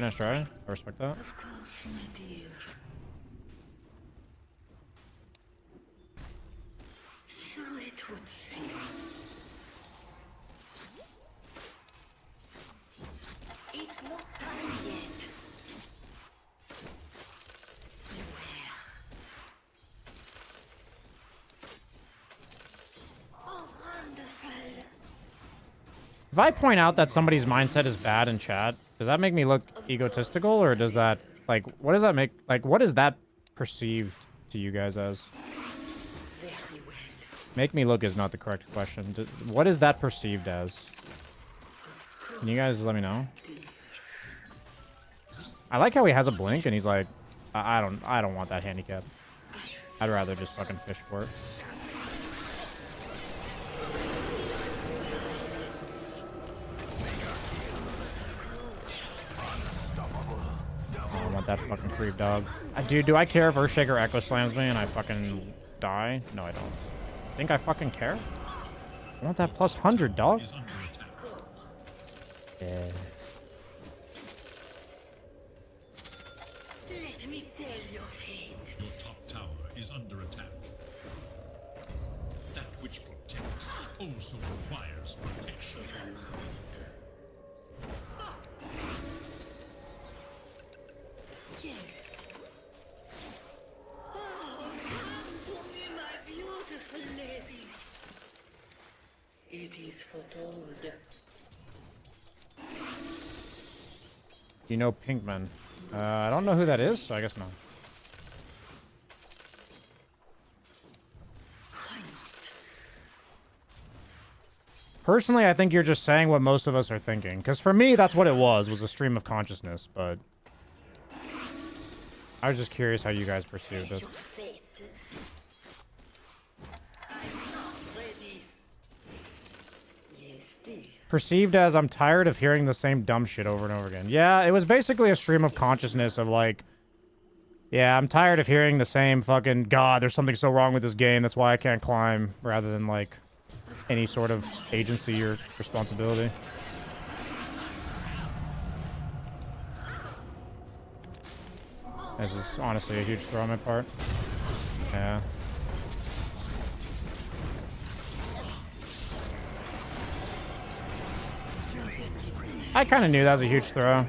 Nice try. I respect that. Of course, my dear. So it would seem. It's not time yet. Beware. Oh, wonderful. If I point out that somebody's mindset is bad in chat, does that make me look egotistical, or does that, like, what does that make, like, what is that perceived to you guys as? Very well. Make me look is not the correct question. What is that perceived as? Can you guys let me know? I like how he has a blink and he's like, I don't want that handicap. I'd rather just fucking fish for it. I don't want that fucking creep dog. Dude, do I care if Earthshaker Echo slams me and I fucking die? No, I don't. Think I fucking care? I want that plus 100, dog. Is under attack. Yeah. Let me tell your fate. Your top tower is under attack. That which protects also requires protection. Yes. Oh, come to me, my beautiful ladies. It is foretold. You know Pinkman. I don't know who that is, so I guess no. Why not? Personally, I think you're just saying what most of us are thinking. Because for me, that's what it was a stream of consciousness, but... I was just curious how you guys perceived it. Your fate. I'm not ready. Yes, dear. Perceived as I'm tired of hearing the same dumb shit over and over again. Yeah, it was basically a stream of consciousness of like... Yeah, I'm tired of hearing the same fucking, God, there's something so wrong with this game, that's why I can't climb, rather than like any sort of agency or responsibility. This is honestly a huge throw on my part. Yeah. I kind of knew that was a huge throw.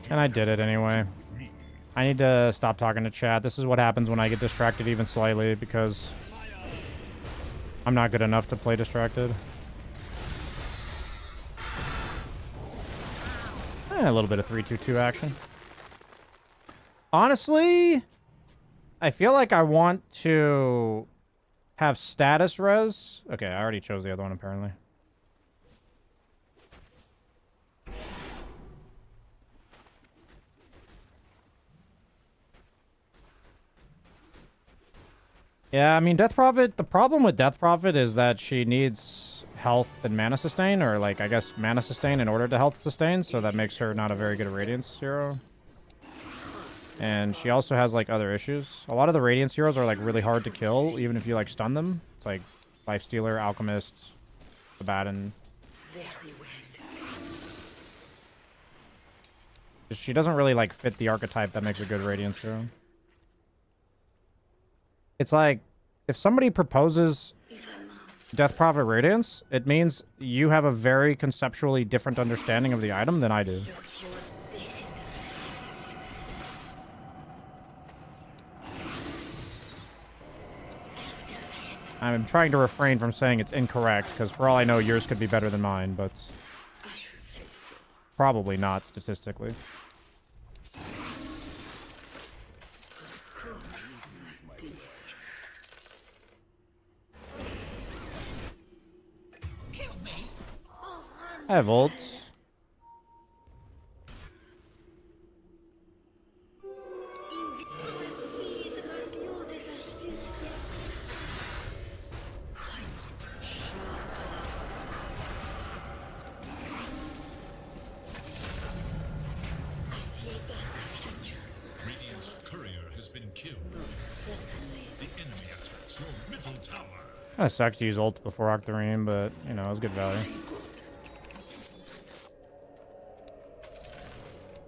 And I did it anyway. I need to stop talking to chat. This is what happens when I get distracted even slightly, because I'm not good enough to play distracted. A little bit of 3-2-2 action. Honestly, I feel like I want to have status res. Okay, I already chose the other one apparently. Yeah, I mean, Death Prophet, the problem with Death Prophet is that she needs health and mana sustain, or like, I guess, mana sustain in order to health sustain, so that makes her not a very good Radiance hero. And she also has, like, other issues. A lot of the Radiance heroes are, like, really hard to kill, even if you, like, stun them. It's like Lifestealer, Alchemist, Abaddon. She doesn't really, like, fit the archetype that makes a good Radiance hero. It's like, if somebody proposes Death Prophet Radiance, it means you have a very conceptually different understanding of the item than I do. I'm trying to refrain from saying it's incorrect, because for all I know, yours could be better than mine, but probably not statistically. I have ult. Radiant's courier has been killed. The enemy attacks your middle tower. Kinda sucks to use ult before Octarine, but, you know, it was good value.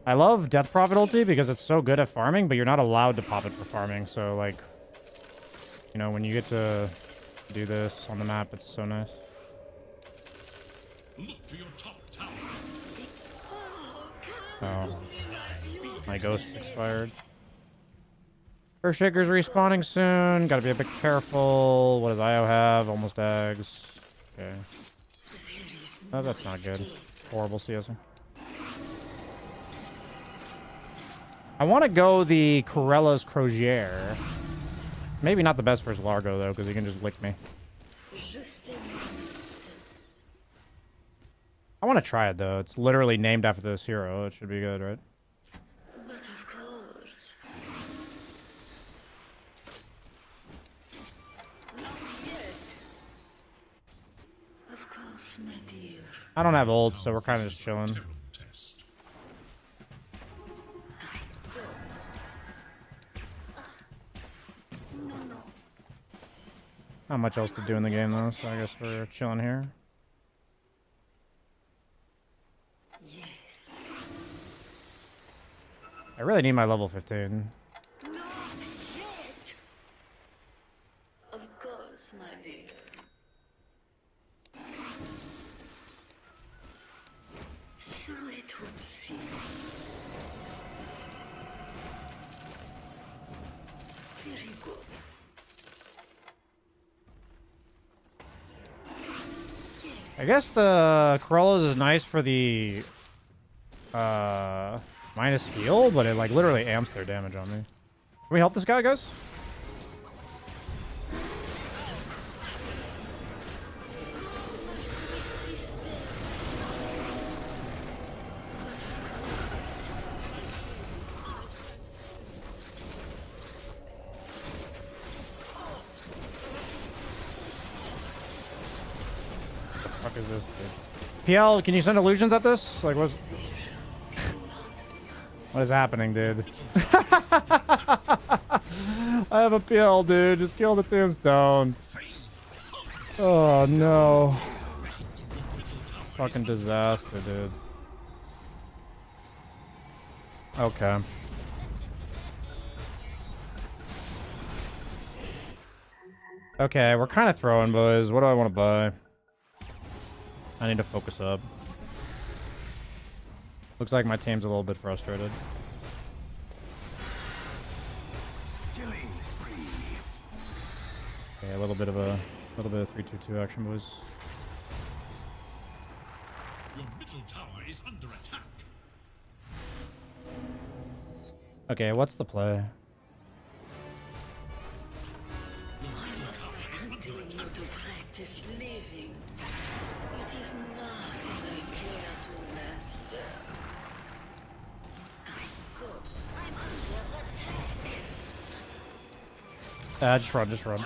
I love Death Prophet ulti because it's so good at farming, but you're not allowed to pop it for farming, so, like, you know, when you get to do this on the map, it's so nice. Look to your top tower. Oh. My ghost expired. Earthshaker's respawning soon. Gotta be a bit careful. What does IO have? Almost eggs. Okay. Oh, that's not good. Horrible CSing. I want to go the Corella's Crozier. Maybe not the best versus Largo, though, because he can just lick me. I want to try it, though. It's literally named after this hero. It should be good, right? But of course. Not yet. Of course, my dear. I don't have ult, so we're kind of just chilling. Terror test. Not much else to do in the game, though, so I guess we're chilling here. Yes. I really need my level 15. Not yet. Of course, my dear. So it would seem. Very good. I guess the Corellas is nice for the minus heal, but it like literally amps their damage on me. Can we help this guy, guys? What the fuck is this, dude? PL, can you send illusions at this? Like, what's... What is happening, dude? I have a PL, dude. Just kill the tombstone. Oh, no. Fucking disaster, dude. Okay. Okay, we're kind of throwing, boys. What do I want to buy? I need to focus up. Looks like my team's a little bit frustrated. Killing spree. Okay, a little bit of 3-2-2 action, boys. Your middle tower is under attack. Okay, what's the play? Your middle tower is under attack. To practice living. It is not that I care to master. I'm under attack. Just run, just run.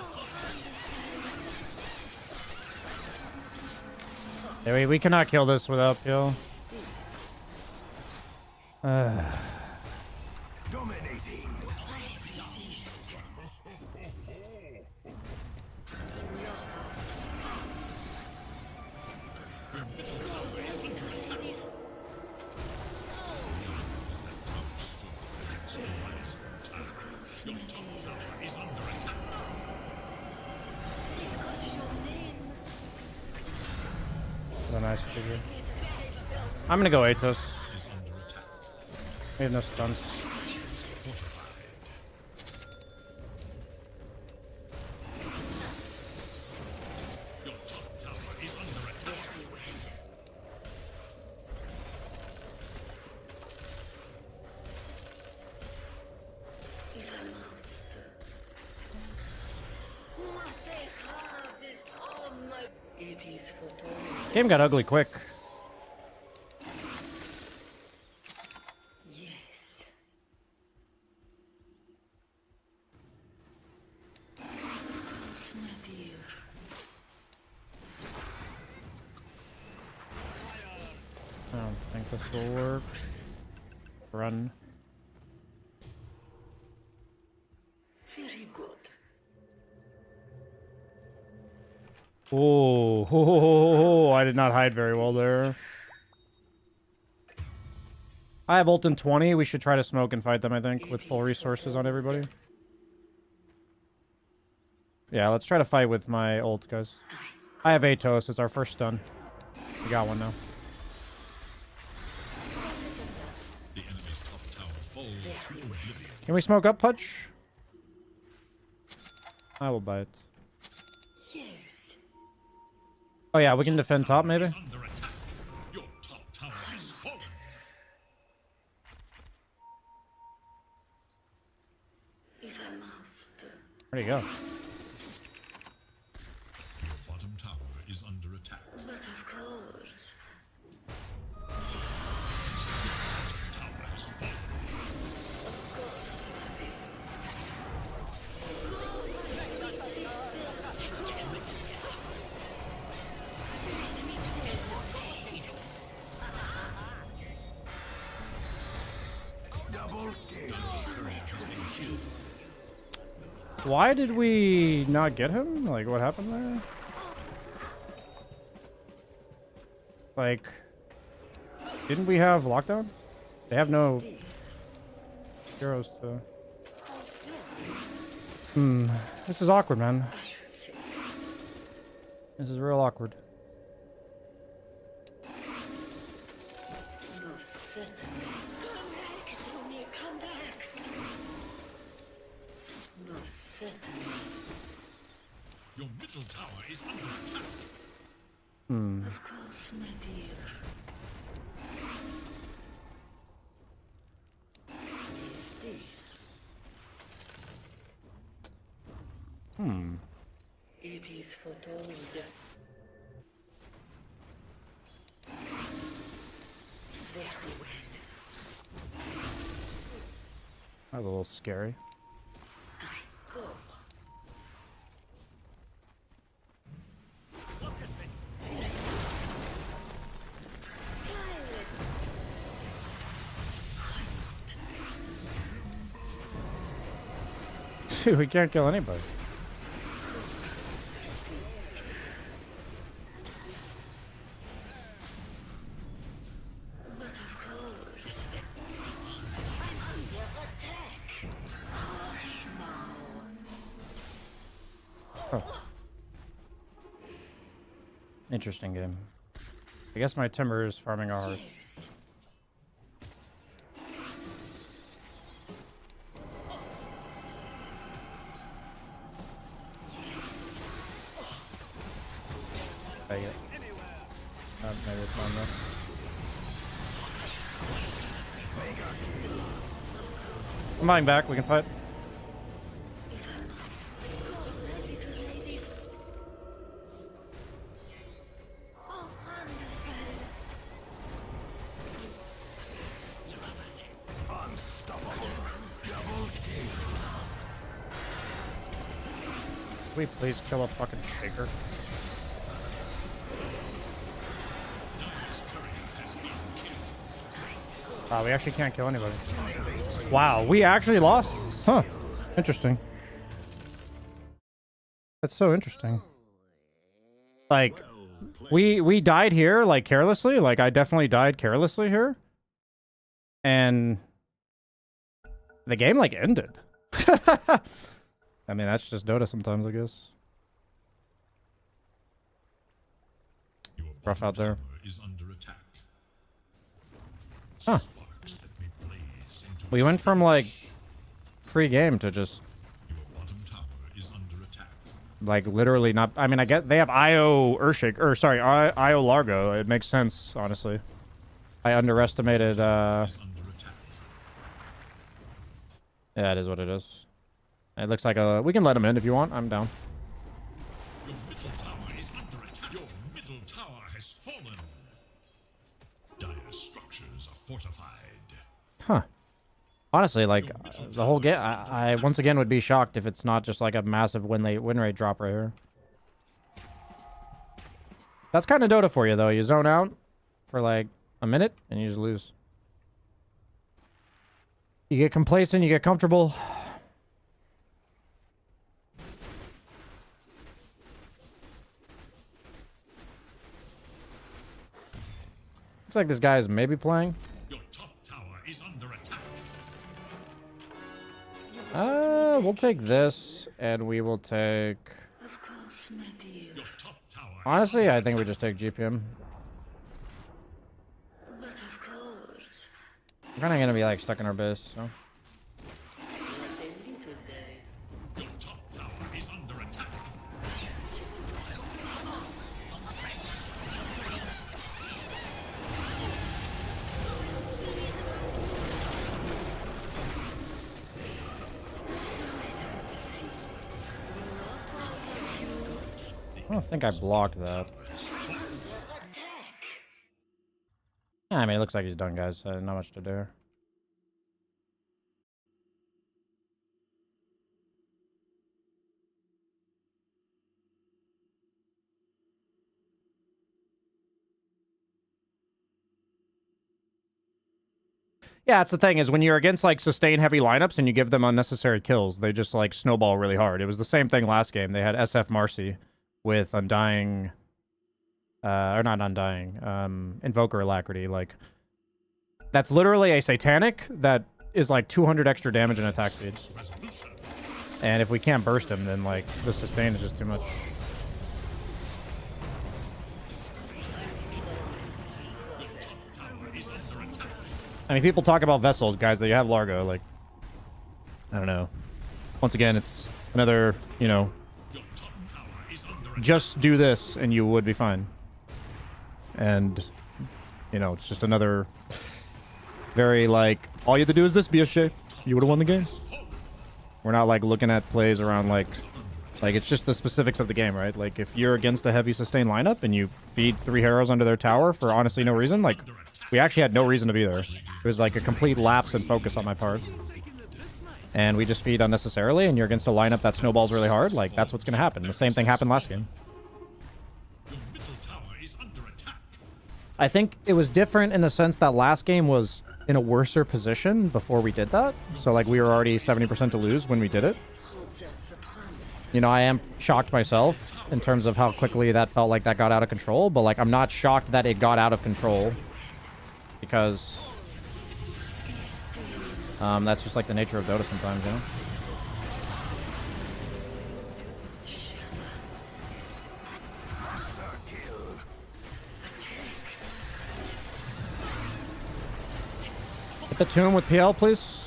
Yeah, we cannot kill this without heal. Dominating. Your middle tower is under attack. As that tower stood against the rising tide, your top tower is under attack. What a nice figure. I'm gonna go Atos. Is under attack. We have no stuns. Your top tower is under attack. If I master. What they have is all my. It is for Tony. Game got ugly quick. Yes. My dear. I don't think this will work. Run. Very good. Oh, I did not hide very well there. I have ult in 20. We should try to smoke and fight them, I think, with full resources on everybody. Yeah, let's try to fight with my ult, guys. I have Atos. It's our first stun. We got one now. The enemy's top tower falls to oblivion. Can we smoke up, Pudge? I will buy it. Yes. Oh yeah, we can defend top, maybe? Is under attack. Your top tower has fallen. If I master. Where'd he go? Your bottom tower is under attack. But of course. Tower has fallen. Double kill. Why did we not get him? Like, what happened there? Like, didn't we have lockdown? They have no heroes to... This is awkward, man. This is real awkward. No, certainly. Come back, Tony, come back. No, certainly. Your middle tower is under attack. Of course, my dear. It is foretold. Very well. That was a little scary. Go. Dude, we can't kill anybody. But of course. I'm under attack. Hush now. Oh. Interesting game. I guess my timber is farming our heart. Maybe it's on though. I'm buying back, we can fight. Can we please kill a fucking shaker? Wow, we actually can't kill anybody. Wow, we actually lost? Huh. Interesting. That's so interesting. Like, we died here, like, carelessly. Like, I definitely died carelessly here. And the game, like, ended. I mean, that's just Dota sometimes, I guess. Rough out there. Is under attack. Huh. Sparks that may blaze into We went from, like, free game to just, your bottom tower is under attack. like, literally not... I mean, I get... They have IO Urshik... Or, sorry, IO Largo. It makes sense, honestly. I underestimated, Is under attack. Yeah, it is what it is. It looks like a... We can let him in if you want. I'm down. Your middle tower is under attack. Your middle tower has fallen. Dire structures are fortified. Huh. Honestly, like, the whole game... I once again would be shocked if it's not just, like, a massive win rate drop right here. That's kind of Dota for you, though. You zone out for, like, a minute, and you just lose. You get complacent, you get comfortable. Looks like this guy is maybe playing. Your top tower is under attack. We'll take this, and we will take... Of course, my dear. Your top tower Honestly, I think we just take GPM. But of course. We're kind of going to be, like, stuck in our base, so... What a little day. Your top tower is under attack. I don't think I blocked that. Attack. Yeah, I mean, it looks like he's done, guys. Not much to do here. Yeah, that's the thing, is when you're against, like, sustain heavy lineups and you give them unnecessary kills, they just, like, snowball really hard. It was the same thing last game. They had SF Marcy with Undying... or not Undying. Invoker Alacrity. Like, that's literally a Satanic that is, like, 200 extra damage and attack speed. And if we can't burst him, then, like, the sustain is just too much. I mean, people talk about vessels, guys, that you have Largo, like, I don't know. Once again, it's another, you know, just do this and you would be fine. And, you know, it's just another very, like, all you have to do is this, BSJ. You would have won the game. We're not, like, looking at plays around, like, it's just the specifics of the game, right? Like, if you're against a heavy sustain lineup and you feed 3 heroes under their tower for honestly no reason, like, we actually had no reason to be there. It was like a complete lapse in focus on my part. And we just feed unnecessarily, and you're against a lineup that snowballs really hard, like, that's what's going to happen. The same thing happened last game. I think it was different in the sense that last game was in a worser position before we did that. So, like, we were already 70% to lose when we did it. You know, I am shocked myself in terms of how quickly that felt like that got out of control, but, like, I'm not shocked that it got out of control. Because that's just like the nature of Dota sometimes, you know? Master kill. Hit the tomb with PL, please.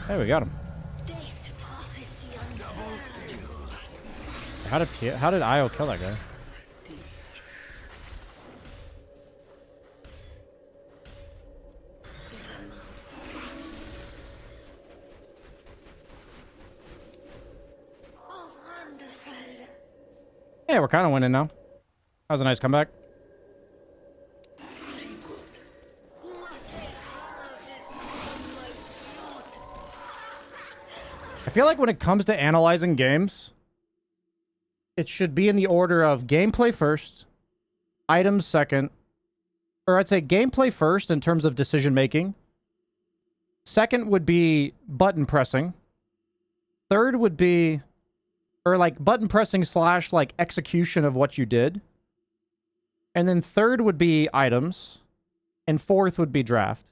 Hey, we got him. How did Io kill that guy? Yeah, we're kind of winning now. That was a nice comeback. I feel like when it comes to analyzing games, it should be in the order of gameplay first, items second, or I'd say gameplay first in terms of decision making. Second would be button pressing. Third would be, or like button pressing / like execution of what you did. And then third would be items. And fourth would be draft.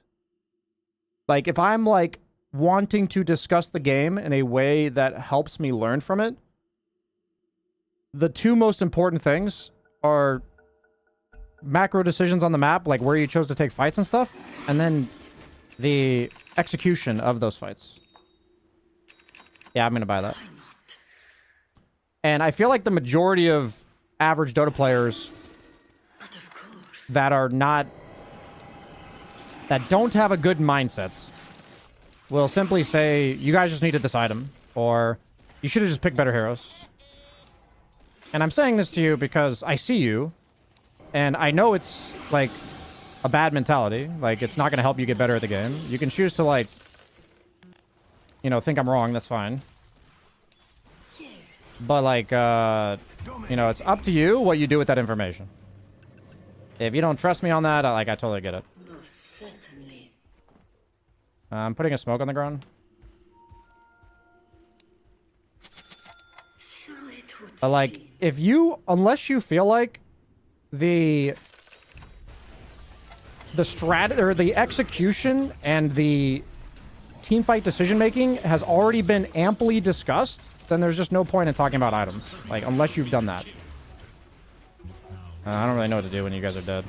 Like if I'm like wanting to discuss the game in a way that helps me learn from it, the two most important things are macro decisions on the map, like where you chose to take fights and stuff, and then the execution of those fights. Yeah, I'm gonna buy that. And I feel like the majority of average Dota players that are not, that don't have a good mindset will simply say, you guys just needed this item, or you should have just picked better heroes. And I'm saying this to you because I see you, and I know it's, like, a bad mentality. Like, it's not going to help you get better at the game. You can choose to, like, you know, think I'm wrong. That's fine. But, like, you know, it's up to you what you do with that information. If you don't trust me on that, I totally get it. I'm putting a smoke on the ground. But, like, if you, unless you feel like the strat or the execution and the teamfight decision making has already been amply discussed, then there's just no point in talking about items. Like, unless you've done that. I don't really know what to do when you guys are dead.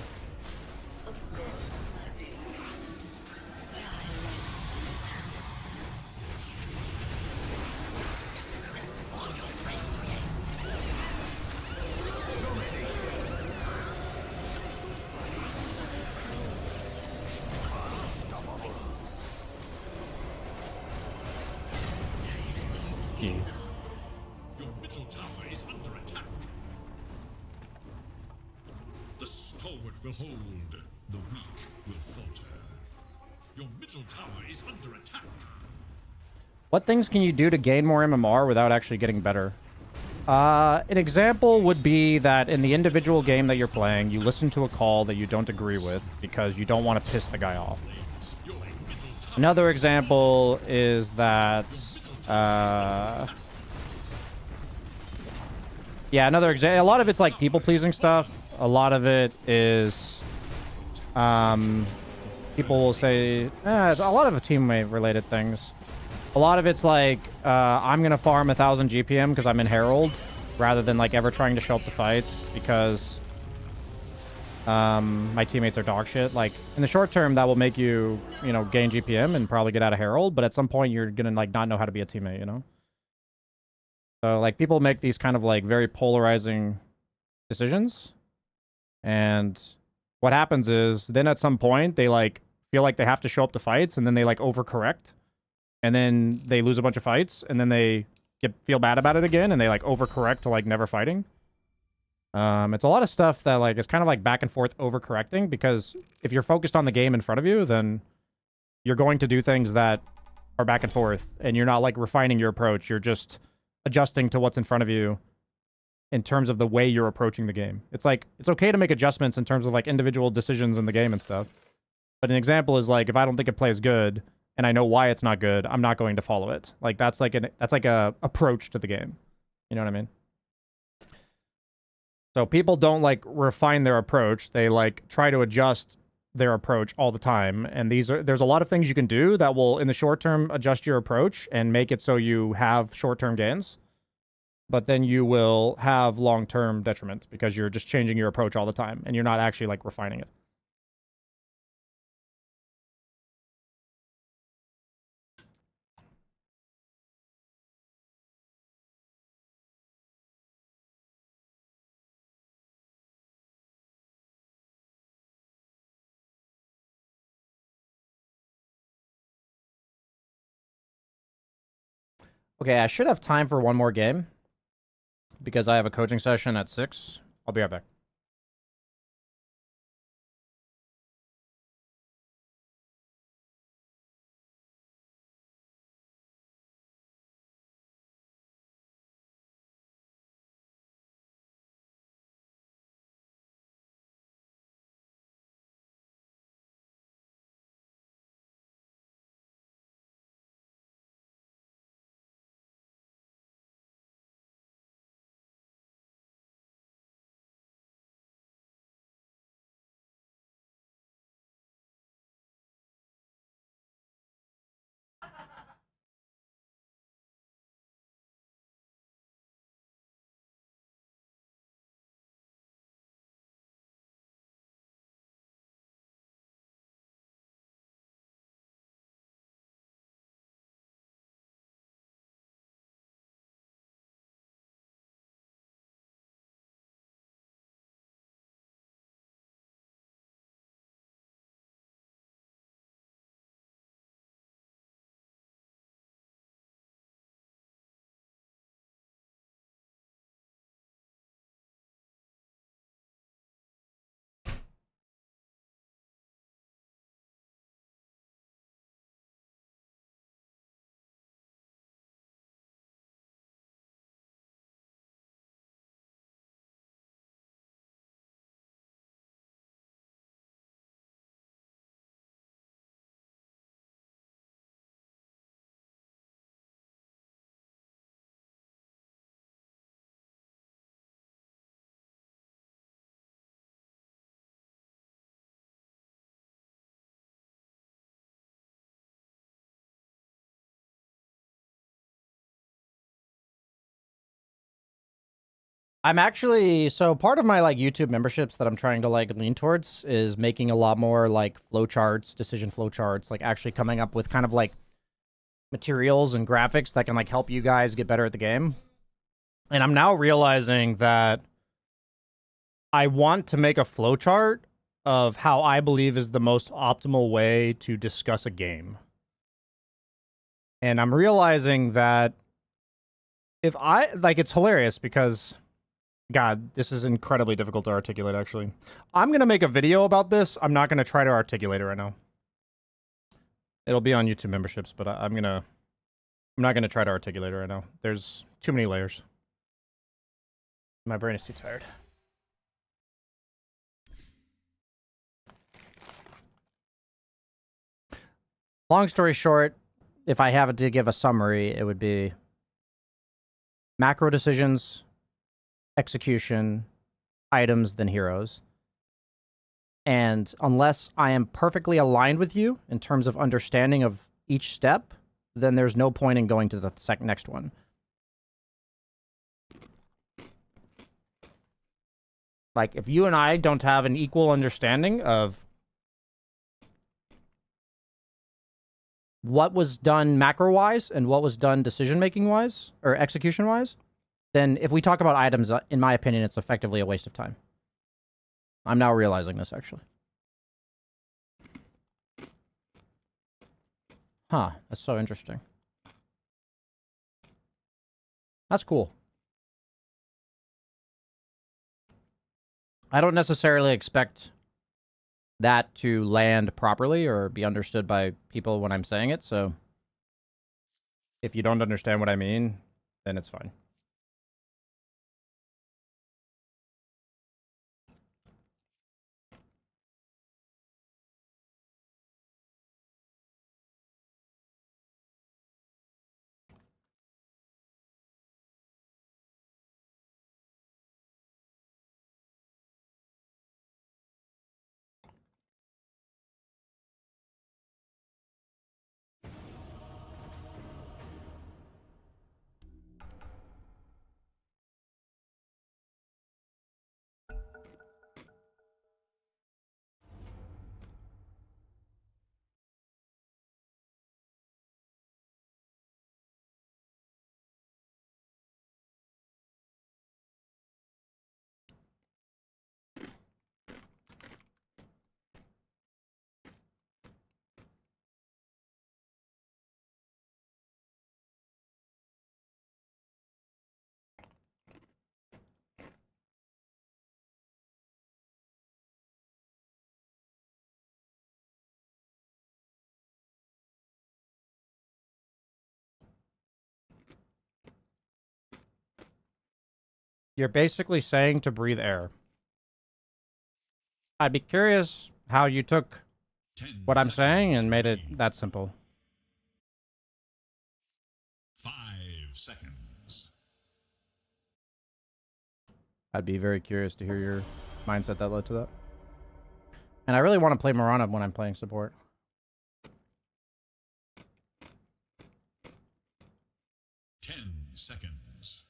Your middle tower is under attack. The stalwart will hold, the weak will falter. Your middle tower is under attack. What things can you do to gain more MMR without actually getting better? An example would be that in the individual game that you're playing, you listen to a call that you don't agree with because you don't want to piss the guy off. Another example is that... yeah, another example. A lot of it's like people-pleasing stuff. A lot of it is... people will say... a lot of teammate-related things. A lot of it's like, I'm gonna farm 1,000 GPM because I'm in Herald, rather than like ever trying to show up to fights because my teammates are dog shit. Like, in the short term, that will make you, you know, gain GPM and probably get out of Herald, but at some point you're gonna like not know how to be a teammate, you know? So like people make these kind of like very polarizing decisions, and what happens is then at some point they like feel like they have to show up to fights, and then they like overcorrect. And then they lose a bunch of fights, and then they feel bad about it again, and they like overcorrect to like never fighting. It's a lot of stuff that like is kind of like back and forth overcorrecting, because if you're focused on the game in front of you, then you're going to do things that are back and forth, and you're not like refining your approach. You're just adjusting to what's in front of you in terms of the way you're approaching the game. It's like, it's okay to make adjustments in terms of like individual decisions in the game and stuff. But an example is like, if I don't think it plays good, and I know why it's not good, I'm not going to follow it. Like that's like a approach to the game. You know what I mean? So people don't like refine their approach. They like try to adjust their approach all the time. And there's a lot of things you can do that will, in the short term, adjust your approach and make it so you have short-term gains. But then you will have long-term detriment because you're just changing your approach all the time and you're not actually like refining it. Okay, I should have time for one more game because I have a coaching session at 6. I'll be right back. I'm actually, so part of my like YouTube memberships that I'm trying to like lean towards is making a lot more like flowcharts, decision flowcharts, like actually coming up with kind of like materials and graphics that can like help you guys get better at the game. And I'm now realizing that I want to make a flowchart of how I believe is the most optimal way to discuss a game. And I'm realizing that if I, like, it's hilarious because, God, this is incredibly difficult to articulate, actually. I'm going to make a video about this. I'm not going to try to articulate it right now. It'll be on YouTube memberships, but I'm not going to try to articulate it right now. There's too many layers. My brain is too tired. Long story short, if I have to give a summary, it would be macro decisions, execution, items, then heroes. And unless I am perfectly aligned with you in terms of understanding of each step, then there's no point in going to the next one. Like, if you and I don't have an equal understanding of what was done macro-wise and what was done decision-making-wise, or execution-wise, then if we talk about items, in my opinion, it's effectively a waste of time. I'm now realizing this, actually. Huh, that's so interesting. That's cool. I don't necessarily expect that to land properly or be understood by people when I'm saying it, so if you don't understand what I mean, then it's fine. You're basically saying to breathe air. I'd be curious how you took 10 what I'm saying and made it remaining. that simple. 5 seconds. I'd be very curious to hear your mindset that led to that. And I really want to play Mirana when I'm playing support. Seconds.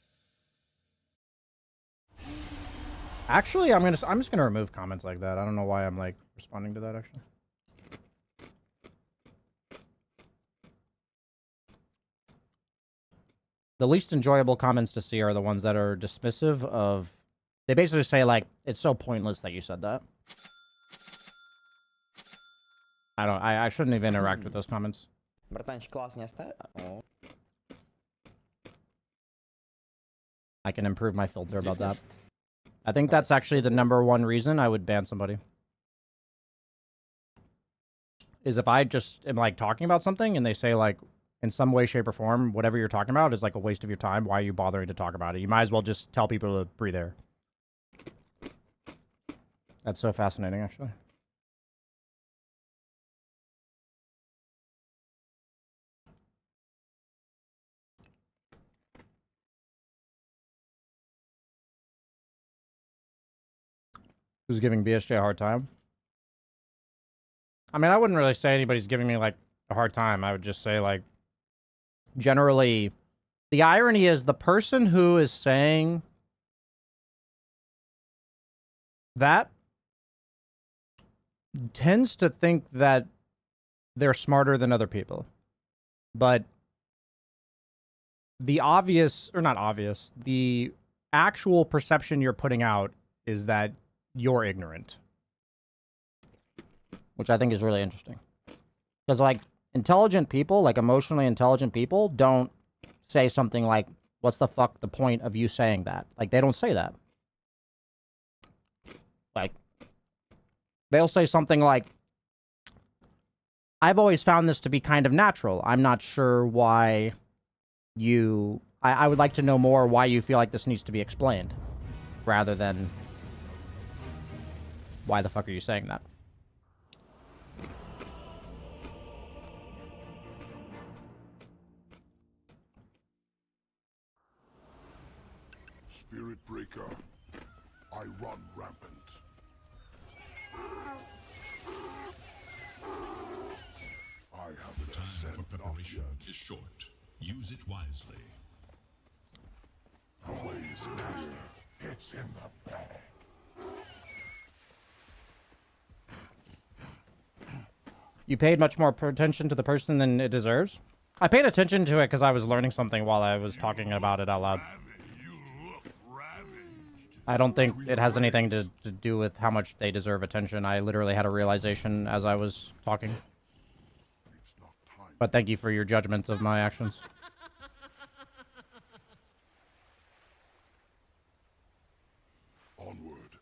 Actually, I'm just gonna remove comments like that. I don't know why I'm like responding to that actually. The least enjoyable comments to see are the ones that are dismissive of. They basically say like, it's so pointless that you said that. I shouldn't even interact with those comments. Братанчик, класс не оставил? О. I can improve my filter about that. I think that's actually the #1 reason I would ban somebody. Is if I just am like talking about something and they say like, in some way, shape, or form, whatever you're talking about is like a waste of your time. Why are you bothering to talk about it? You might as well just tell people to breathe air. That's so fascinating, actually. Who's giving BSJ a hard time? I mean, I wouldn't really say anybody's giving me, like, a hard time. I would just say, like, generally, the irony is the person who is saying that tends to think that they're smarter than other people. But the obvious, or not obvious, the actual perception you're putting out is that you're ignorant. Which I think is really interesting. Because, like, intelligent people, like emotionally intelligent people, don't say something like, what's the fuck the point of you saying that? Like, they don't say that. Like, they'll say something like, I've always found this to be kind of natural. I'm not sure why you... I would like to know more why you feel like this needs to be explained. Rather than, why the fuck are you saying that? Spirit Breaker, I run rampant. I have an Time ascent for not preparation yet. is short. Use it wisely. The way is clear. It's in the bag. You paid much more attention to the person than it deserves? I paid attention to it because I was learning something while I was talking about it out loud. You look ravaged. I don't think it has anything to do with how much they deserve attention. I literally had a realization as I was talking. It's not time. But thank you for your judgment of my actions. Onward.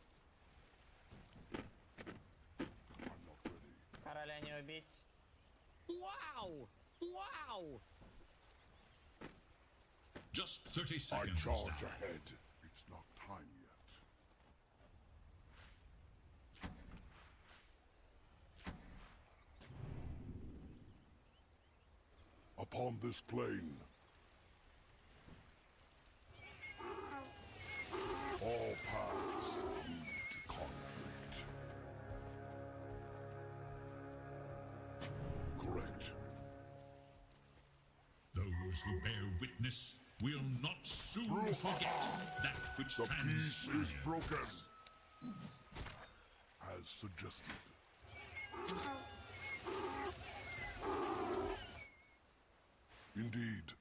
I'm not ready. Короля не убить. Wow! Wow! Just 30 I seconds charge now. ahead. It's not time yet. Upon this plane, all paths lead to conflict. Correct. Those who bear witness will not soon Ruha! forget that which The peace is transpires. broken. As suggested. Indeed.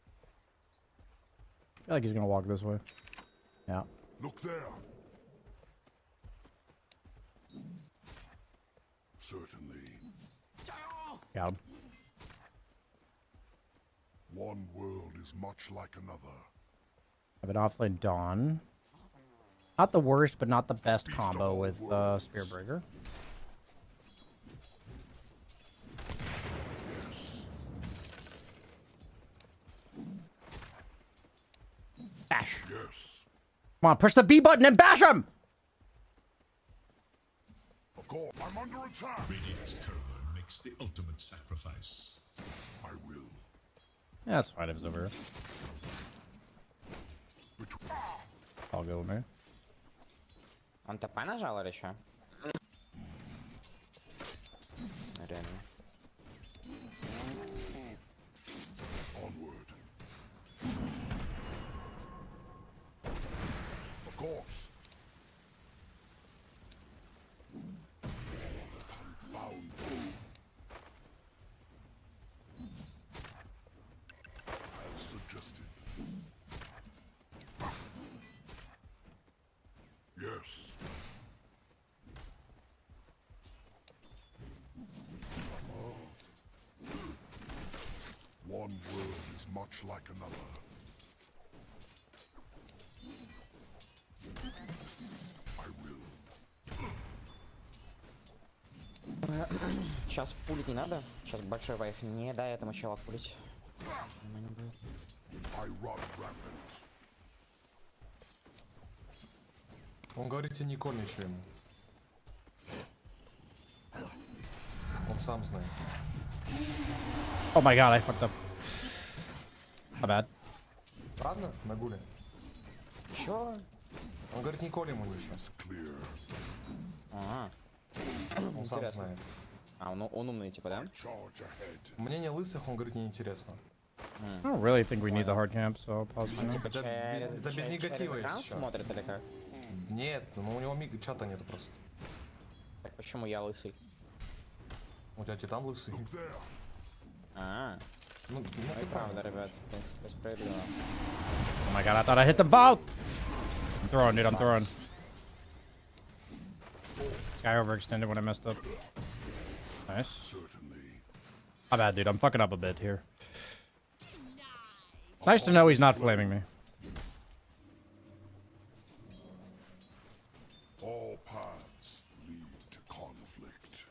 I feel like he's gonna walk this way. Yeah. Look there. Certainly. Got him. One world is much like another. Have an offlane Dawn. Not the worst, but not the best combo with Spearbreaker. Yes. Bash. Yes. Come on, push the B button and bash him! Of course, I'm under attack. Radiant's courier makes the ultimate sacrifice. I will. Yeah, that's fine if it's over. I'll go with me. Он ТП нажал или что? Реально. Onward. Of course. Confound you. As suggested. Yes. One world is much like another. I will. Сейчас пулить не надо. Сейчас большой вайф. Не дай этому чела пулить. Нормально будет. I run rampant. Он говорит, не колничай ему. Он сам знает. Oh my god, I fucked up. My bad. Ладно, на гуле. Чё? Он говорит, не коли ему ничего. Clear. Ага. Он сам Интересно. знает. А, он умный, типа, да? Charge ahead. Мнение лысых, он говорит, неинтересно. I don't really think we need the hard camp, so I'll pause for now. Это без негатива, через экран если чё. смотрит или как? Нет, ну у него чата нету просто. Так почему я лысый? У тебя титан лысый. There. А, Ну, ты ну и понял. правда, ребят, в принципе, справедливо. Oh my god, I thought I hit them both! I'm throwing, dude, I'm throwing. This guy overextended when I messed up. Nice. Certainly. My bad, dude, I'm fucking up a bit here. It's nice to know he's not flaming me. All paths lead to conflict.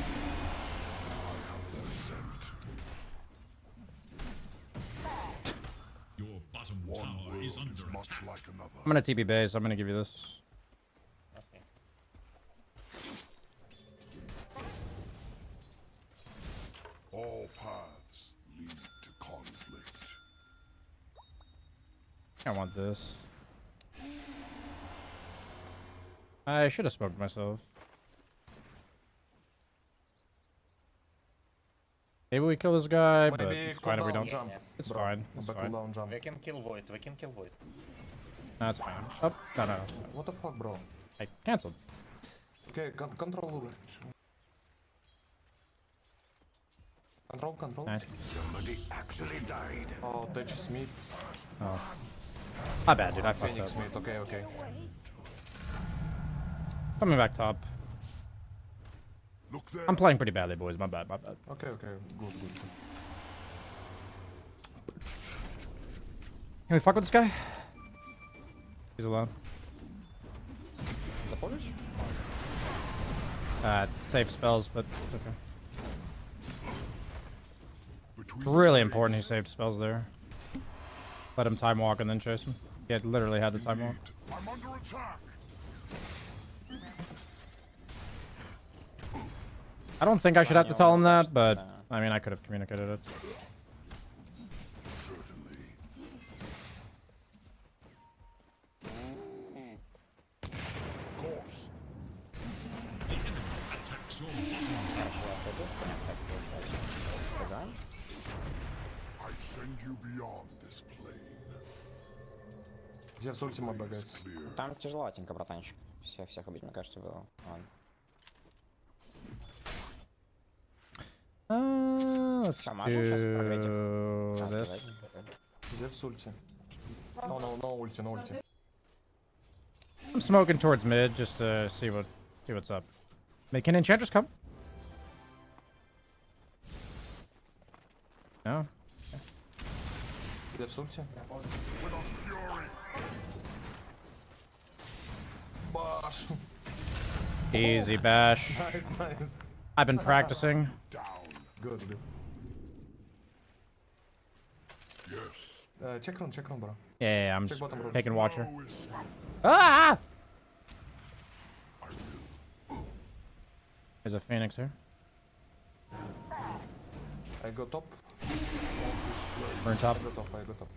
I have their scent. Your bottom One tower world is is under much attack. like another. I'm gonna TP base, I'm gonna give you this. Окей. All paths lead to conflict. I want this. I should have smoked myself. Maybe we kill this guy, but Maybe it's fine if we don't. jump. It's Bro, fine. It's back fine. cooldown jump. We can kill Void, we can kill Void. That's fine. Oh, no. What the fuck, bro? I canceled. Okay, control. Control. Nice. Somebody actually died. Oh, Tetris mid. Oh. My bad, dude. I fucked up. Phoenix mid. Okay. Coming back top. Look there. I'm playing pretty badly, boys. My bad. Okay. Good. Can we fuck with this guy? He's alone. Запомнишь? Safe spells, but it's okay. Between Really important he saved spells there. Let him time walk and then chase him. He had literally had the time walk. I'm under attack. I don't think I should have to tell him that, but I mean, I could have communicated it. Certainly. Of course. The enemy attacks your bottom tower. I send you beyond this plane. Зевс ультимат багается. Clear. Там тяжеловатенько, братанчик. Всех убить, мне кажется, было. Ладно. Let's Можем сейчас прогреть их? do Да, this. давай. Зевс ульти. No ульти. I'm smoking towards mid just to see what's up. Can Enchantress come? No? Зевс ульти. With a fury. Баш. Easy bash. Nice. I've been practicing. Down. Good. Check run, bro. Yeah, I'm Check just bottom row. taking watcher. Ah! There's a Phoenix here. I go top. We're in top. I go top.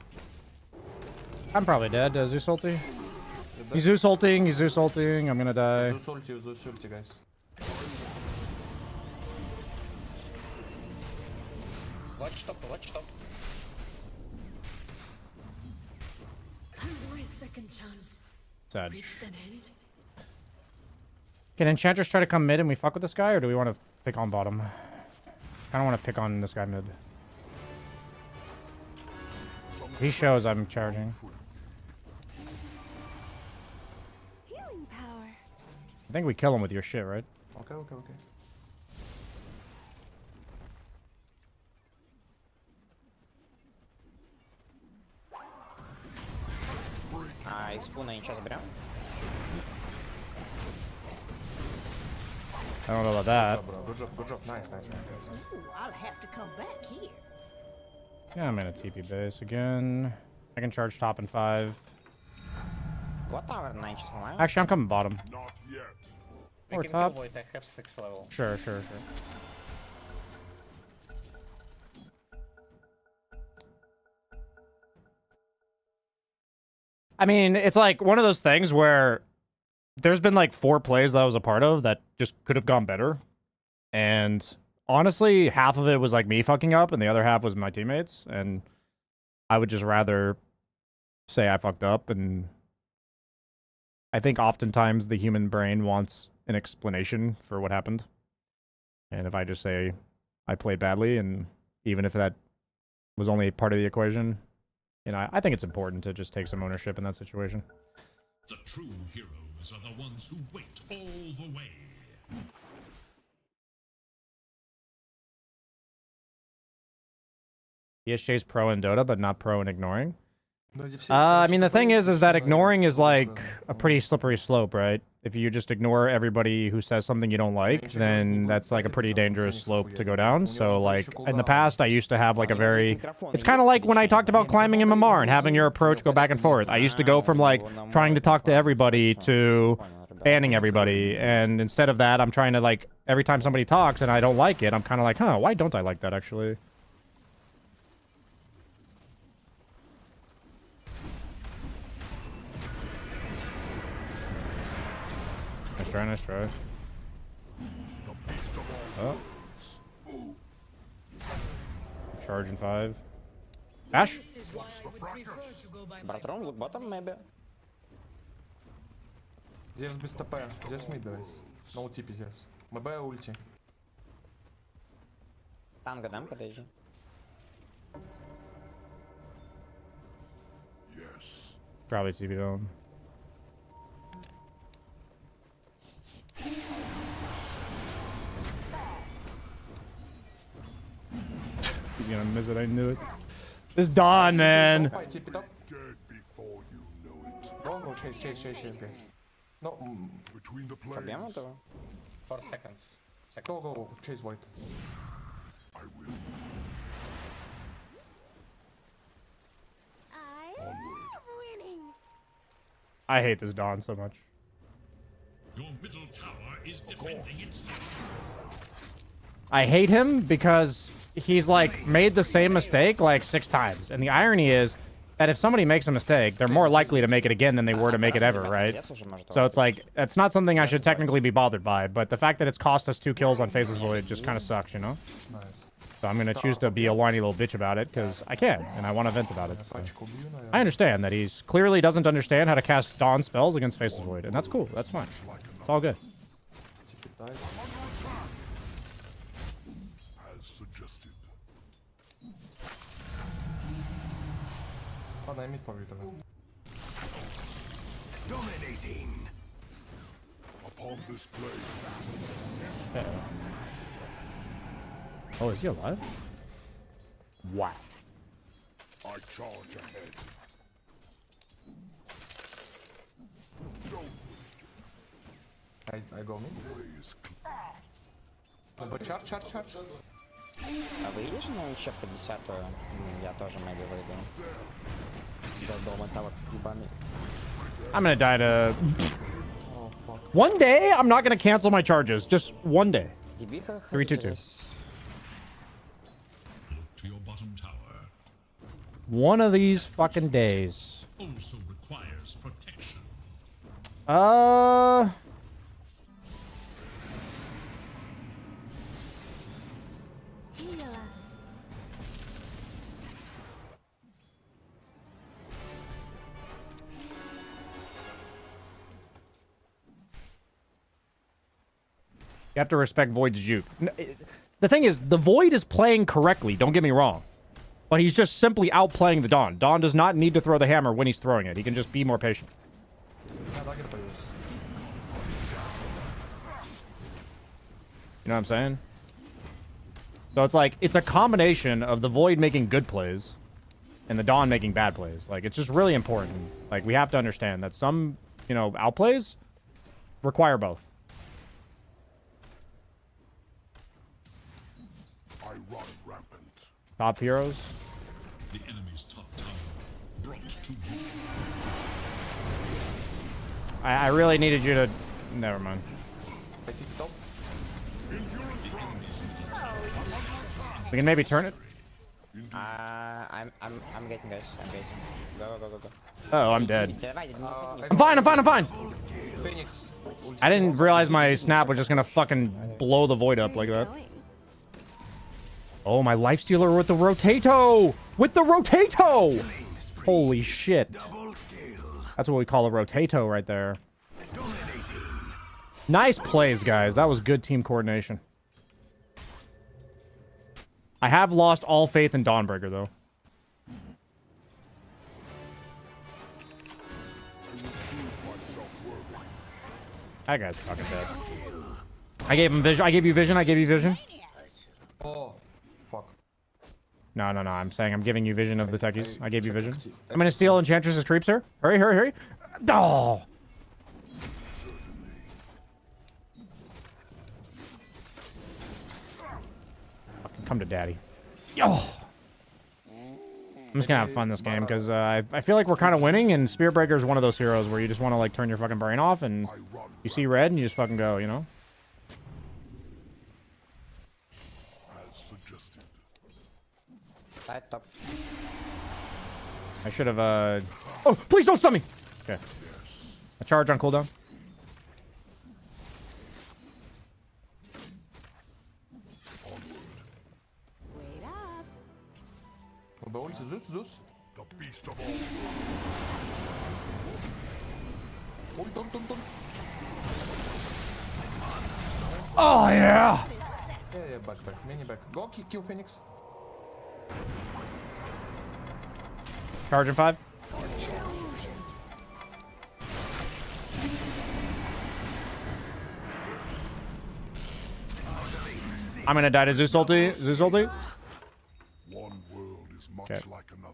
I'm probably dead. Zeus ulti. You're He's dead. Zeus ulting. I'm gonna die. Zeus ulti, guys. Watch top, watch top. Has my second chance Sad. reached an end? Can Enchantress try to come mid and we fuck with this guy, or do we want to pick on bottom? I don't want to pick on this guy mid. If he shows, I'm charging. Healing power. I think we kill him with your shit, right? Okay. Экспу на ничего заберем. I don't know about that. Good job. Nice. Ooh, I'll have to come back here. Yeah, I'm in a TP base again. I can charge top in 5. Вот tower на ничего сломаю. Actually, I'm coming bottom. Not yet. We Or can top. kill Void, I have 6 level. Sure. I mean, it's like one of those things where there's been like 4 plays that I was a part of that just could have gone better. And honestly, half of it was like me fucking up and the other half was my teammates. And I would just rather say I fucked up. And I think oftentimes the human brain wants an explanation for what happened. And if I just say I played badly, and even if that was only part of the equation, you know, I think it's important to just take some ownership in that situation. The true heroes are the ones who wait all the way. ESJ's pro in Dota, but not pro in ignoring. I mean, the thing is that ignoring is like a pretty slippery slope, right? If you just ignore everybody who says something you don't like, then that's like a pretty dangerous slope to go down. So like in the past, I used to have like a very... It's kind of like when I talked about climbing MMR and having your approach go back and forth. I used to go from like trying to talk to everybody to banning everybody. And instead of that, I'm trying to like, every time somebody talks and I don't like it, I'm kind of like, huh, why don't I like that actually? Nice try. Oh. Charge in 5. Ash? Братрон, bottom maybe. Зевс без ТП. Зевс мид, guys. No TP, Зевс. МБ ульти. Танго дам, подожди. Yes. Probably TP down. He's gonna miss it, I knew it. This Dawn, man! Fight, TP top. Dead before you know it. Go, chase, guys. No, Between the Пробьем planes, этого? 4 seconds. go, chase Void. I will. I love winning. I hate this Dawn so much. Your middle tower is defending itself. I hate him because he's like made the same mistake like 6 times. And the irony is that if somebody makes a mistake, they're more likely to make it again than they were to make it ever, right? So it's like, it's not something I should technically be bothered by, but the fact that it's cost us 2 kills on Faceless Void just kind of sucks, you know? Nice. So I'm going to choose to be a whiny little bitch about it because I can, and I want to vent about it. So. I understand that he's clearly doesn't understand how to cast Dawn spells against Faceless Void, and that's cool. That's fine. It's all good. TP dive. As suggested. Ладно, я мид побью тогда. Dominating. Upon this plane. Oh, is he alive? Wow. I charge ahead. I go mid. Way is clear. But charge. А выйдешь на еще по 10-ю? Я тоже, maybe, выйду. До дома там вот ебаный. I'm gonna die to... Oh, fuck. One day, I'm not gonna cancel my charges. Just one day. Дебиха 3-2-2. To your bottom tower One of these fucking days. also requires protection. Heal us. You have to respect Void's juke. The thing is, the Void is playing correctly, don't get me wrong. But he's just simply outplaying the Dawn. Dawn does not need to throw the hammer when he's throwing it. He can just be more patient. You know what I'm saying? So it's like, it's a combination of the Void making good plays and the Dawn making bad plays. Like, it's just really important. Like, we have to understand that some, you know, outplays require both. I run rampant. Top heroes. The enemy's top tower brought to you. I really needed you to... Never mind. I take top. We can maybe turn it. I'm getting, guys. I'm getting. Go. Oh, I'm dead. I'm I'm fine. Phoenix. I didn't realize my snap was just gonna fucking blow the Void up like that. Oh, my lifestealer with the Rotato! With the Rotato! Holy shit. That's what we call a Rotato right there. Nice plays, guys. That was good team coordination. I have lost all faith in Dawnbreaker, though. That guy's fucking dead. I gave him vision. I gave you vision. Oh, fuck. No. I'm saying I'm giving you vision of the techies. I gave you vision. I'm gonna steal Enchantress's creeps here. Hurry. Oh! Fucking come to daddy. Yo! I'm just gonna have fun this game because I feel like we're kind of winning, and Spirit Breaker is one of those heroes where you just want to like turn your fucking brain off and you see red and you just fucking go, you know? As suggested. Side top. I should have, Oh, please don't stun me! Okay. A charge on cooldown. Wait up. Zeus. The beast of all. Ult. Oh, yeah! Yeah, back. Mini back. Go kill Phoenix. Charge in 5. I'm gonna die to Zeus ulti. One world is much Okay. like another.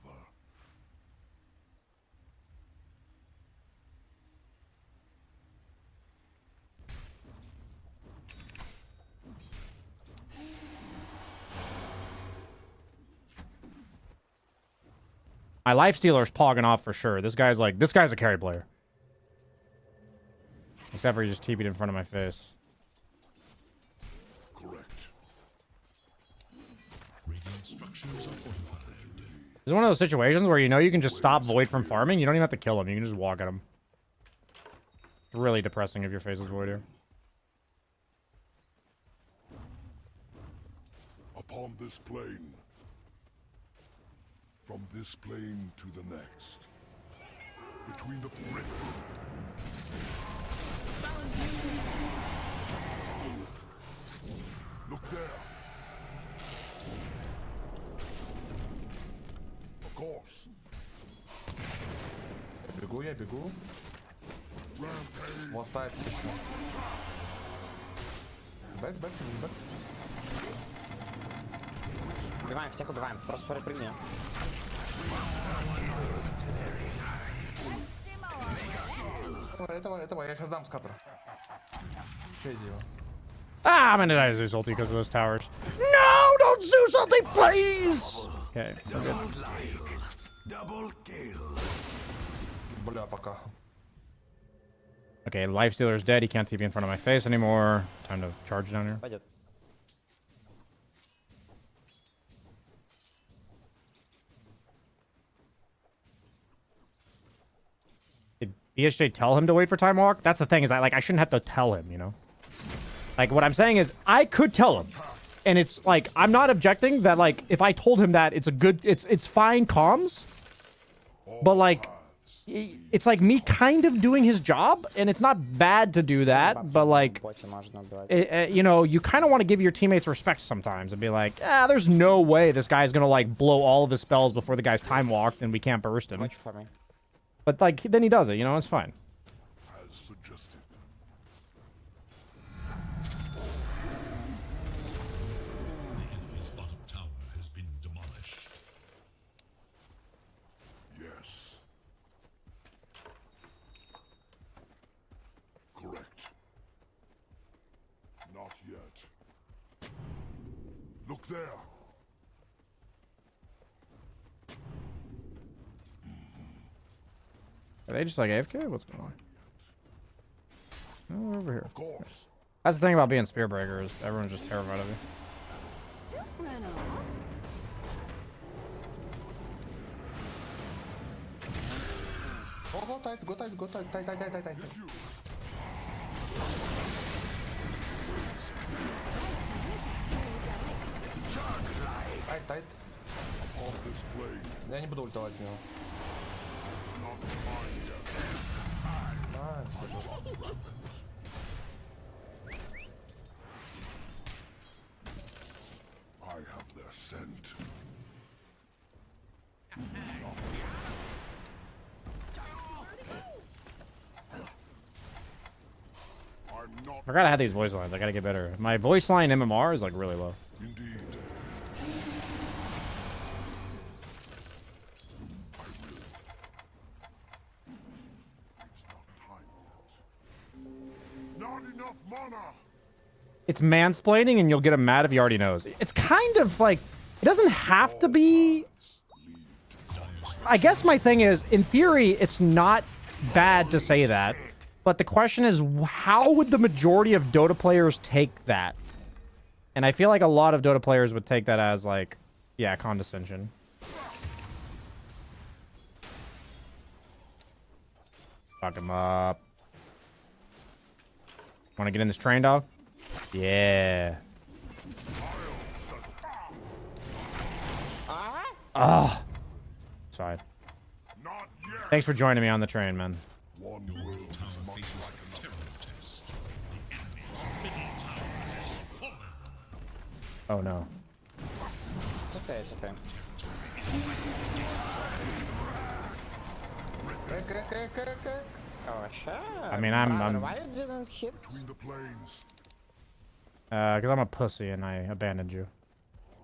My lifestealer's pogging off for sure. This guy's a carry player. Except for he just TP'd in front of my face. Correct. Radiant structures are fortified. It's one of those situations where you know you can just stop Void from farming. You don't even have to kill him. You can just walk at him. It's really depressing if your face is Void here. Upon this plane. From this plane to the next. Between the bricks. Look there. Of course. Я бегу. Rampage. Ластает еще. Бэк. Убиваем, всех убиваем. Просто перепрыгни. Этого, я сейчас дам скаттер. Чейзи его. Ah, I'm gonna die to Zeus ulti because of those towers. No, don't Don't do something, please! Okay, we're good. Double kill. Бля, пока. Okay, Lifestealer's dead. He can't TP in front of my face anymore. Time to charge down here. Пойдет. Did BSJ tell him to wait for time walk? That's the thing, is I shouldn't have to tell him, you know? Like, what I'm saying is, I could tell him. And it's like, I'm not objecting that, like, if I told him that, it's a good, it's fine comms. But, like, it's like me kind of doing his job, and it's not bad to do that, but, like, you know, you kind of want to give your teammates respect sometimes and be like, there's no way this guy's gonna, like, blow all of his spells before the guy's time walked and we can't burst him. Watch for me. But, like, then he does it, you know, it's fine. As suggested. The enemy's bottom tower has been demolished. Yes. Correct. Not yet. Look there. Are they just like AFK? What's going on? Oh, we're over here. Of course. That's the thing about being Spearbreaker, is everyone's just terrified of you. Don't run off. Go tight, go tight, go tight, tight, tight, tight, tight, tight. Tight, tight. Of this blade. Я не буду ультовать в него. It's not mine yet. I have their scent. I'm not I forgot I had these voice lines. I gotta get better. My voice line MMR is like really low. indeed. I will. It's not time yet. Not enough mana. It's mansplaining, and you'll get him mad if he already knows. It's kind of like, it doesn't have to be. I guess my thing is, in theory, it's not bad to say that. But the question is, how would the majority of Dota players take that? And I feel like a lot of Dota players would take that as, like, yeah, condescension. Fuck him up. Want to get in this train, dog? Yeah. Ah. It's fine. Not yet. Thanks for joining me on the train, man. One Your world middle tower is much faces like a another. terrible test. The enemy's middle tower has fallen. Oh, no. It's okay, it's okay. Oh, sure. I mean, I'm- Brother, why you didn't hit? Between the planes. Because I'm a pussy and I abandoned you.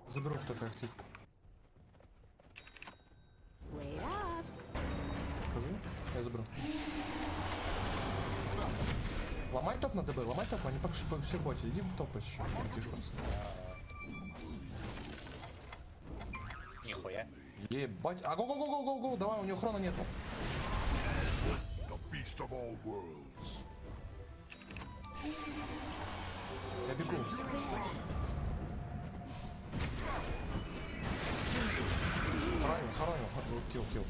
Заберу в только активку. Wait up. Покажи. Я заберу. Ломай топ на ДБ, ломай топ, они пока что все в боте. Иди в топ еще. Летишь просто. Нихуя. Ебать. А го-го-го-го-го-го. Давай, у него хрона нету. The beast of all worlds. Я бегу. Хоронил. Килл.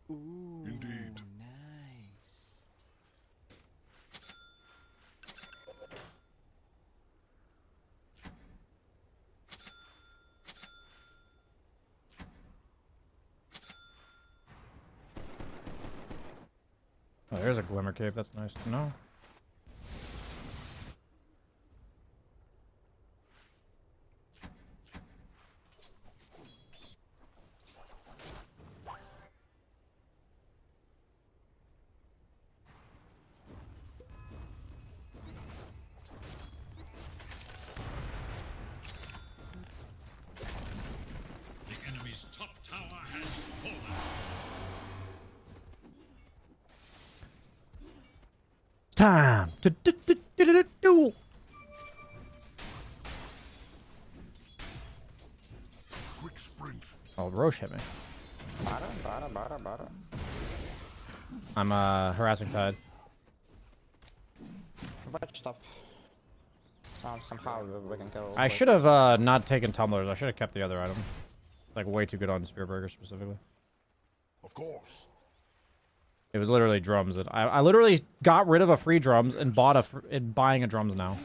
Indeed. Nice. Oh, there's a Glimmer Cave. That's nice to know. Time to do. Quick sprint. Oh, Roche hit me. Bada. I'm harassing Tide. Watch top. Somehow we can go. I should have not taken tumblers. I should have kept the other item. Like way too good on Spearburger specifically. Of course. It was literally drums. That I literally got rid of a free drums and bought buying a drums now.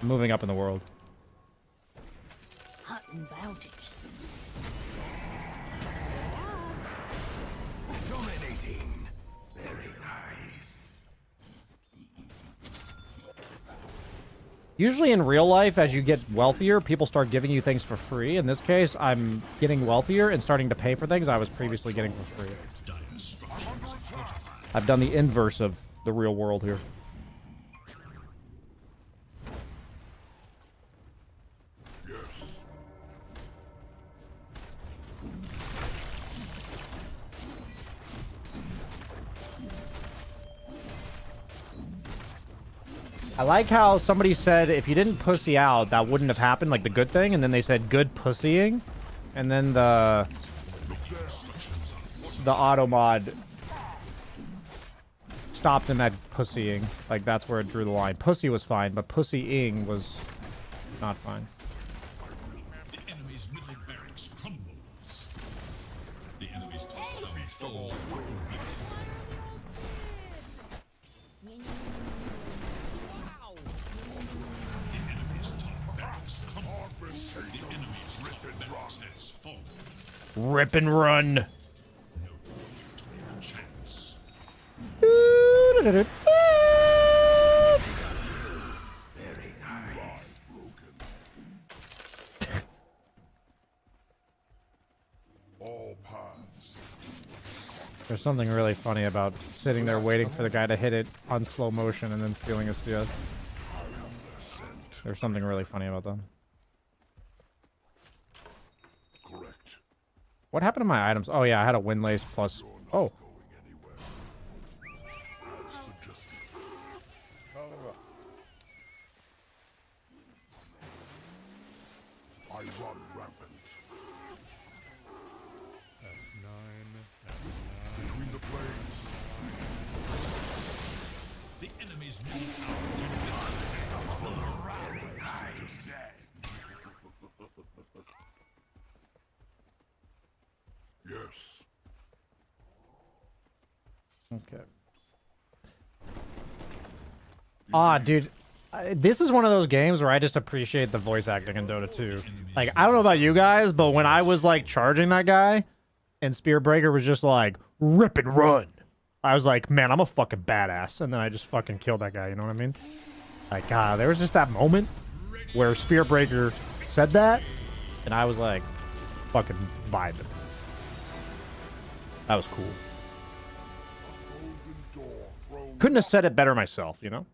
I'm moving up in the world. Hunting bounties. Dominating. Very nice. Usually in real life, as you get wealthier, people start giving you things for free. In this case, I'm getting wealthier and starting to pay for things I was previously getting for free. I've done the inverse of the real world here. Yes. I like how somebody said if you didn't pussy out, that wouldn't have happened, like the good thing, and then they said good pussying, and then the auto mod stopped in that pussying. Like, that's where it drew the line. Pussy was fine, but pussying was not fine. The enemy's middle barracks crumbles. The enemy's top tower falls to ruin. The enemy's top barracks crumbles. The enemy's red barracks has fallen. Rip and run. No victory chance. Very nice. All paths. There's something really funny about sitting there waiting for the guy to hit it on slow motion and then stealing his CS. There's something really funny about that. Correct. What happened to my items? Oh yeah, I had a windlace plus... Oh. As suggested. I run rampant. Between the planes. The enemy's middle tower Very nice. Yes. Okay. Ah, dude. This is one of those games where I just appreciate the voice acting in Dota 2. Like, I don't know about you guys, but when I was, like, charging that guy, and Spearbreaker was just like, rip and run, I was like, man, I'm a fucking badass. And then I just fucking killed that guy, you know what I mean? Like, there was just that moment where Spearbreaker said that, and I was like, fucking vibing. That was cool. Couldn't have said it better myself, you know?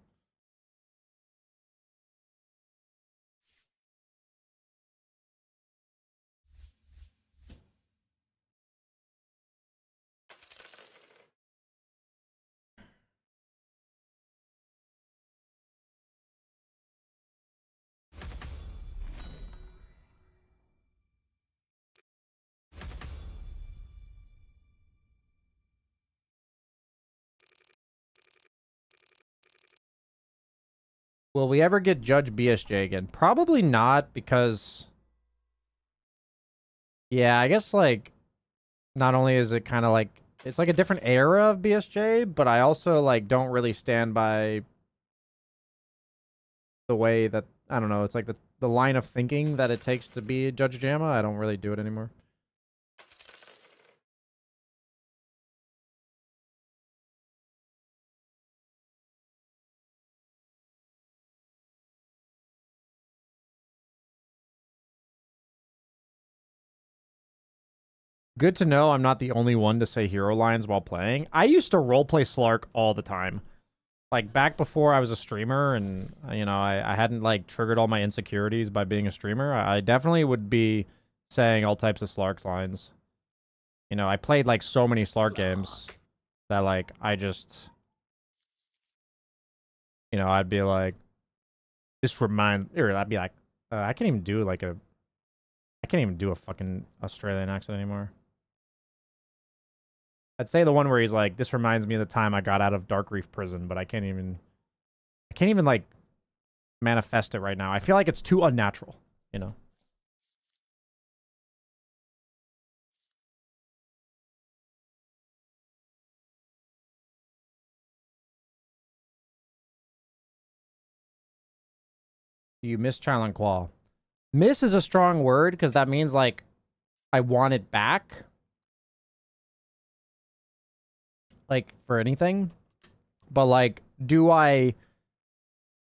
Will we ever get Judge BSJ again? Probably not, because... Yeah, I guess, like, not only is it kind of like... It's like a different era of BSJ, but I also, like, don't really stand by the way that... I don't know, it's like the line of thinking that it takes to be Judge JAMA. I don't really do it anymore. Good to know I'm not the only one to say hero lines while playing. I used to roleplay Slark all the time. Like, back before I was a streamer and, you know, I hadn't, like, triggered all my insecurities by being a streamer, I definitely would be saying all types of Slark lines. You know, I played, like, so many Slark games that, like, I just... you know, I'd be like, or I'd be like, I can't even do like I can't even do a fucking Australian accent anymore. I'd say the one where he's like, this reminds me of the time I got out of Dark Reef prison, but I can't even like manifest it right now. I feel like it's too unnatural, you know? You miss Chilin Qual. Miss is a strong word because that means like I want it back. Like for anything. But like, do I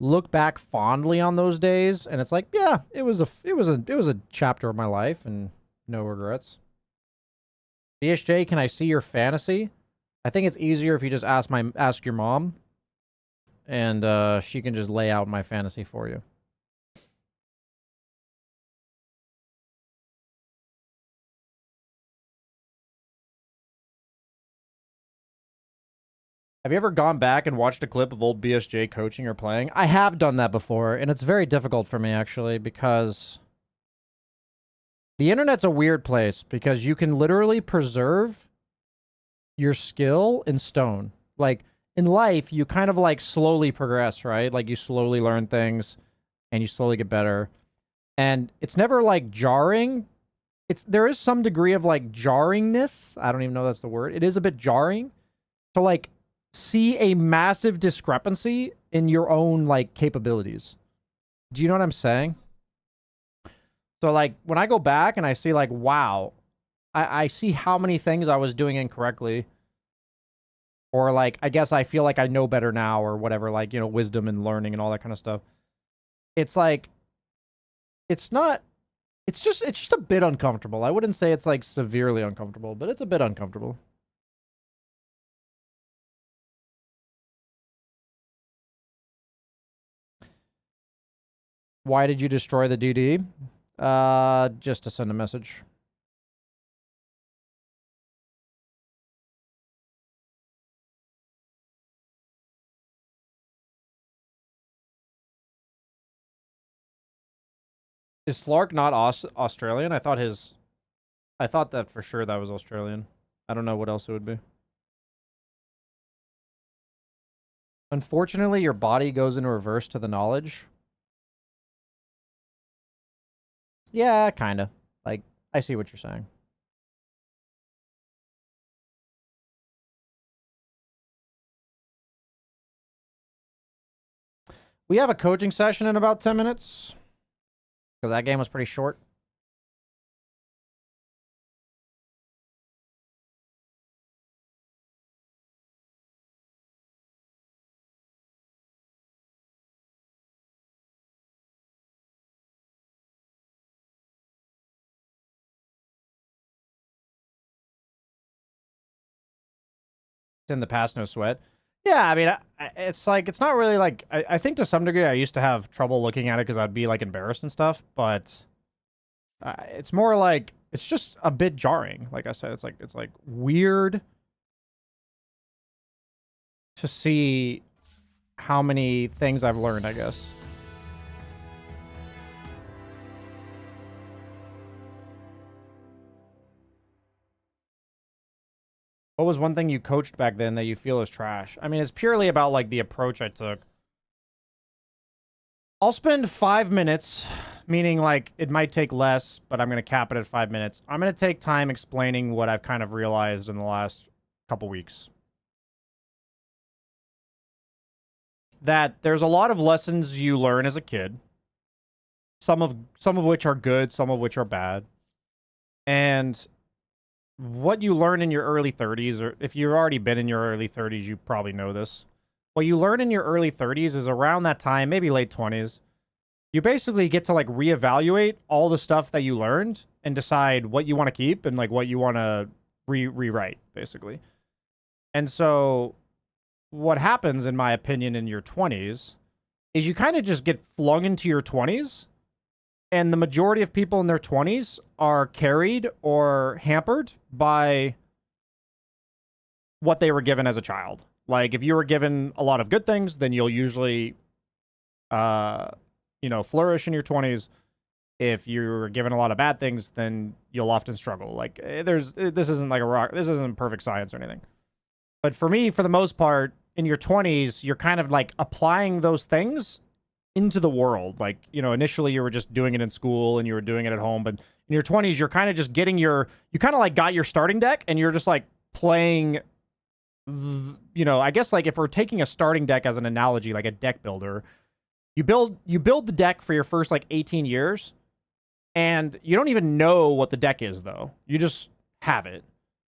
look back fondly on those days? And it's like, yeah, it was a chapter of my life and no regrets. BSJ, can I see your fantasy? I think it's easier if you just ask your mom. And she can just lay out my fantasy for you. Have you ever gone back and watched a clip of old BSJ coaching or playing? I have done that before, and it's very difficult for me, actually, because the internet's a weird place, because you can literally preserve your skill in stone. Like, in life, you kind of, like, slowly progress, right? Like, you slowly learn things, and you slowly get better. And it's never, like, jarring. There is some degree of, like, jarringness. I don't even know if that's the word. It is a bit jarring. So, like, see a massive discrepancy in your own, like, capabilities. Do you know what I'm saying? So, like, when I go back and I see, like, wow, I see how many things I was doing incorrectly. Or, like, I guess I feel like I know better now or whatever, like, you know, wisdom and learning and all that kind of stuff. It's like, it's just a bit uncomfortable. I wouldn't say it's, like, severely uncomfortable, but it's a bit uncomfortable. Why did you destroy the DD? Just to send a message. Is Slark not Australian? I thought that for sure that was Australian. I don't know what else it would be. Unfortunately, your body goes in reverse to the knowledge. Yeah, kinda. Like, I see what you're saying. We have a coaching session in about 10 minutes. Because that game was pretty short. In the past, no sweat. Yeah, I mean, it's like, it's not really like, I think to some degree I used to have trouble looking at it because I'd be like embarrassed and stuff, but it's more like, it's just a bit jarring. Like I said, it's like weird to see how many things I've learned, I guess. What was one thing you coached back then that you feel is trash? I mean, it's purely about, like, the approach I took. I'll spend 5 minutes, meaning, like, it might take less, but I'm going to cap it at 5 minutes. I'm going to take time explaining what I've kind of realized in the last couple weeks. That there's a lot of lessons you learn as a kid. Some of which are good, some of which are bad. And what you learn in your early 30s, or if you've already been in your early 30s, you probably know this. What you learn in your early 30s is around that time, maybe late 20s, you basically get to, like, reevaluate all the stuff that you learned and decide what you want to keep and, like, what you want to rewrite, basically. And so what happens, in my opinion, in your 20s is you kind of just get flung into your 20s. And the majority of people in their 20s are carried or hampered by what they were given as a child. Like, if you were given a lot of good things, then you'll usually, flourish in your 20s. If you're given a lot of bad things, then you'll often struggle. Like, this isn't like this isn't perfect science or anything. But for me, for the most part, in your 20s, you're kind of like applying those things into the world. Like, initially you were just doing it in school and you were doing it at home, but in your 20s, you're kind of just getting you kind of like got your starting deck and you're just like playing, I guess like if we're taking a starting deck as an analogy, like a deck builder, you build the deck for your first like 18 years and you don't even know what the deck is though. You just have it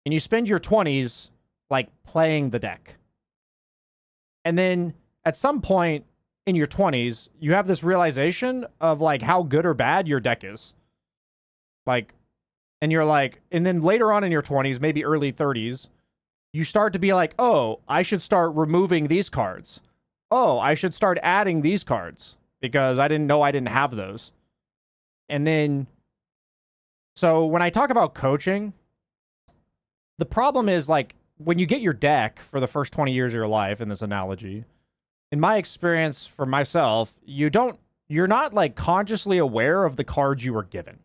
and you spend your 20s like playing the deck. And then at some point in your 20s, you have this realization of like how good or bad your deck is. Like, and you're like, and then later on in your 20s, maybe early 30s, you start to be like, oh, I should start removing these cards. Oh, I should start adding these cards because I didn't know I didn't have those. And then, so when I talk about coaching, the problem is like when you get your deck for the first 20 years of your life in this analogy, in my experience for myself, you're not like consciously aware of the cards you were given.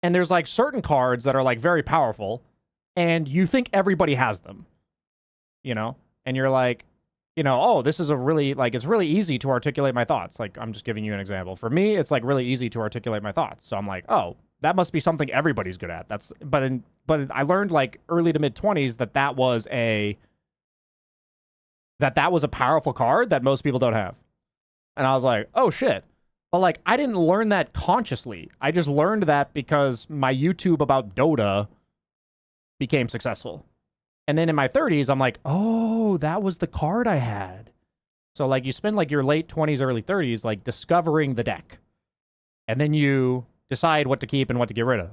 And there's like certain cards that are like very powerful and you think everybody has them, and you're like, oh, this is it's really easy to articulate my thoughts. Like, I'm just giving you an example. For me, it's like really easy to articulate my thoughts. So I'm like, oh, that must be something everybody's good at. But I learned like early to mid 20s that was a powerful card that most people don't have. And I was like, oh shit. But like, I didn't learn that consciously. I just learned that because my YouTube about Dota became successful. And then in my 30s, I'm like, oh, that was the card I had. So like you spend like your late 20s, early 30s, like discovering the deck. And then you decide what to keep and what to get rid of.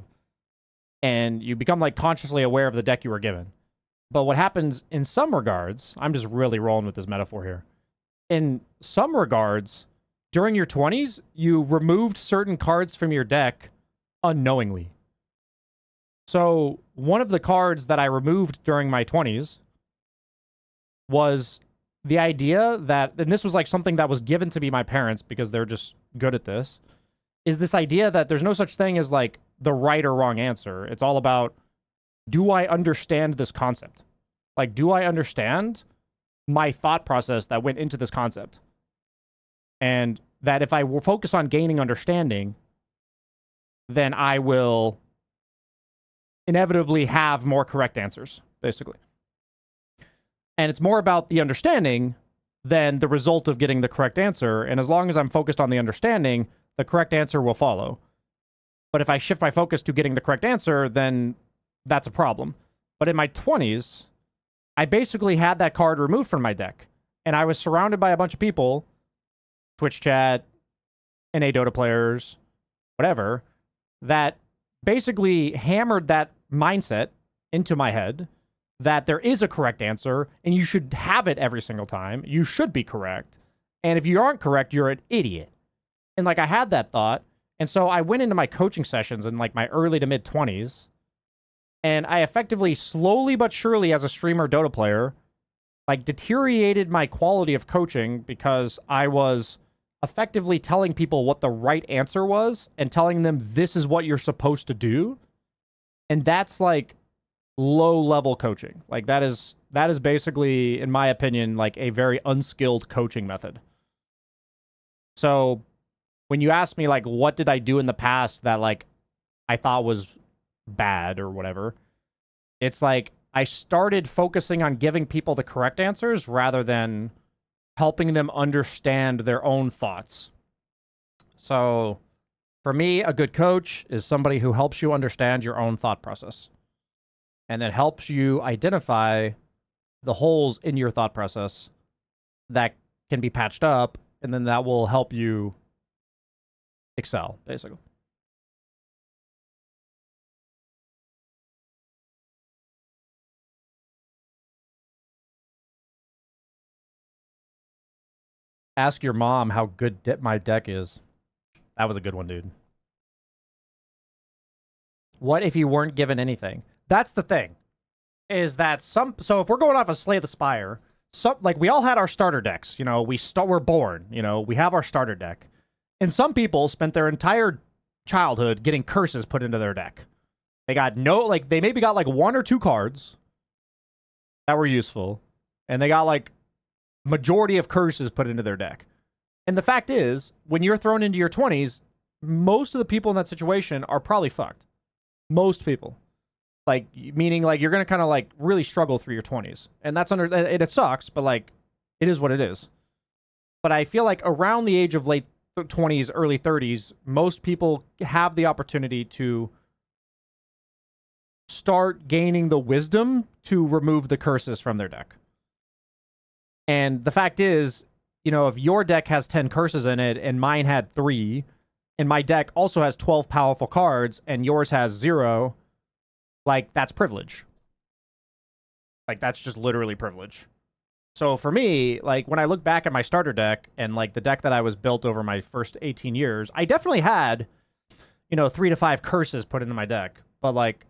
And you become like consciously aware of the deck you were given. But what happens in some regards, I'm just really rolling with this metaphor here. In some regards, during your 20s, you removed certain cards from your deck unknowingly. So one of the cards that I removed during my 20s was the idea that, and this was like something that was given to me by my parents because they're just good at this, is this idea that there's no such thing as like the right or wrong answer. It's all about, do I understand this concept? Like, do I understand my thought process that went into this concept? And that if I will focus on gaining understanding, then I will inevitably have more correct answers, basically. And it's more about the understanding than the result of getting the correct answer. And as long as I'm focused on the understanding, the correct answer will follow. But if I shift my focus to getting the correct answer, then that's a problem. But in my 20s, I basically had that card removed from my deck. And I was surrounded by a bunch of people, Twitch chat, NA Dota players, whatever, that basically hammered that mindset into my head that there is a correct answer and you should have it every single time. You should be correct. And if you aren't correct, you're an idiot. And like I had that thought. And so I went into my coaching sessions in like my early to mid 20s. And I effectively, slowly but surely as a streamer Dota player, like deteriorated my quality of coaching because I was effectively telling people what the right answer was and telling them this is what you're supposed to do. And that's like low level coaching. Like that is basically, in my opinion, like a very unskilled coaching method. So when you ask me like, what did I do in the past that like I thought was bad or whatever, it's like I started focusing on giving people the correct answers rather than helping them understand their own thoughts. So for me, a good coach is somebody who helps you understand your own thought process and then helps you identify the holes in your thought process that can be patched up, and then that will help you excel, basically. Ask your mom how good my deck is. That was a good one, dude. What if you weren't given anything? That's the thing. is that so if we're going off of Slay the Spire, like we all had our starter decks. You know, we're born. You know, we have our starter deck, and some people spent their entire childhood getting curses put into their deck. They got they maybe got like 1 or 2 cards that were useful, and they got like majority of curses put into their deck. And the fact is, when you're thrown into your 20s, most of the people in that situation are probably fucked. Most people. Like, meaning, like, you're going to kind of, like, really struggle through your 20s. And that's it sucks, but, like, it is what it is. But I feel like around the age of late 20s, early 30s, most people have the opportunity to start gaining the wisdom to remove the curses from their deck. And the fact is, you know, if your deck has 10 curses in it and mine had 3, and my deck also has 12 powerful cards and yours has 0, like, that's privilege. Like, that's just literally privilege. So for me, like, when I look back at my starter deck and, like, the deck that I was built over my first 18 years, I definitely had, you know, 3 to 5 curses put into my deck. But, like,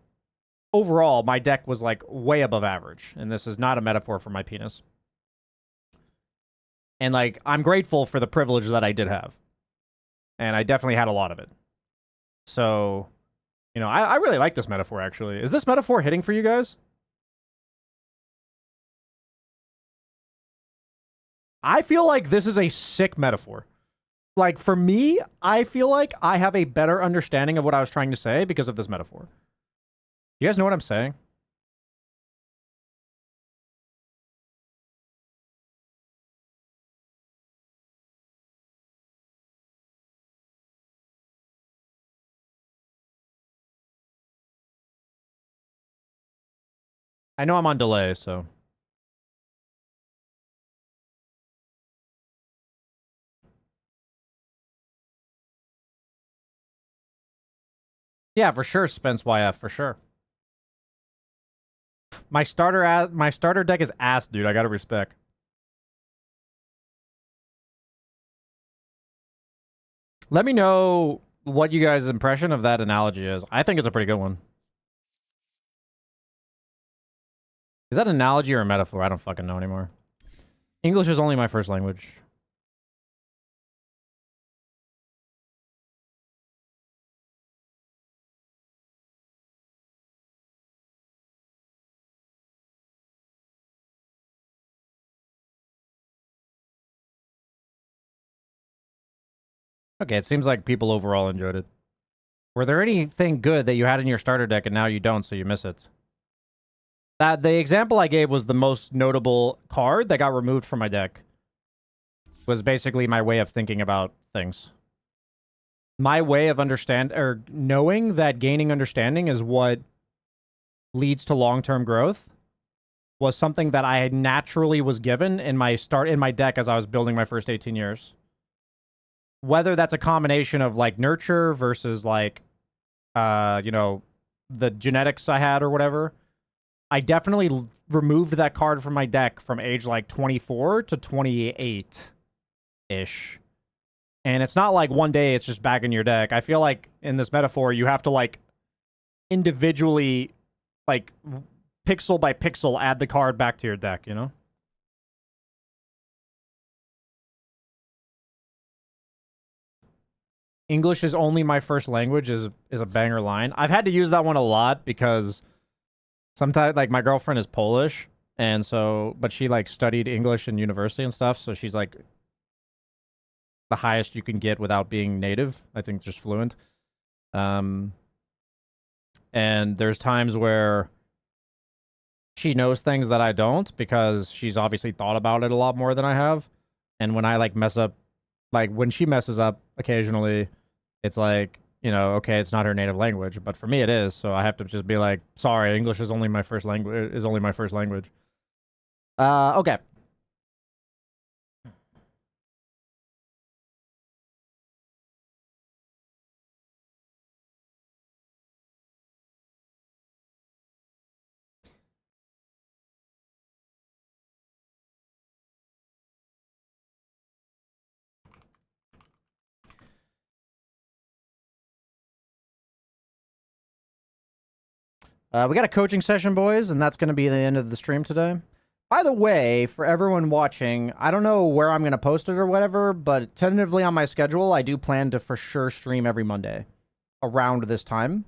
overall, my deck was, like, way above average. And this is not a metaphor for my penis. And, like, I'm grateful for the privilege that I did have. And I definitely had a lot of it. So, you know, I really like this metaphor, actually. Is this metaphor hitting for you guys? I feel like this is a sick metaphor. Like, for me, I feel like I have a better understanding of what I was trying to say because of this metaphor. You guys know what I'm saying? I know I'm on delay, so... Yeah, for sure, Spence YF, for sure. My starter deck is ass, dude. I gotta respect. Let me know what you guys' impression of that analogy is. I think it's a pretty good one. Is that an analogy or a metaphor? I don't fucking know anymore. English is only my first language. Okay, it seems like people overall enjoyed it. Were there anything good that you had in your starter deck and now you don't, so you miss it? The example I gave was the most notable card that got removed from my deck. Was basically my way of thinking about things. My way of knowing that gaining understanding is what leads to long-term growth was something that I naturally was given in my deck as I was building my first 18 years. Whether that's a combination of like nurture versus like you know, the genetics I had or whatever, I definitely removed that card from my deck from age like 24 to 28 ish. And it's not like one day it's just back in your deck. I feel like in this metaphor, you have to like individually, like pixel by pixel, add the card back to your deck, you know? English is only my first language is a banger line. I've had to use that one a lot because sometimes, like, my girlfriend is Polish, and so, but she like studied English in university and stuff, so she's like the highest you can get without being native. I think just fluent. And there's times where she knows things that I don't because she's obviously thought about it a lot more than I have. And when I like mess up, like when she messes up occasionally, it's like, you know, okay, it's not her native language, but for me it is. So I have to just be like, sorry, English is only my first language. Okay. We got a coaching session, boys, and that's going to be the end of the stream today. By the way, for everyone watching, I don't know where I'm going to post it or whatever, but tentatively on my schedule, I do plan to for sure stream every Monday around this time.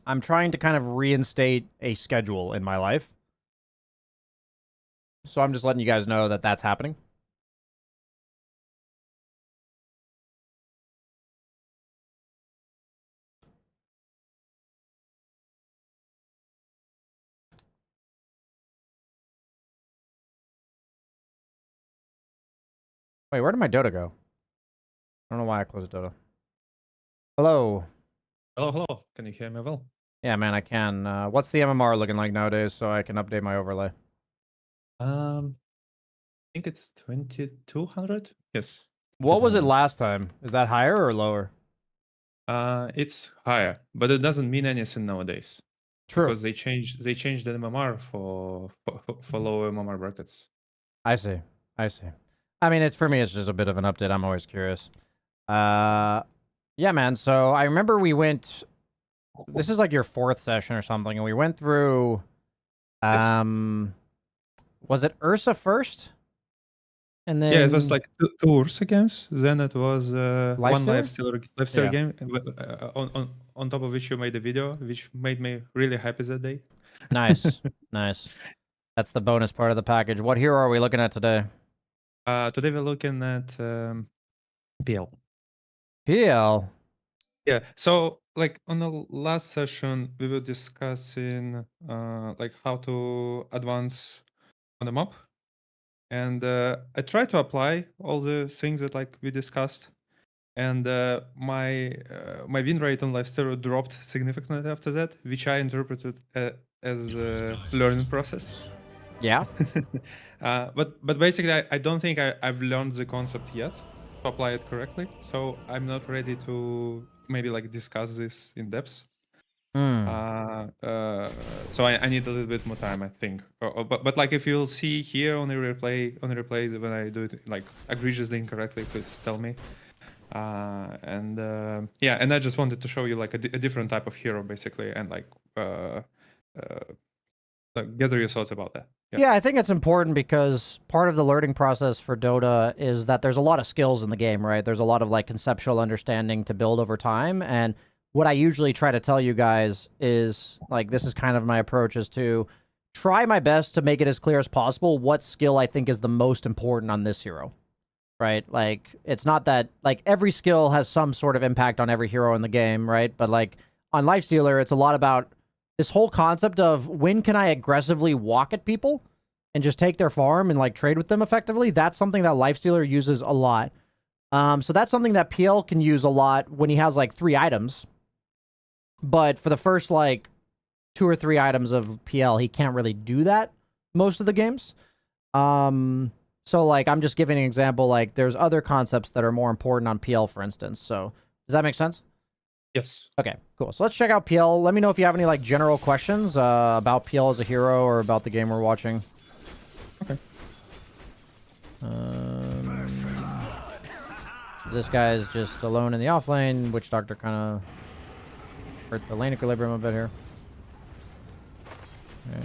I'm trying to kind of reinstate a schedule in my life. So I'm just letting you guys know that that's happening. Wait, where did my Dota go? I don't know why I closed Dota. Hello. Hello, hello. Can you hear me well? Yeah, man, I can. What's the MMR looking like nowadays so I can update my overlay? I think it's 2200. Yes. What was it 2200. last time? Is that higher or lower? It's higher, but it doesn't mean anything nowadays. True. Because they changed the MMR for lower MMR brackets. I see. I see. I mean, it's for me. It's just a bit of an update. I'm always curious. Yeah, man. So I remember we went. This is like your 4th session or something, and we went through. Was it Ursa first? And then Yeah, it was like two Ursa games. Then it was one Lifestealer? lifestealer Yeah. game on top of which you made a video, which made me really happy that day. Nice, nice. That's the bonus part of the package. What hero are we looking at today? Today we're looking at PL. PL. Yeah. So like on the last session, we were discussing like how to advance on the map, and I tried to apply all the things that like we discussed, and my win rate on Lifesteal dropped significantly after that, which I interpreted as a learning process. Yeah. But basically, I don't think I've learned the concept yet to apply it correctly. So I'm not ready to maybe like discuss this in depth. So I need a little bit more time, I think. But like if you'll see here on the replay when I do it like egregiously incorrectly, please tell me. Yeah, and I just wanted to show you like a different type of hero basically, and like gather your thoughts about that. Yeah, I think it's important because part of the learning process for Dota is that there's a lot of skills in the game, right? There's a lot of like conceptual understanding to build over time. And what I usually try to tell you guys is like, this is kind of my approach, is to try my best to make it as clear as possible what skill I think is the most important on this hero, right? Like, it's not that like every skill has some sort of impact on every hero in the game, right? But like on Lifestealer, it's a lot about this whole concept of when can I aggressively walk at people and just take their farm and like trade with them effectively. That's something that Lifestealer uses a lot. So that's something that PL can use a lot when he has like 3 items. But for the first like 2 or 3 items of PL, he can't really do that most of the games. So like I'm just giving an example, like there's other concepts that are more important on PL, for instance. So does that make sense? Yes. Okay, cool. So let's check out PL. Let me know if you have any like general questions about PL as a hero or about the game we're watching. Okay. This guy is just alone in the off lane. Witch Doctor kind of hurt the lane equilibrium a bit here. All right.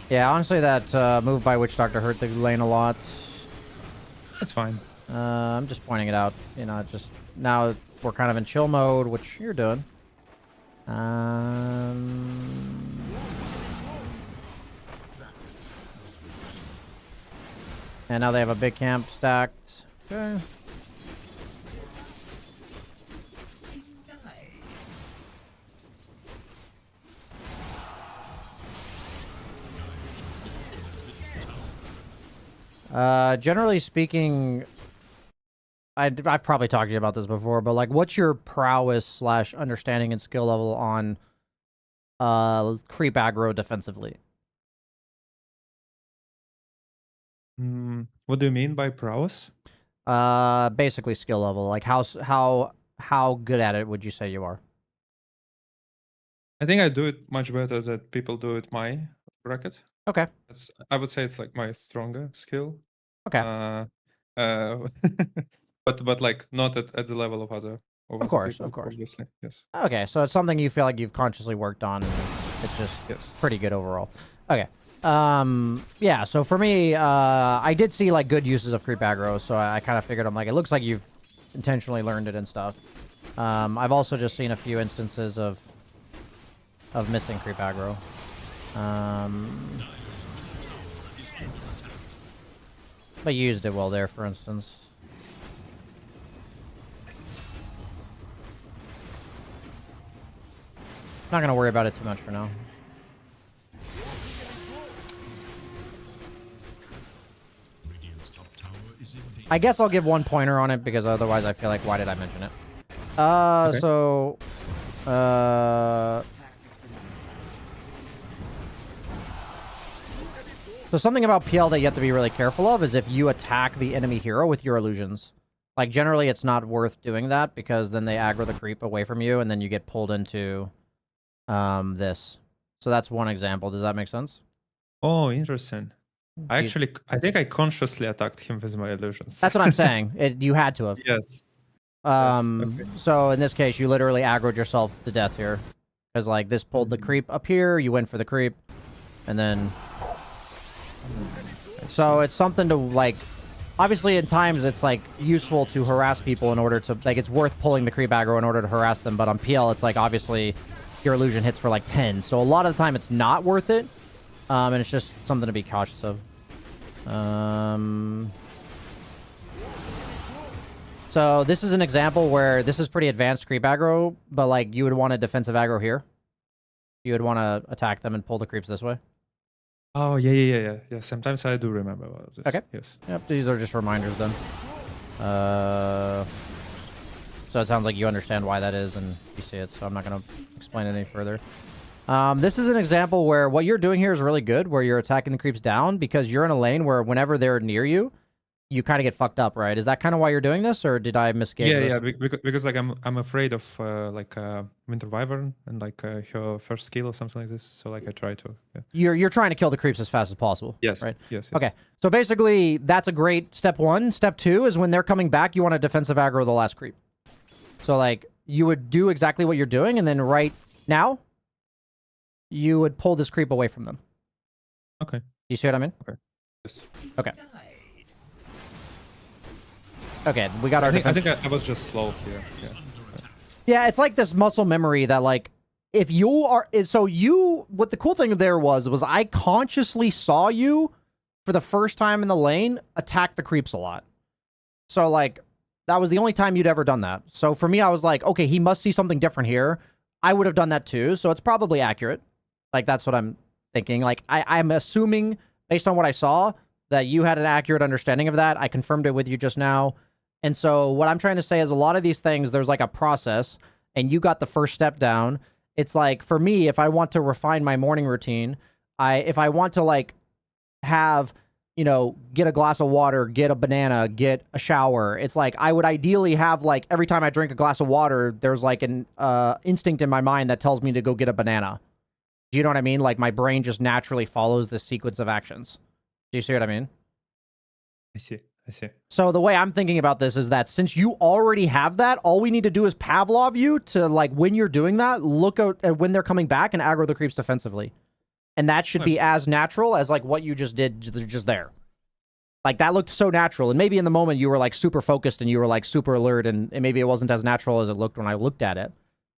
Yeah, honestly, that move by Witch Doctor hurt the lane a lot. That's fine. I'm just pointing it out. You know, just now we're kind of in chill mode, which you're doing. And now they have a big camp stacked. Okay. Generally speaking, I've probably talked to you about this before, but like, what's your prowess / understanding and skill level on creep aggro defensively? What do you mean by prowess? Basically skill level. Like how good at it would you say you are? I think I do it much better than people do it my bracket. Okay. I would say it's like my stronger skill. Okay. But like not at the level of other Of course, people, of course. obviously. Yes. Okay, so it's something you feel like you've consciously worked on, and it's just pretty good overall. Okay. Yeah, so for me, I did see like good uses of creep aggro, so I kind of figured, I'm like, it looks like you've intentionally learned it and stuff. I've also just seen a few instances of missing creep aggro. But you used it well there, for instance. Not gonna worry about it too much for now. I guess I'll give 1 pointer on it because otherwise I feel like, why did I mention it? Okay. So something about PL that you have to be really careful of is if you attack the enemy hero with your illusions. Like, generally it's not worth doing that because then they aggro the creep away from you and then you get pulled into this. So that's one example. Does that make sense? Oh, interesting. I think I consciously attacked him with my illusions. That's what I'm saying. You had to have. Yes. Okay. So in this case, you literally aggroed yourself to death here. Because, like, this pulled the creep up here, you went for the creep, and then... So it's something to, like... Obviously, in times, it's, like, useful to harass people in order to... Like, it's worth pulling the creep aggro in order to harass them, but on PL, it's, like, obviously, your illusion hits for, like, 10. So a lot of the time, it's not worth it. And it's just something to be cautious of. So this is an example where this is pretty advanced creep aggro, but like you would want a defensive aggro here. You would want to attack them and pull the creeps this way. Oh, yeah. Sometimes I do remember about this. Okay. Yes. Yep, these are just reminders then. So it sounds like you understand why that is and you see it, so I'm not going to explain it any further. This is an example where what you're doing here is really good, where you're attacking the creeps down because you're in a lane where whenever they're near you, you kind of get fucked up, right? Is that kind of why you're doing this, or did I misgauge this? Yeah, because like I'm afraid of Winter Wyvern and like her first skill or something like this. So like I try to. Yeah. You're trying to kill the creeps as fast as possible. Yes. Right. Yes. Okay. So basically, that's a great step one. Step two is when they're coming back, you want to defensive aggro the last creep. So like you would do exactly what you're doing, and then right now, you would pull this creep away from them. Okay. Do you see what I mean? Okay. Yes. Okay. Okay, we got our I think I was just slow here. Yeah, it's like this muscle memory that, like, if you are... So what the cool thing there was I consciously saw you, for the first time in the lane, attack the creeps a lot. So, like, that was the only time you'd ever done that. So for me, I was like, okay, he must see something different here. I would have done that too, so it's probably accurate. Like, that's what I'm thinking. Like, I'm assuming, based on what I saw, that you had an accurate understanding of that. I confirmed it with you just now. And so what I'm trying to say is a lot of these things, there's like a process, and you got the first step down. It's like, for me, if I want to refine my morning routine, if I want to, like, have, you know, get a glass of water, get a banana, get a shower, it's like I would ideally have, like, every time I drink a glass of water, there's like an instinct in my mind that tells me to go get a banana. Do you know what I mean? Like, my brain just naturally follows this sequence of actions. Do you see what I mean? I see. So the way I'm thinking about this is that since you already have that, all we need to do is Pavlov you to, like, when you're doing that, look out at when they're coming back and aggro the creeps defensively. And that should be as natural as, like, what you just did just there. Like, that looked so natural. And maybe in the moment you were, like, super focused and you were, like, super alert, and maybe it wasn't as natural as it looked when I looked at it.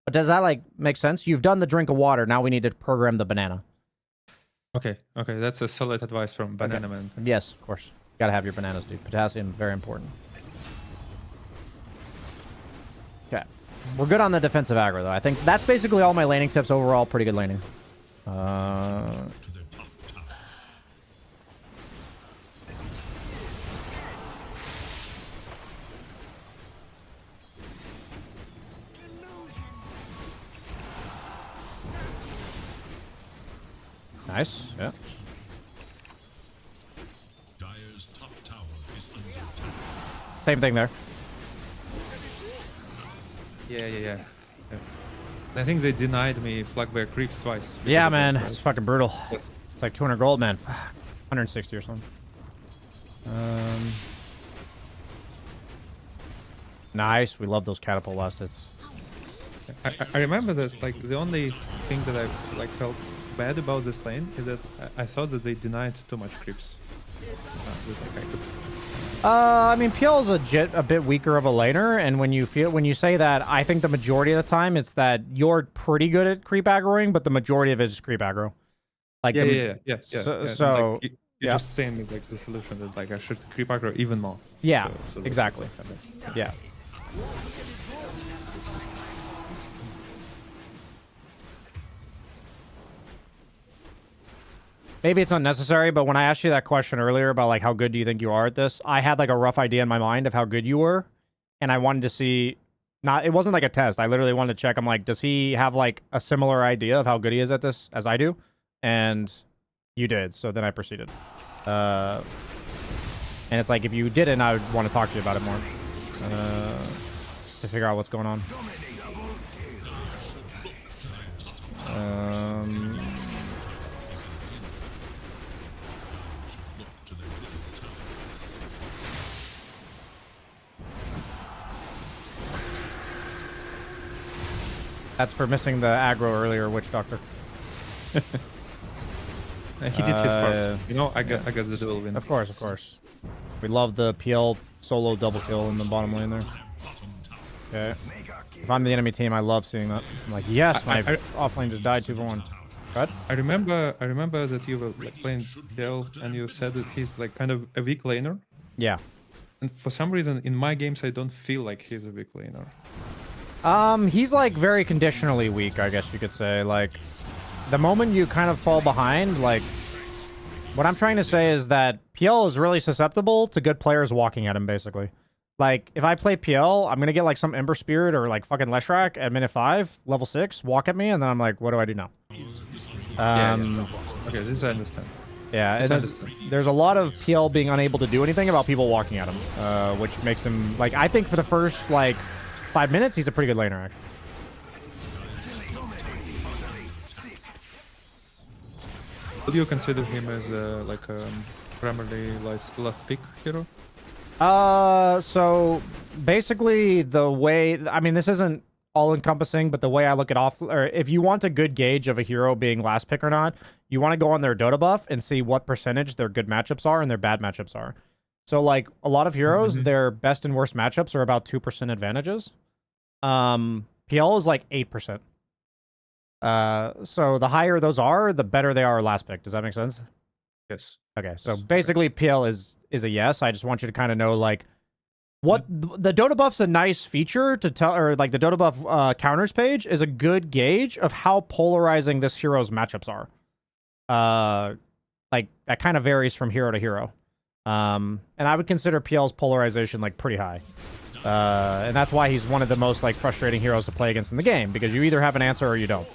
But does that, like, make sense? You've done the drink of water. Now we need to program the banana. Okay. That's a solid advice from Banana Man. Yes, of course. Gotta have your bananas, dude. Potassium, very important. Okay. We're good on the defensive aggro, though. I think that's basically all my laning tips overall. Pretty good laning. Nice. Yeah. Same thing there. Yeah. I think they denied me flag bear creeps twice. because Yeah, of that, man, right? it's fucking brutal. Yes. It's like 200 gold, man. 160 or something. Nice. We love those catapult last hits. I remember that like the only thing that I like felt bad about this lane is that I thought that they denied too much creeps. That, like, I could... I mean, PL is a bit weaker of a laner, and when you say that, I think the majority of the time it's that you're pretty good at creep aggroing, but the majority of it is creep aggro. Like Yeah. So like, you're just saying like the solution is like I should creep aggro even more. yeah, So exactly. Yeah. Maybe it's unnecessary, but when I asked you that question earlier about like how good do you think you are at this, I had like a rough idea in my mind of how good you were, and I wanted to see. It wasn't like a test. I literally wanted to check. I'm like, does he have like a similar idea of how good he is at this as I do? And you did. So then I proceeded. And it's like if you didn't, I would want to talk to you about it more to figure out what's going on. That's for missing the aggro earlier, Witch Doctor. he did his part. You know, I got the duel win. Of course. We love the PL solo double kill in the bottom lane there. Okay. If I'm the enemy team, I love seeing that. I'm like, yes, my offlane just died 2-1. What? I remember that you were like playing PL and you said that he's like kind of a weak laner. Yeah. And for some reason, in my games, I don't feel like he's a weak laner. He's like very conditionally weak, I guess you could say. Like, the moment you kind of fall behind, like, what I'm trying to say is that PL is really susceptible to good players walking at him, basically. Like, if I play PL, I'm gonna get like some Ember Spirit or like fucking Leshrac at minute 5, level 6, walk at me, and then I'm like, what do I do now? Okay, this I understand. Yeah, and there's a lot of PL being unable to do anything about people walking at him, which makes him, like, I think for the first, like, 5 minutes, he's a pretty good laner, actually. Would you consider him as like a primarily last pick hero? So basically the way, I mean, this isn't all-encompassing, but the way I look at or if you want a good gauge of a hero being last pick or not, you want to go on their Dota buff and see what percentage their good matchups are and their bad matchups are. So, like, a lot of heroes, their best and worst matchups are about 2% advantages. PL is like 8%. So the higher those are, the better they are last pick. Does that make sense? Yes. Okay, so basically PL is a yes. I just want you to kind of know, like, what the Dota buff's a nice feature to tell, or like the Dota buff counters page is a good gauge of how polarizing this hero's matchups are. Like, that kind of varies from hero to hero. And I would consider PL's polarization like pretty high. And that's why he's one of the most like frustrating heroes to play against in the game, because you either have an answer or you don't.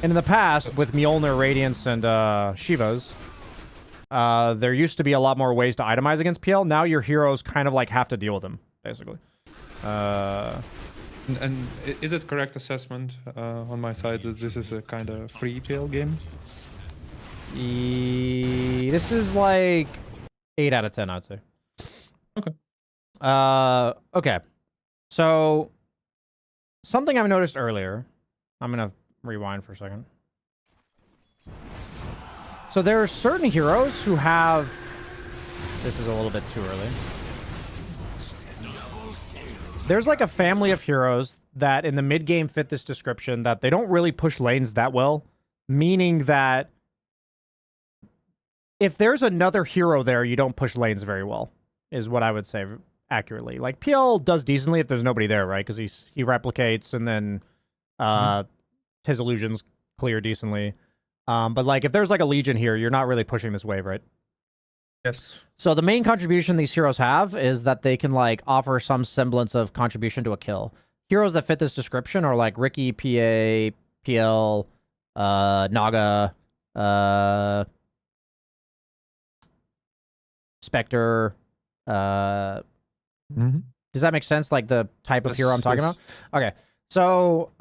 And in the past, with Mjolnir, Radiance, and Shivas, there used to be a lot more ways to itemize against PL. Now your heroes kind of like have to deal with them, basically. And is it correct assessment on my side that this is a kind of free PL game? This is like 8 out of 10, I'd say. Okay. Okay. So, something I've noticed earlier. I'm going to rewind for a second. So there are certain heroes who have... This is a little bit too early. There's like a family of heroes that in the mid-game fit this description, that they don't really push lanes that well. Meaning that if there's another hero there, you don't push lanes very well, is what I would say accurately. Like, PL does decently if there's nobody there, right? Because he replicates, and then his illusions clear decently. But like, if there's like a Legion here, you're not really pushing this wave, right? Yes. So the main contribution these heroes have is that they can like offer some semblance of contribution to a kill. Heroes that fit this description are like Riki, PA, PL, Naga, Spectre, Does that make sense? Like the type of Yes, hero I'm talking yes. about? Okay. So,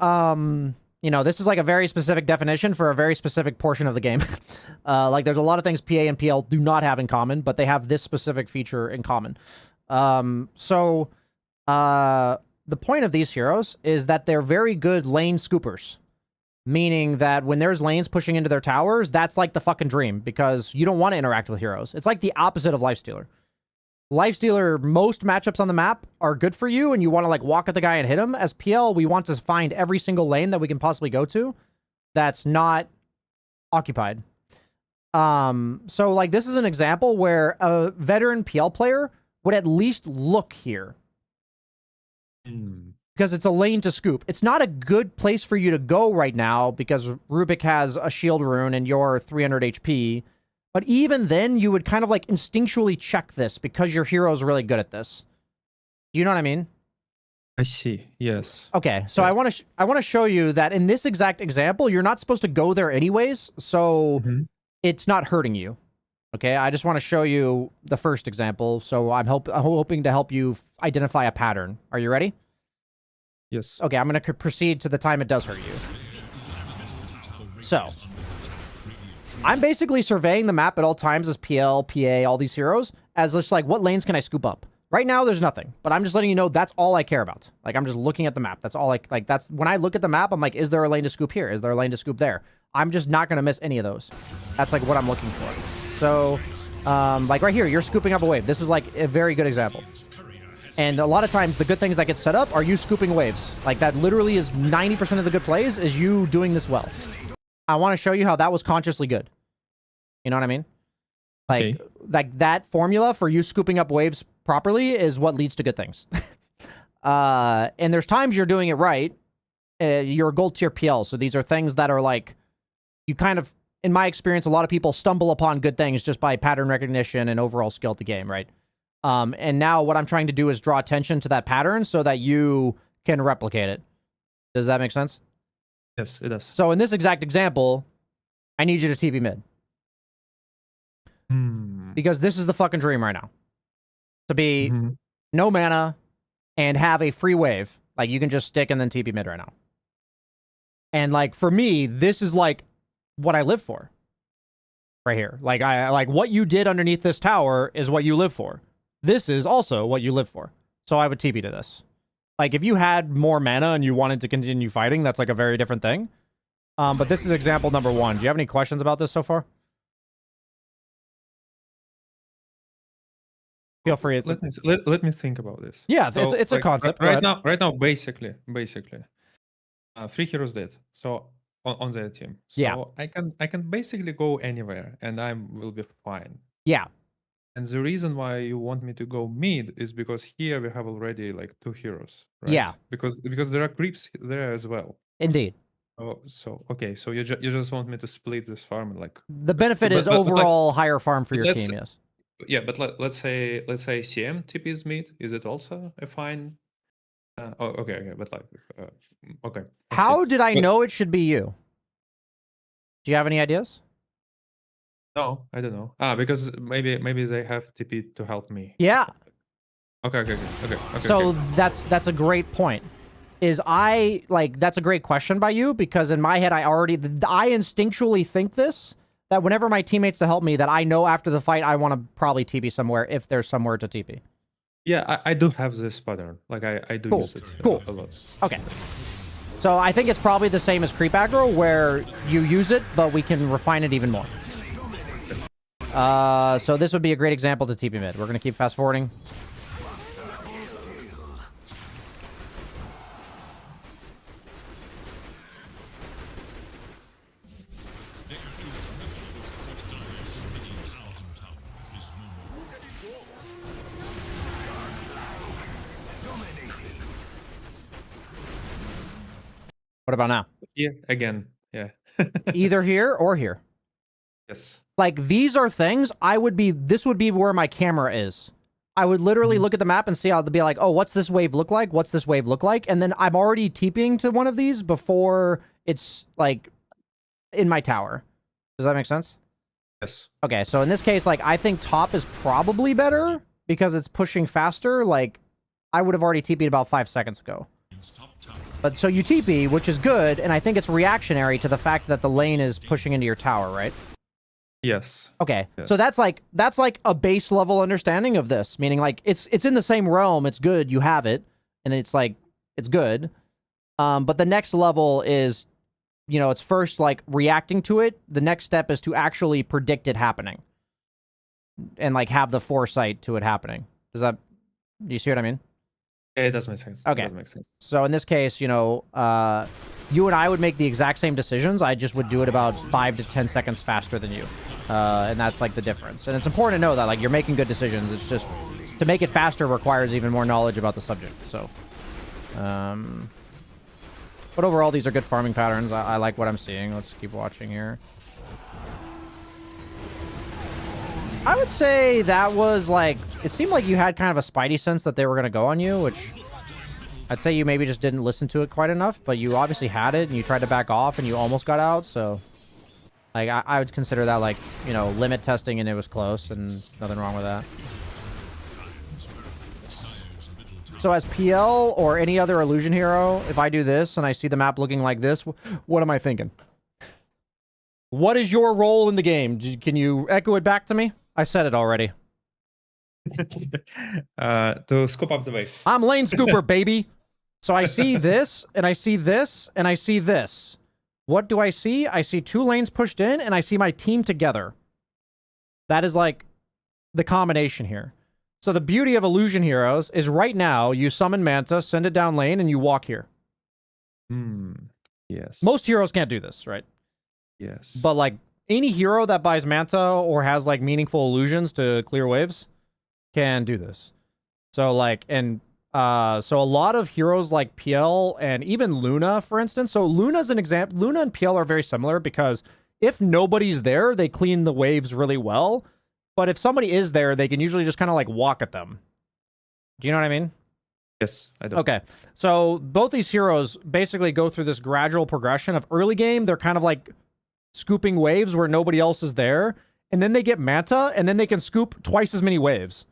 you know, this is like a very specific definition for a very specific portion of the game. Like there's a lot of things PA and PL do not have in common, but they have this specific feature in common. The point of these heroes is that they're very good lane scoopers. Meaning that when there's lanes pushing into their towers, that's like the fucking dream, because you don't want to interact with heroes. It's like the opposite of Lifestealer. Lifestealer, most matchups on the map are good for you, and you want to like walk at the guy and hit him. As PL, we want to find every single lane that we can possibly go to that's not occupied. So like this is an example where a veteran PL player would at least look here. Because it's a lane to scoop. It's not a good place for you to go right now because Rubik has a shield rune and you're 300 HP. But even then, you would kind of like instinctually check this because your hero's really good at this. Do you know what I mean? I see. Yes. Okay, so Yes. I want to show you that in this exact example, you're not supposed to go there anyways, so it's not hurting you. Okay, I just want to show you the first example. So I'm hoping to help you identify a pattern. Are you ready? Yes. Okay, I'm going to proceed to the time it does hurt you. So, I'm basically surveying the map at all times as PL, PA, all these heroes, as just like, what lanes can I scoop up? Right now, there's nothing, but I'm just letting you know that's all I care about. Like, I'm just looking at the map. That's all like that's, when I look at the map, I'm like, is there a lane to scoop here? Is there a lane to scoop there? I'm just not going to miss any of those. That's like what I'm looking for. So, like right here, you're scooping up a wave. This is like a very good example. And a lot of times, the good things that get set up are you scooping waves. Like, that literally is 90% of the good plays, is you doing this well. I want to show you how that was consciously good. You know what I mean? Like, Okay. like that formula for you scooping up waves properly is what leads to good things. And there's times you're doing it right. You're a gold tier PL, so these are things that are like, you kind of, in my experience, a lot of people stumble upon good things just by pattern recognition and overall skill at the game, right? And now what I'm trying to do is draw attention to that pattern so that you can replicate it. Does that make sense? Yes, it does. So in this exact example, I need you to TP mid. Because this is the fucking dream right now. To be no mana and have a free wave. Like, you can just stick and then TP mid right now. And like, for me, this is like what I live for. Right here. Like, I like what you did underneath this tower is what you live for. This is also what you live for. So I would TP to this. Like, if you had more mana and you wanted to continue fighting, that's like a very different thing. But this is example number 1. Do you have any questions about this so far? Feel free. It's Let me think about this. Yeah, So, it's a like, concept. Go Right ahead. now, basically, 3 heroes dead. So on their team. So Yeah. I can basically go anywhere and I will be fine. Yeah. And the reason why you want me to go mid is because here we have already like 2 heroes, right? Yeah. Because there are creeps there as well. Indeed. So okay, so you just want me to split this farm, like The benefit but- is but, like, overall higher farm for but your let's- team, yes. yeah, but let's say CM TP's mid. Is it also a fine? Okay, but like okay. I see. How did I But- know it should be you? Do you have any ideas? No, I don't know. Because maybe they have TP to help me. Yeah. Okay. So okay. that's a great point. That's a great question by you, because in my head I instinctually think this, that whenever my teammates to help me, that I know after the fight I want to probably TP somewhere if there's somewhere to TP. Yeah, I do have this pattern. Like I do Cool. use it Cool. a lot. Okay. So I think it's probably the same as creep aggro, where you use it, but we can refine it even more. So this would be a great example to TP mid. We're going to keep fast forwarding. What about now? Here again. Yeah. Either here or here. Yes. Like, these are things this would be where my camera is. I would literally look at the map and see how to be like, oh, what's this wave look like? What's this wave look like? And then I'm already TPing to one of these before it's, like, in my tower. Does that make sense? Yes. Okay, so in this case, like, I think top is probably better because it's pushing faster. Like, I would have already TP'd about 5 seconds ago. But so you TP, which is good, and I think it's reactionary to the fact that the lane is pushing into your tower, right? Yes. Okay. Yes. So that's like a base level understanding of this, meaning like it's in the same realm, it's good, you have it, and it's like it's good. But the next level is, you know, it's first like reacting to it. The next step is to actually predict it happening. And like have the foresight to it happening. Do you see what I mean? Yeah, it does make sense. Okay. It does make sense. So in this case, you know, you and I would make the exact same decisions. I just would do it about 5 to 10 seconds faster than you. And that's like the difference. And it's important to know that like you're making good decisions. It's just to make it faster requires even more knowledge about the subject. So, but overall, these are good farming patterns. I like what I'm seeing. Let's keep watching here. I would say that was like, it seemed like you had kind of a spidey sense that they were going to go on you, which I'd say you maybe just didn't listen to it quite enough, but you obviously had it and you tried to back off and you almost got out. So like, I would consider that like, you know, limit testing and it was close and nothing wrong with that. So as PL or any other illusion hero, if I do this and I see the map looking like this, what am I thinking? What is your role in the game? Can you echo it back to me? I said it already. To scoop up the waves. I'm lane scooper, baby. So I see this, and I see this, and I see this. What do I see? I see 2 lanes pushed in, and I see my team together. That is like the combination here. So the beauty of illusion heroes is right now, you summon Manta, send it down lane, and you walk here. Yes. Most heroes can't do this, right? Yes. But like any hero that buys Manta or has like meaningful illusions to clear waves can do this. So like, and so a lot of heroes like PL and even Luna, for instance. So Luna's an example. Luna and PL are very similar because if nobody's there, they clean the waves really well. But if somebody is there, they can usually just kind of like walk at them. Do you know what I mean? Yes, I do. Okay. So both these heroes basically go through this gradual progression of early game. They're kind of like scooping waves where nobody else is there. And then they get Manta, and then they can scoop twice as many waves.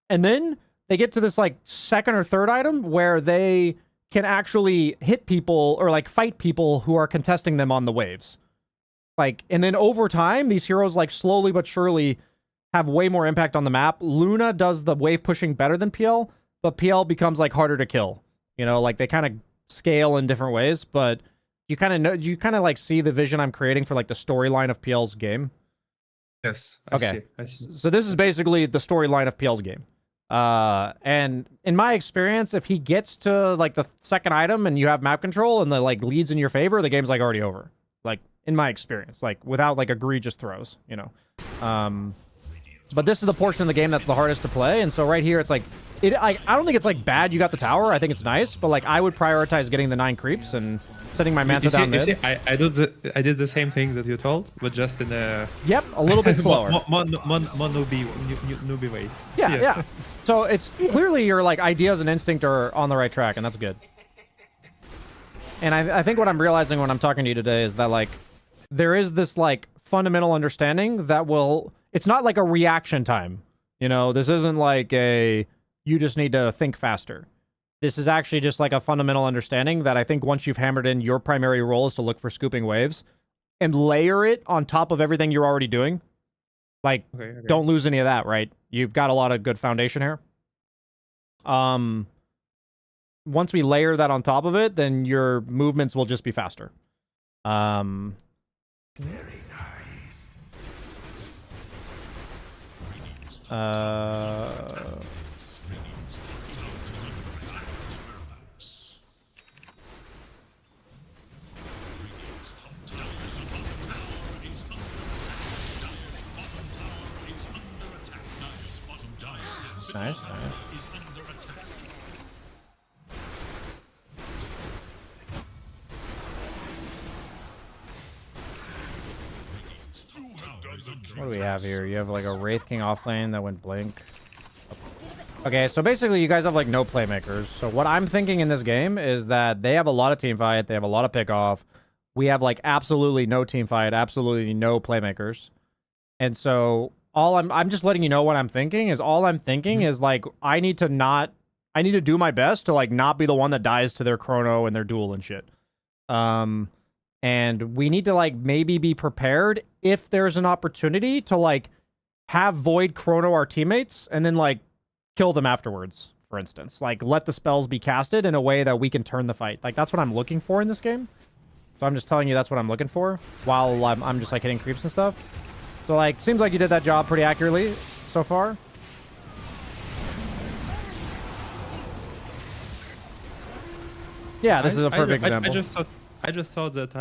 And then they get to this like second or third item where they can actually hit people or like fight people who are contesting them on the waves. Like, and then over time, these heroes like slowly but surely have way more impact on the map. Luna does the wave pushing better than PL, but PL becomes like harder to kill. You know, like they kind of scale in different ways, but you kind of know, you kind of like see the vision I'm creating for like the storyline of PL's game. Yes. I I see. So this is basically the storyline of PL's game. And in my experience, if he gets to like the second item and you have map control and the like leads in your favor, the game's like already over. Like in my experience, like without like egregious throws, you know. But this is the portion of the game that's the hardest to play, and so right here it's like I don't think it's like bad you got the tower. I think it's nice, but like I would prioritize getting the 9 creeps and sending my Manta down mid. You see, I did the same thing that you told, but just in a a little bit slower. More newbie ways. Yeah. So it's clearly your like ideas and instinct are on the right track, and that's good. And I think what I'm realizing when I'm talking to you today is that like there is this like fundamental understanding that it's not like a reaction time. You know, this isn't like you just need to think faster. This is actually just like a fundamental understanding that I think once you've hammered in your primary role is to look for scooping waves and layer it on top of everything you're already doing. Like, don't lose any of that, right? You've got a lot of good foundation here. Once we layer that on top of it, then your movements will just be faster. Very nice. Nice. What do we have here? You have like a Wraith King offlane that went blink. Okay, so basically you guys have like no playmakers. So what I'm thinking in this game is that they have a lot of team fight, they have a lot of pick off. We have like absolutely no team fight, absolutely no playmakers. And so all I'm just letting you know what I'm thinking is all I'm thinking is like I need to not I need to do my best to like not be the one that dies to their chrono and their duel and shit. And we need to like maybe be prepared if there's an opportunity to like have Void chrono our teammates and then like kill them afterwards, for instance. Like let the spells be casted in a way that we can turn the fight. Like that's what I'm looking for in this game. So I'm just telling you that's what I'm looking for while I'm just like hitting creeps and stuff. So like seems like you did that job pretty accurately so far. Yeah, this is a perfect example. I just thought that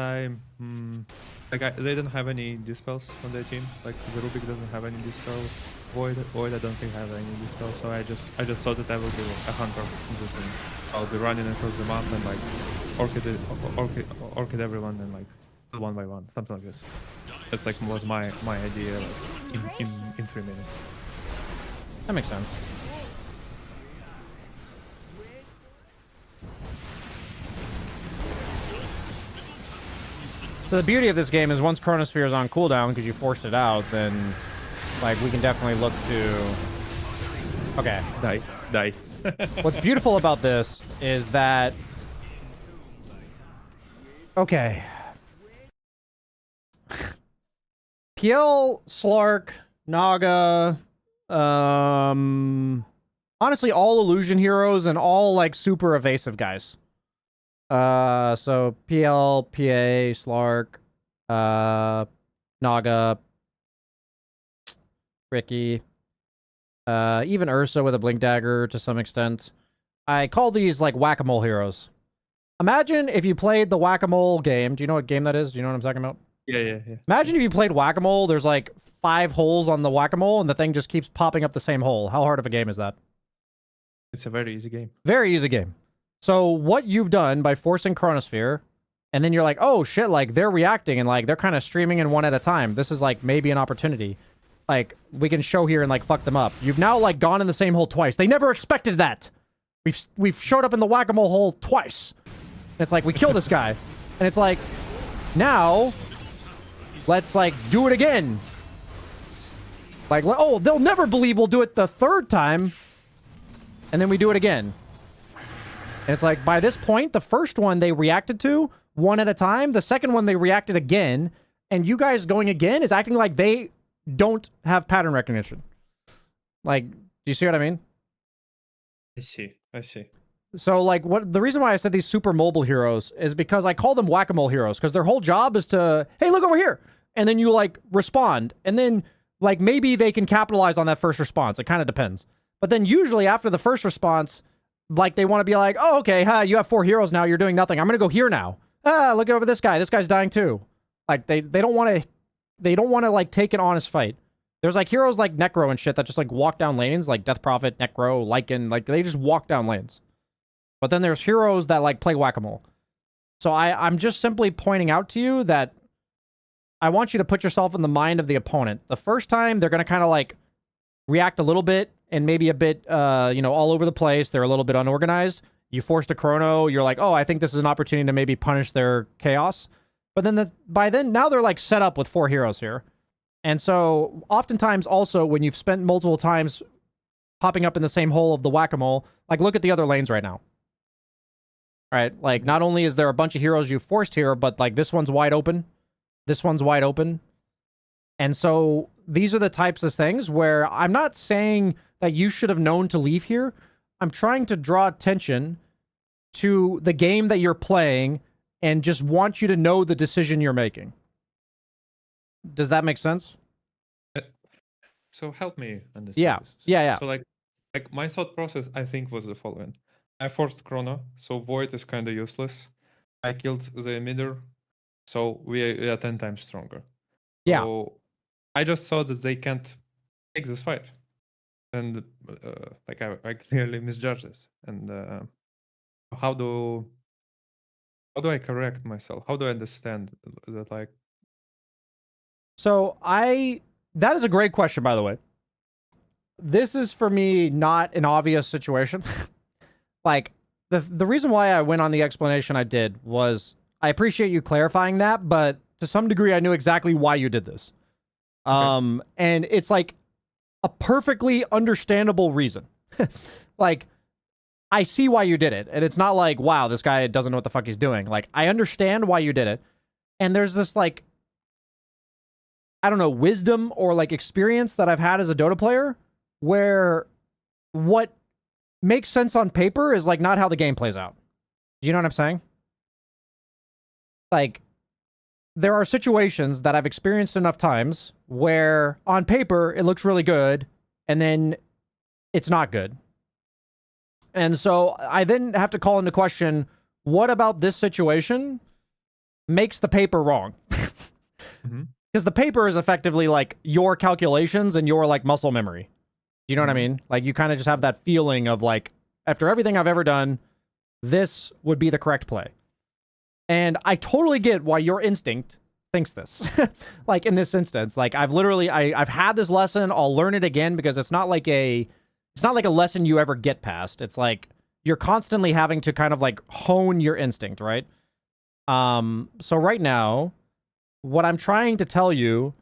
they don't have any dispels on their team. Like the Rubik doesn't have any dispel. Void I don't think have any dispel. So I just thought that I will be a hunter in this game. I'll be running across the map and like orchid everyone and like one by one, something like this. That's like was my idea like, in 3 minutes. That makes sense. So the beauty of this game is once Chronosphere is on cooldown, because you forced it out, then like we can definitely look to... Okay. Die. What's beautiful about this is that... Okay. PL, Slark, Naga, honestly all illusion heroes and all like super evasive guys. So PL, PA, Slark, Naga, Ricky, even Ursa with a Blink Dagger to some extent. I call these like whack-a-mole heroes. Imagine if you played the whack-a-mole game. Do you know what game that is? Do you know what I'm talking about? Yeah. Imagine if you played whack-a-mole, there's like 5 holes on the whack-a-mole and the thing just keeps popping up the same hole. How hard of a game is that? It's a very easy game. Very easy game. So what you've done by forcing Chronosphere, and then you're like, oh shit, like they're reacting and like they're kind of streaming in one at a time. This is like maybe an opportunity. Like we can show here and like fuck them up. You've now like gone in the same hole twice. They never expected that. We've showed up in the whack-a-mole hole twice. And it's like we kill this guy. And it's like now let's like do it again. Like, oh, they'll never believe we'll do it the 3rd time. And then we do it again. And it's like, by this point, the first one they reacted to, one at a time. The second one they reacted again. And you guys going again is acting like they don't have pattern recognition. Like, do you see what I mean? I see. So, like, the reason why I said these super mobile heroes is because I call them whack-a-mole heroes. Because their whole job is to, hey, look over here. And then you, like, respond. And then, like, maybe they can capitalize on that first response. It kind of depends. But then usually after the first response... Like, they want to be like, oh, okay, you have 4 heroes now, you're doing nothing. I'm going to go here now. Look over this guy. This guy's dying too. Like, they don't want to, like, take an honest fight. There's, like, heroes like Necro and shit that just, like, walk down lanes, like Death Prophet, Necro, Lycan, like, they just walk down lanes. But then there's heroes that, like, play whack-a-mole. So I'm just simply pointing out to you that I want you to put yourself in the mind of the opponent. The first time, they're going to kind of, like, react a little bit, and maybe a bit, all over the place. They're a little bit unorganized. You forced a chrono. You're like, oh, I think this is an opportunity to maybe punish their chaos. But then by then, now they're like set up with 4 heroes here. And so oftentimes also when you've spent multiple times popping up in the same hole of the whack-a-mole, like look at the other lanes right now. All right, like not only is there a bunch of heroes you forced here, but like this one's wide open. This one's wide open. And so these are the types of things where I'm not saying that you should have known to leave here. I'm trying to draw attention to the game that you're playing and just want you to know the decision you're making. Does that make sense? So help me understand this. Yeah. So like my thought process, I think, was the following. I forced Chrono, so Void is kind of useless. I killed the emitter, so we are 10 times stronger. Yeah. So I just thought that they can't take this fight. And I clearly misjudged this. And how do I correct myself? How do I understand that? Like, so that is a great question, by the way. This is for me not an obvious situation. Like the reason why I went on the explanation I did was I appreciate you clarifying that, but to some degree I knew exactly why you did this. Okay. And it's like a perfectly understandable reason. Like, I see why you did it. And it's not like, wow, this guy doesn't know what the fuck he's doing. Like, I understand why you did it. And there's this, like, I don't know, wisdom or, like, experience that I've had as a Dota player where what makes sense on paper is, like, not how the game plays out. Do you know what I'm saying? Like, there are situations that I've experienced enough times where on paper it looks really good and then it's not good. And so I then have to call into question, what about this situation makes the paper wrong? Because the paper is effectively like your calculations and your like muscle memory. Do you know what I mean? Like you kind of just have that feeling of like, after everything I've ever done, this would be the correct play. And I totally get why your instinct thinks this. Like in this instance, like I've had this lesson. I'll learn it again because it's not like a lesson you ever get past. It's like you're constantly having to kind of like hone your instinct, right? So right now, what I'm trying to tell you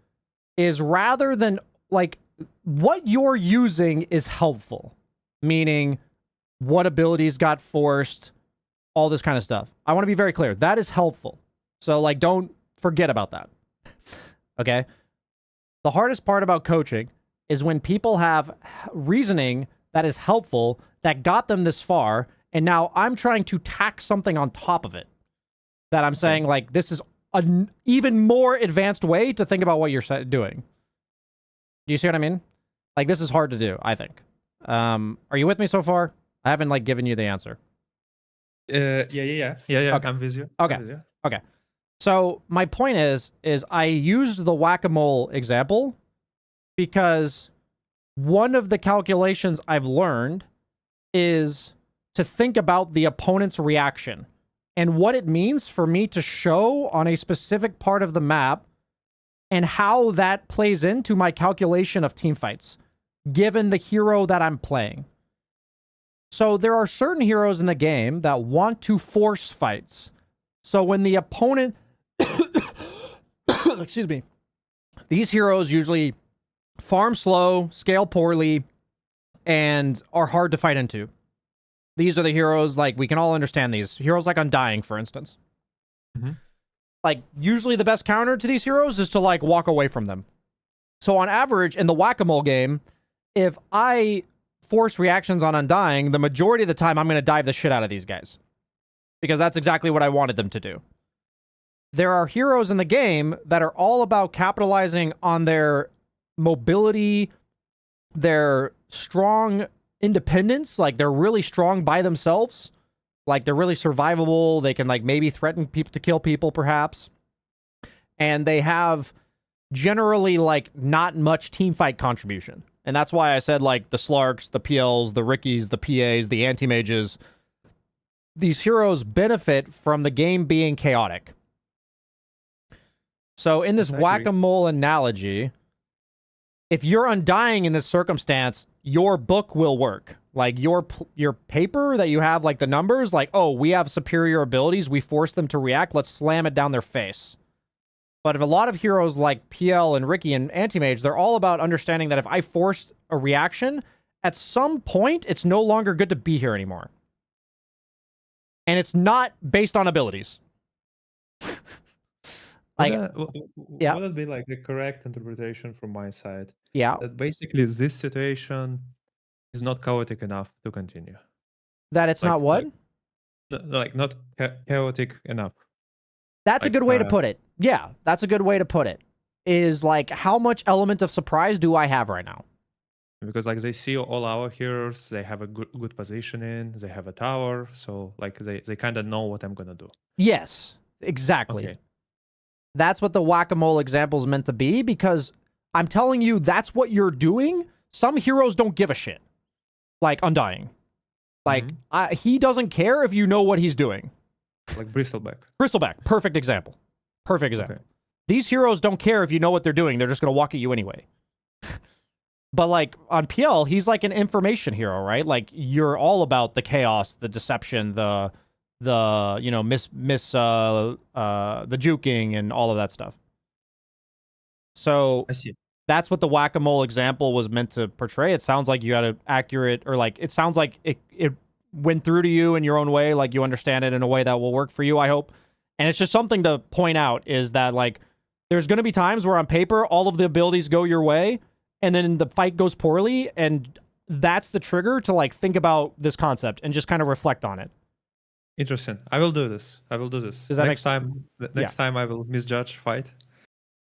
is rather than like what you're using is helpful, meaning what abilities got forced, all this kind of stuff. I want to be very clear. That is helpful. So like, don't forget about that. Okay. The hardest part about coaching is when people have reasoning that is helpful that got them this far. And now I'm trying to tack something on top of it that I'm saying like, this is an even more advanced way to think about what you're doing. Do you see what I mean? Like this is hard to do, I think. Are you with me so far? I haven't like given you the answer. Yeah. Okay. I'm with you. Okay. I'm with you. Okay. So my point is I used the whack-a-mole example because one of the calculations I've learned is to think about the opponent's reaction and what it means for me to show on a specific part of the map and how that plays into my calculation of team fights, given the hero that I'm playing. So there are certain heroes in the game that want to force fights. So when the opponent... Excuse me. These heroes usually farm slow, scale poorly, and are hard to fight into. These are the heroes, like, we can all understand these. Heroes like Undying, for instance. Like, usually the best counter to these heroes is to, like, walk away from them. So on average, in the whack-a-mole game, if I force reactions on Undying, the majority of the time I'm going to dive the shit out of these guys. Because that's exactly what I wanted them to do. There are heroes in the game that are all about capitalizing on their mobility, their strong independence, like they're really strong by themselves, like they're really survivable, they can like maybe threaten people to kill people perhaps, and they have generally like not much team fight contribution. And that's why I said like the Slarks, the PLs, the Rickies, the PAs, the anti-mages, these heroes benefit from the game being chaotic. So in this whack-a-mole analogy, if you're Undying in this circumstance, your book will work. Like your paper that you have, like the numbers, like, oh, we have superior abilities, we force them to react, let's slam it down their face. But if a lot of heroes like PL and Ricky and Anti-Mage, they're all about understanding that if I force a reaction, at some point, it's no longer good to be here anymore. And it's not based on abilities. Like, what would be like the correct interpretation from my side? Yeah. That basically this situation is not chaotic enough to continue. That it's not what? Not chaotic enough. That's a good way to put it. Yeah, that's a good way to put it. Is like, how much element of surprise do I have right now? Because like they see all our heroes, they have a good positioning, they have a tower, so like they kind of know what I'm gonna do. Yes, exactly. Okay. That's what the whack-a-mole example is meant to be, because I'm telling you, that's what you're doing. Some heroes don't give a shit. Like Undying. Like, he doesn't care if you know what he's doing. Like Bristleback. Bristleback, perfect example. Perfect example. Okay. These heroes don't care if you know what they're doing. They're just going to walk at you anyway. But like on PL, he's like an information hero, right? Like you're all about the chaos, the deception, the you know, the juking and all of that stuff. So I see. That's what the whack-a-mole example was meant to portray. It sounds like you had an accurate, or like it sounds like it went through to you in your own way, like you understand it in a way that will work for you, I hope. And it's just something to point out is that, like, there's going to be times where on paper, all of the abilities go your way, and then the fight goes poorly, and that's the trigger to, like, think about this concept and just kind of reflect on it. Interesting. I will do this. Does that next time I will misjudge fight.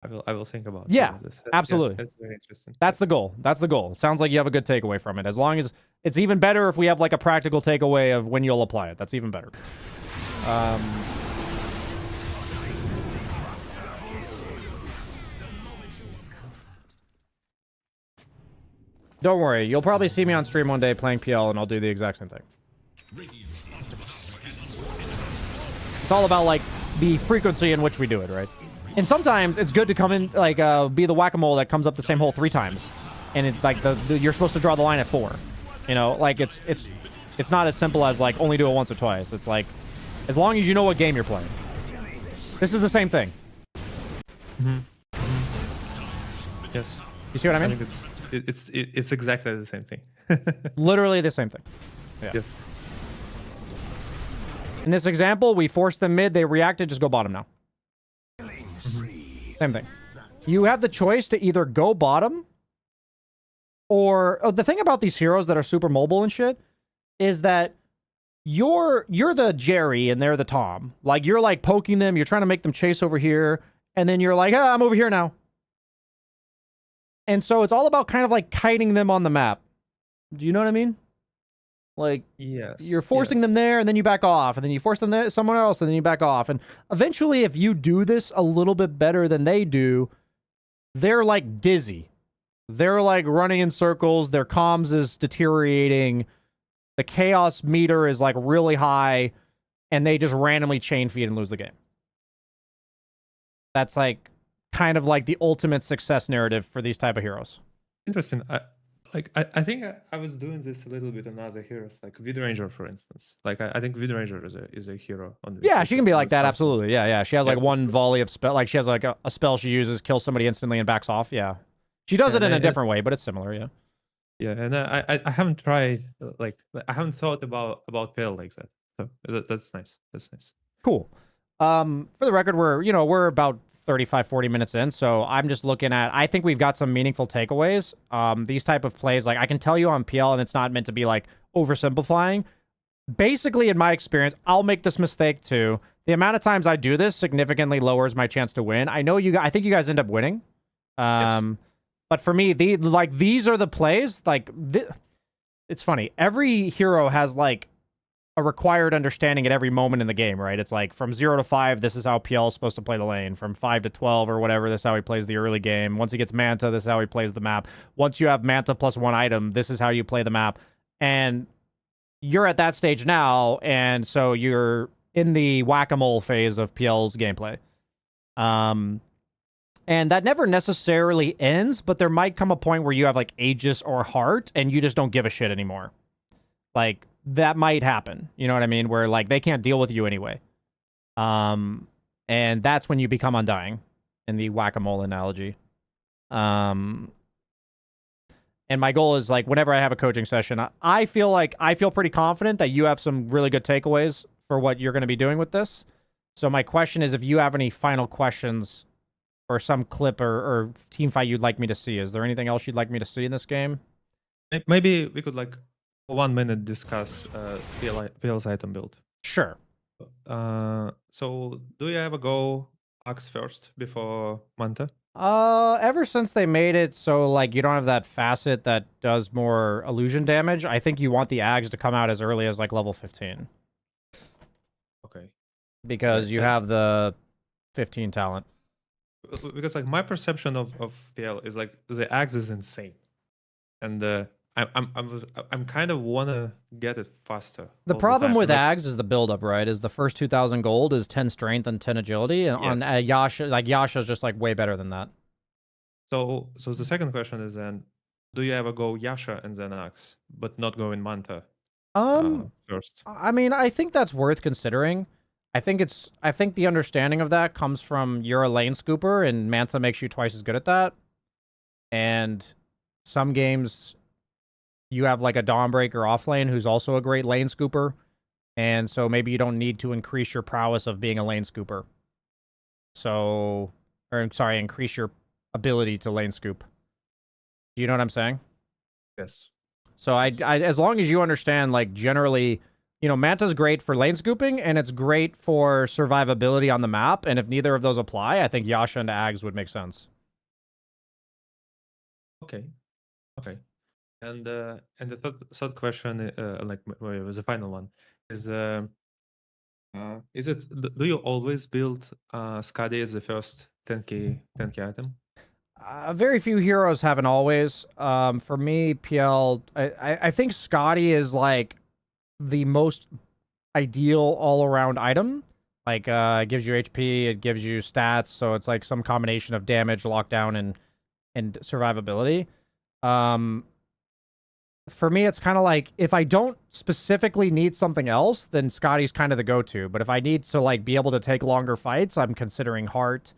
I will think about this. Absolutely. Yeah, that's very interesting. That's the goal. That's the goal. It sounds like you have a good takeaway from it. As long as it's even better if we have like a practical takeaway of when you'll apply it. That's even better. Don't worry. You'll probably see me on stream one day playing PL, and I'll do the exact same thing. It's all about like the frequency in which we do it, right? And sometimes it's good to come in, like, be the whack-a-mole that comes up the same hole 3 times. And it's like, you're supposed to draw the line at 4. You know, like, it's not as simple as, like, only do it once or twice. It's like, as long as you know what game you're playing. This is the same thing. Yes. You see what I mean? I think it's exactly the same thing. Literally the same thing. Yeah. Yes. In this example, we forced them mid, they reacted, just go bottom now. Same thing. You have the choice to either go bottom or... Oh, the thing about these heroes that are super mobile and shit is that you're the Jerry and they're the Tom. Like, you're like poking them, you're trying to make them chase over here, and then you're like, I'm over here now. And so it's all about kind of like kiting them on the map. Do you know what I mean? Like, yes, you're forcing them there, and then you back off, and then you force them there somewhere else, and then you back off. And eventually, if you do this a little bit better than they do, they're like dizzy. They're like running in circles. Their comms is deteriorating. The chaos meter is like really high, and they just randomly chain feed and lose the game. That's like kind of like the ultimate success narrative for these type of heroes. Interesting. I think I was doing this a little bit on other heroes, like Vidranger, for instance. Like I think Vidranger is a hero on the Yeah, she can be like that, absolutely. Yeah. She has like one volley of spell, like she has like a spell she uses, kills somebody instantly and backs off. Yeah. She does it in a different way, but it's similar, yeah. Yeah, and I haven't tried, like, I haven't thought about Pale like that. So that's nice. That's nice. Cool. For the record, we're about 35, 40 minutes in, so I'm just looking at, I think we've got some meaningful takeaways. These type of plays, like, I can tell you on PL, and it's not meant to be, like, oversimplifying. Basically, in my experience, I'll make this mistake, too. The amount of times I do this significantly lowers my chance to win. I think you guys end up winning. Yes. But for me, these are the plays, like, it's funny. Every hero has, like, a required understanding at every moment in the game, right? It's like from 0 to 5, this is how PL is supposed to play the lane. From 5 to 12 or whatever, this is how he plays the early game. Once he gets Manta, this is how he plays the map. Once you have Manta plus 1 item, this is how you play the map. And you're at that stage now, and so you're in the whack-a-mole phase of PL's gameplay. And that never necessarily ends, but there might come a point where you have like Aegis or Heart, and you just don't give a shit anymore. Like, that might happen. You know what I mean? Where, like, they can't deal with you anyway. And that's when you become Undying, in the whack-a-mole analogy. And my goal is, like, whenever I have a coaching session, I feel pretty confident that you have some really good takeaways for what you're going to be doing with this. So my question is, if you have any final questions or some clip or team fight you'd like me to see, is there anything else you'd like me to see in this game? Maybe we could, like, 1 minute discuss PL's item build. Sure. So do you ever go Axe first before Manta? Ever since they made it so, like, you don't have that facet that does more illusion damage, I think you want the Ags to come out as early as, like, level 15. Okay. Because you have the 15 talent. Because, like, my perception of PL is, like, the Axe is insane. And I'm kind of wanna get it faster. The problem with Ags is the buildup, right? Is the first 2,000 gold is 10 strength and 10 agility, and Yes. on Yasha, like, Yasha's just like way better than that. So the second question is then, do you ever go Yasha and then Axe, but not go in Manta first? I mean, I think that's worth considering. I think the understanding of that comes from you're a lane scooper, and Manta makes you twice as good at that. And some games you have like a Dawnbreaker off lane who's also a great lane scooper. And so maybe you don't need to increase your prowess of being a lane scooper. So, or I'm sorry, increase your ability to lane scoop. Do you know what I'm saying? Yes. So I as long as you understand, like, generally, you know, Manta's great for lane scooping, and it's great for survivability on the map, and if neither of those apply, I think Yasha and Ags would make sense. Okay. Okay. And the third question, like the final one, is it do you always build Skadi as the first 10k item? Very few heroes haven't always. For me, PL, I think Scotty is like the most ideal all-around item. Like, it gives you HP, it gives you stats, so it's like some combination of damage, lockdown, and survivability. For me, it's kind of like, if I don't specifically need something else, then Scotty's kind of the go-to. But if I need to, like, be able to take longer fights, I'm considering Heart.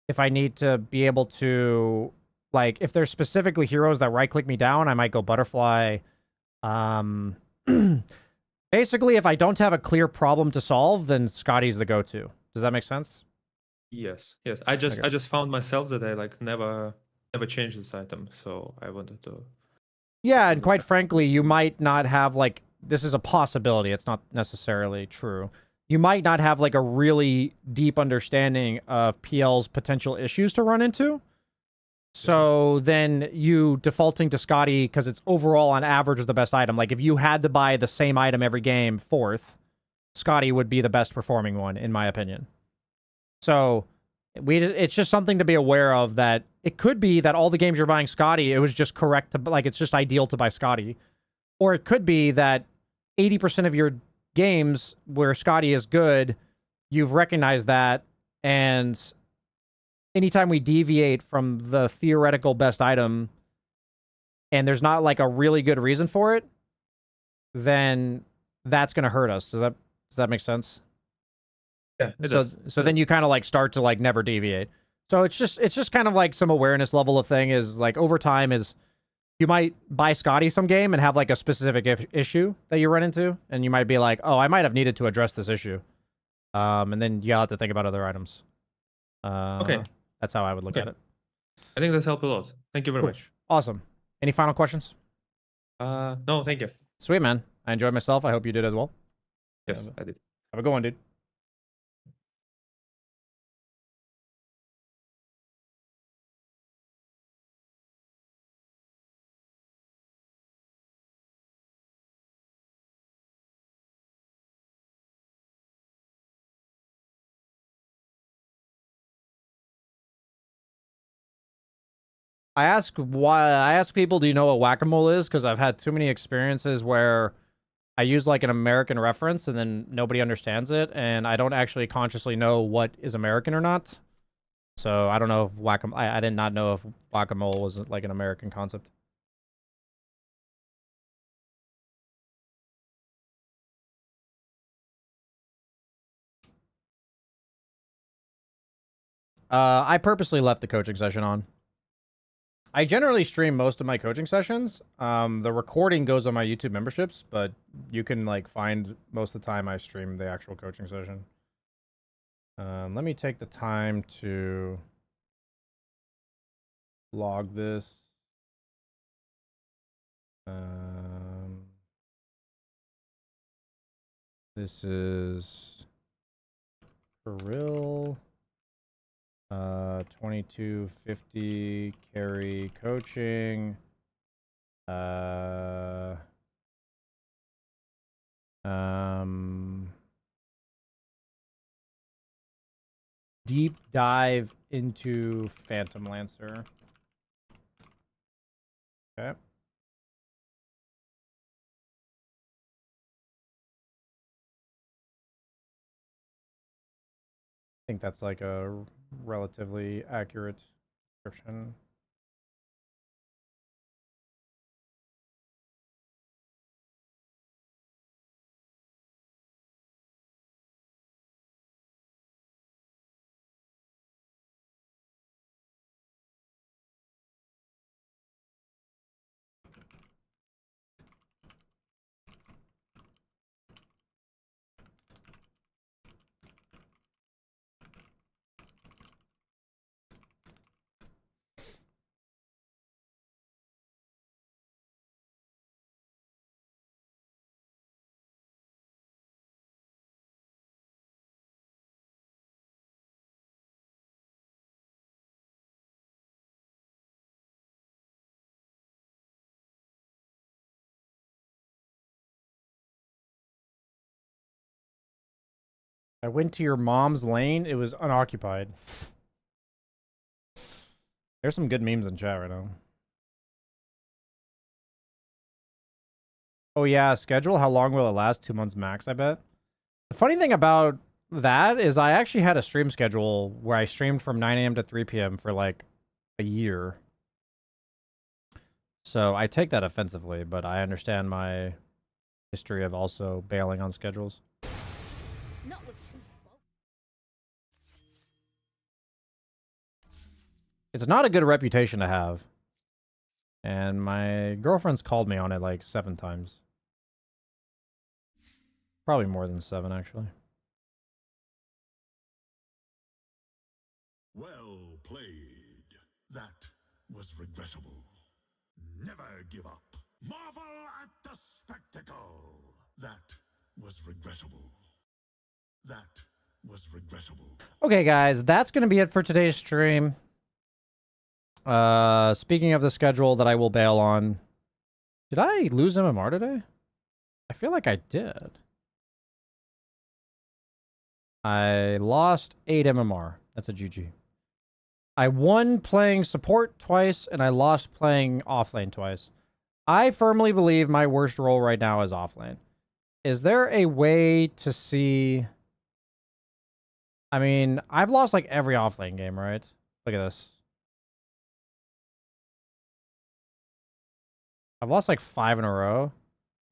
If I need to be able to, like, if there's specifically heroes that right-click me down, I might go Butterfly. Basically, if I don't have a clear problem to solve, then Scotty's the go-to. Does that make sense? Yes. Yes. I just found myself that I like never changed this item, so I wanted to. Yeah, and quite frankly, you might not have, like, this is a possibility. It's not necessarily true. You might not have, like, a really deep understanding of PL's potential issues to run into. So then you defaulting to Scotty because it's overall on average is the best item. Like, if you had to buy the same item every game, fourth, Scotty would be the best performing one, in my opinion. So it's just something to be aware of, that it could be that all the games you're buying Scotty, it was just correct to, like, it's just ideal to buy Scotty. Or it could be that 80% of your games where Scotty is good, you've recognized that, and anytime we deviate from the theoretical best item and there's not like a really good reason for it, then that's going to hurt us. Does that make sense? Yeah, it does. So then you kind of like start to like never deviate. So it's just kind of like some awareness level of thing, is like over time is you might buy Scotty some game and have like a specific issue that you run into, and you might be like, oh, I might have needed to address this issue. And then you have to think about other items. Okay. That's how I would look at it. I think that helped a lot. Thank you very much. Awesome. Any final questions? No, thank you. Sweet, man. I enjoyed myself. I hope you did as well. Yes, I did. Have a good one, dude. I ask people, do you know what whack-a-mole is? Because I've had too many experiences where I use like an American reference and then nobody understands it, and I don't actually consciously know what is American or not. So I don't know if I did not know if whack-a-mole was like an American concept. I purposely left the coaching session on. I generally stream most of my coaching sessions. The recording goes on my YouTube memberships, but you can like find most of the time I stream the actual coaching session. Let me take the time to log this. This is for real. 2250 carry coaching. Deep dive into Phantom Lancer. Okay. I think that's like a relatively accurate description. I went to your mom's lane. It was unoccupied. There's some good memes in chat right now. Oh yeah, schedule. How long will it last? 2 months max, I bet. The funny thing about that is I actually had a stream schedule where I streamed from 9 a.m. to 3 p.m. for like a year. So I take that offensively, but I understand my history of also bailing on schedules. Not with two. It's not a good reputation to have. And my girlfriend's called me on it like 7 times. Probably more than 7, actually. Well played. That was regrettable. Never give up. Marvel at the spectacle. That was regrettable. That was regrettable. Okay, guys, that's going to be it for today's stream. Speaking of the schedule that I will bail on, did I lose MMR today? I feel like I did. I lost 8 MMR. That's a GG. I won playing support twice, and I lost playing offlane twice. I firmly believe my worst role right now is offlane. Is there a way to see... I mean, I've lost like every offlane game, right? Look at this. I've lost like 5 in a row.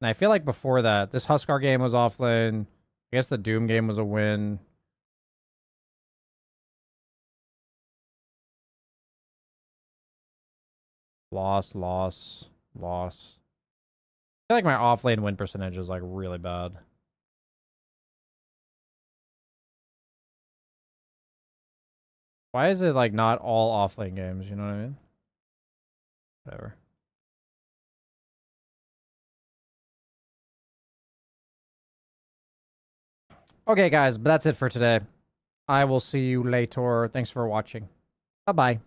And I feel like before that, this Huskar game was offlane. I guess the Doom game was a win. Loss. I feel like my offlane win percentage is like really bad. Why is it like not all offlane games? You know what I mean? Whatever. Okay, guys, but that's it for today. I will see you later. Thanks for watching. Bye-bye.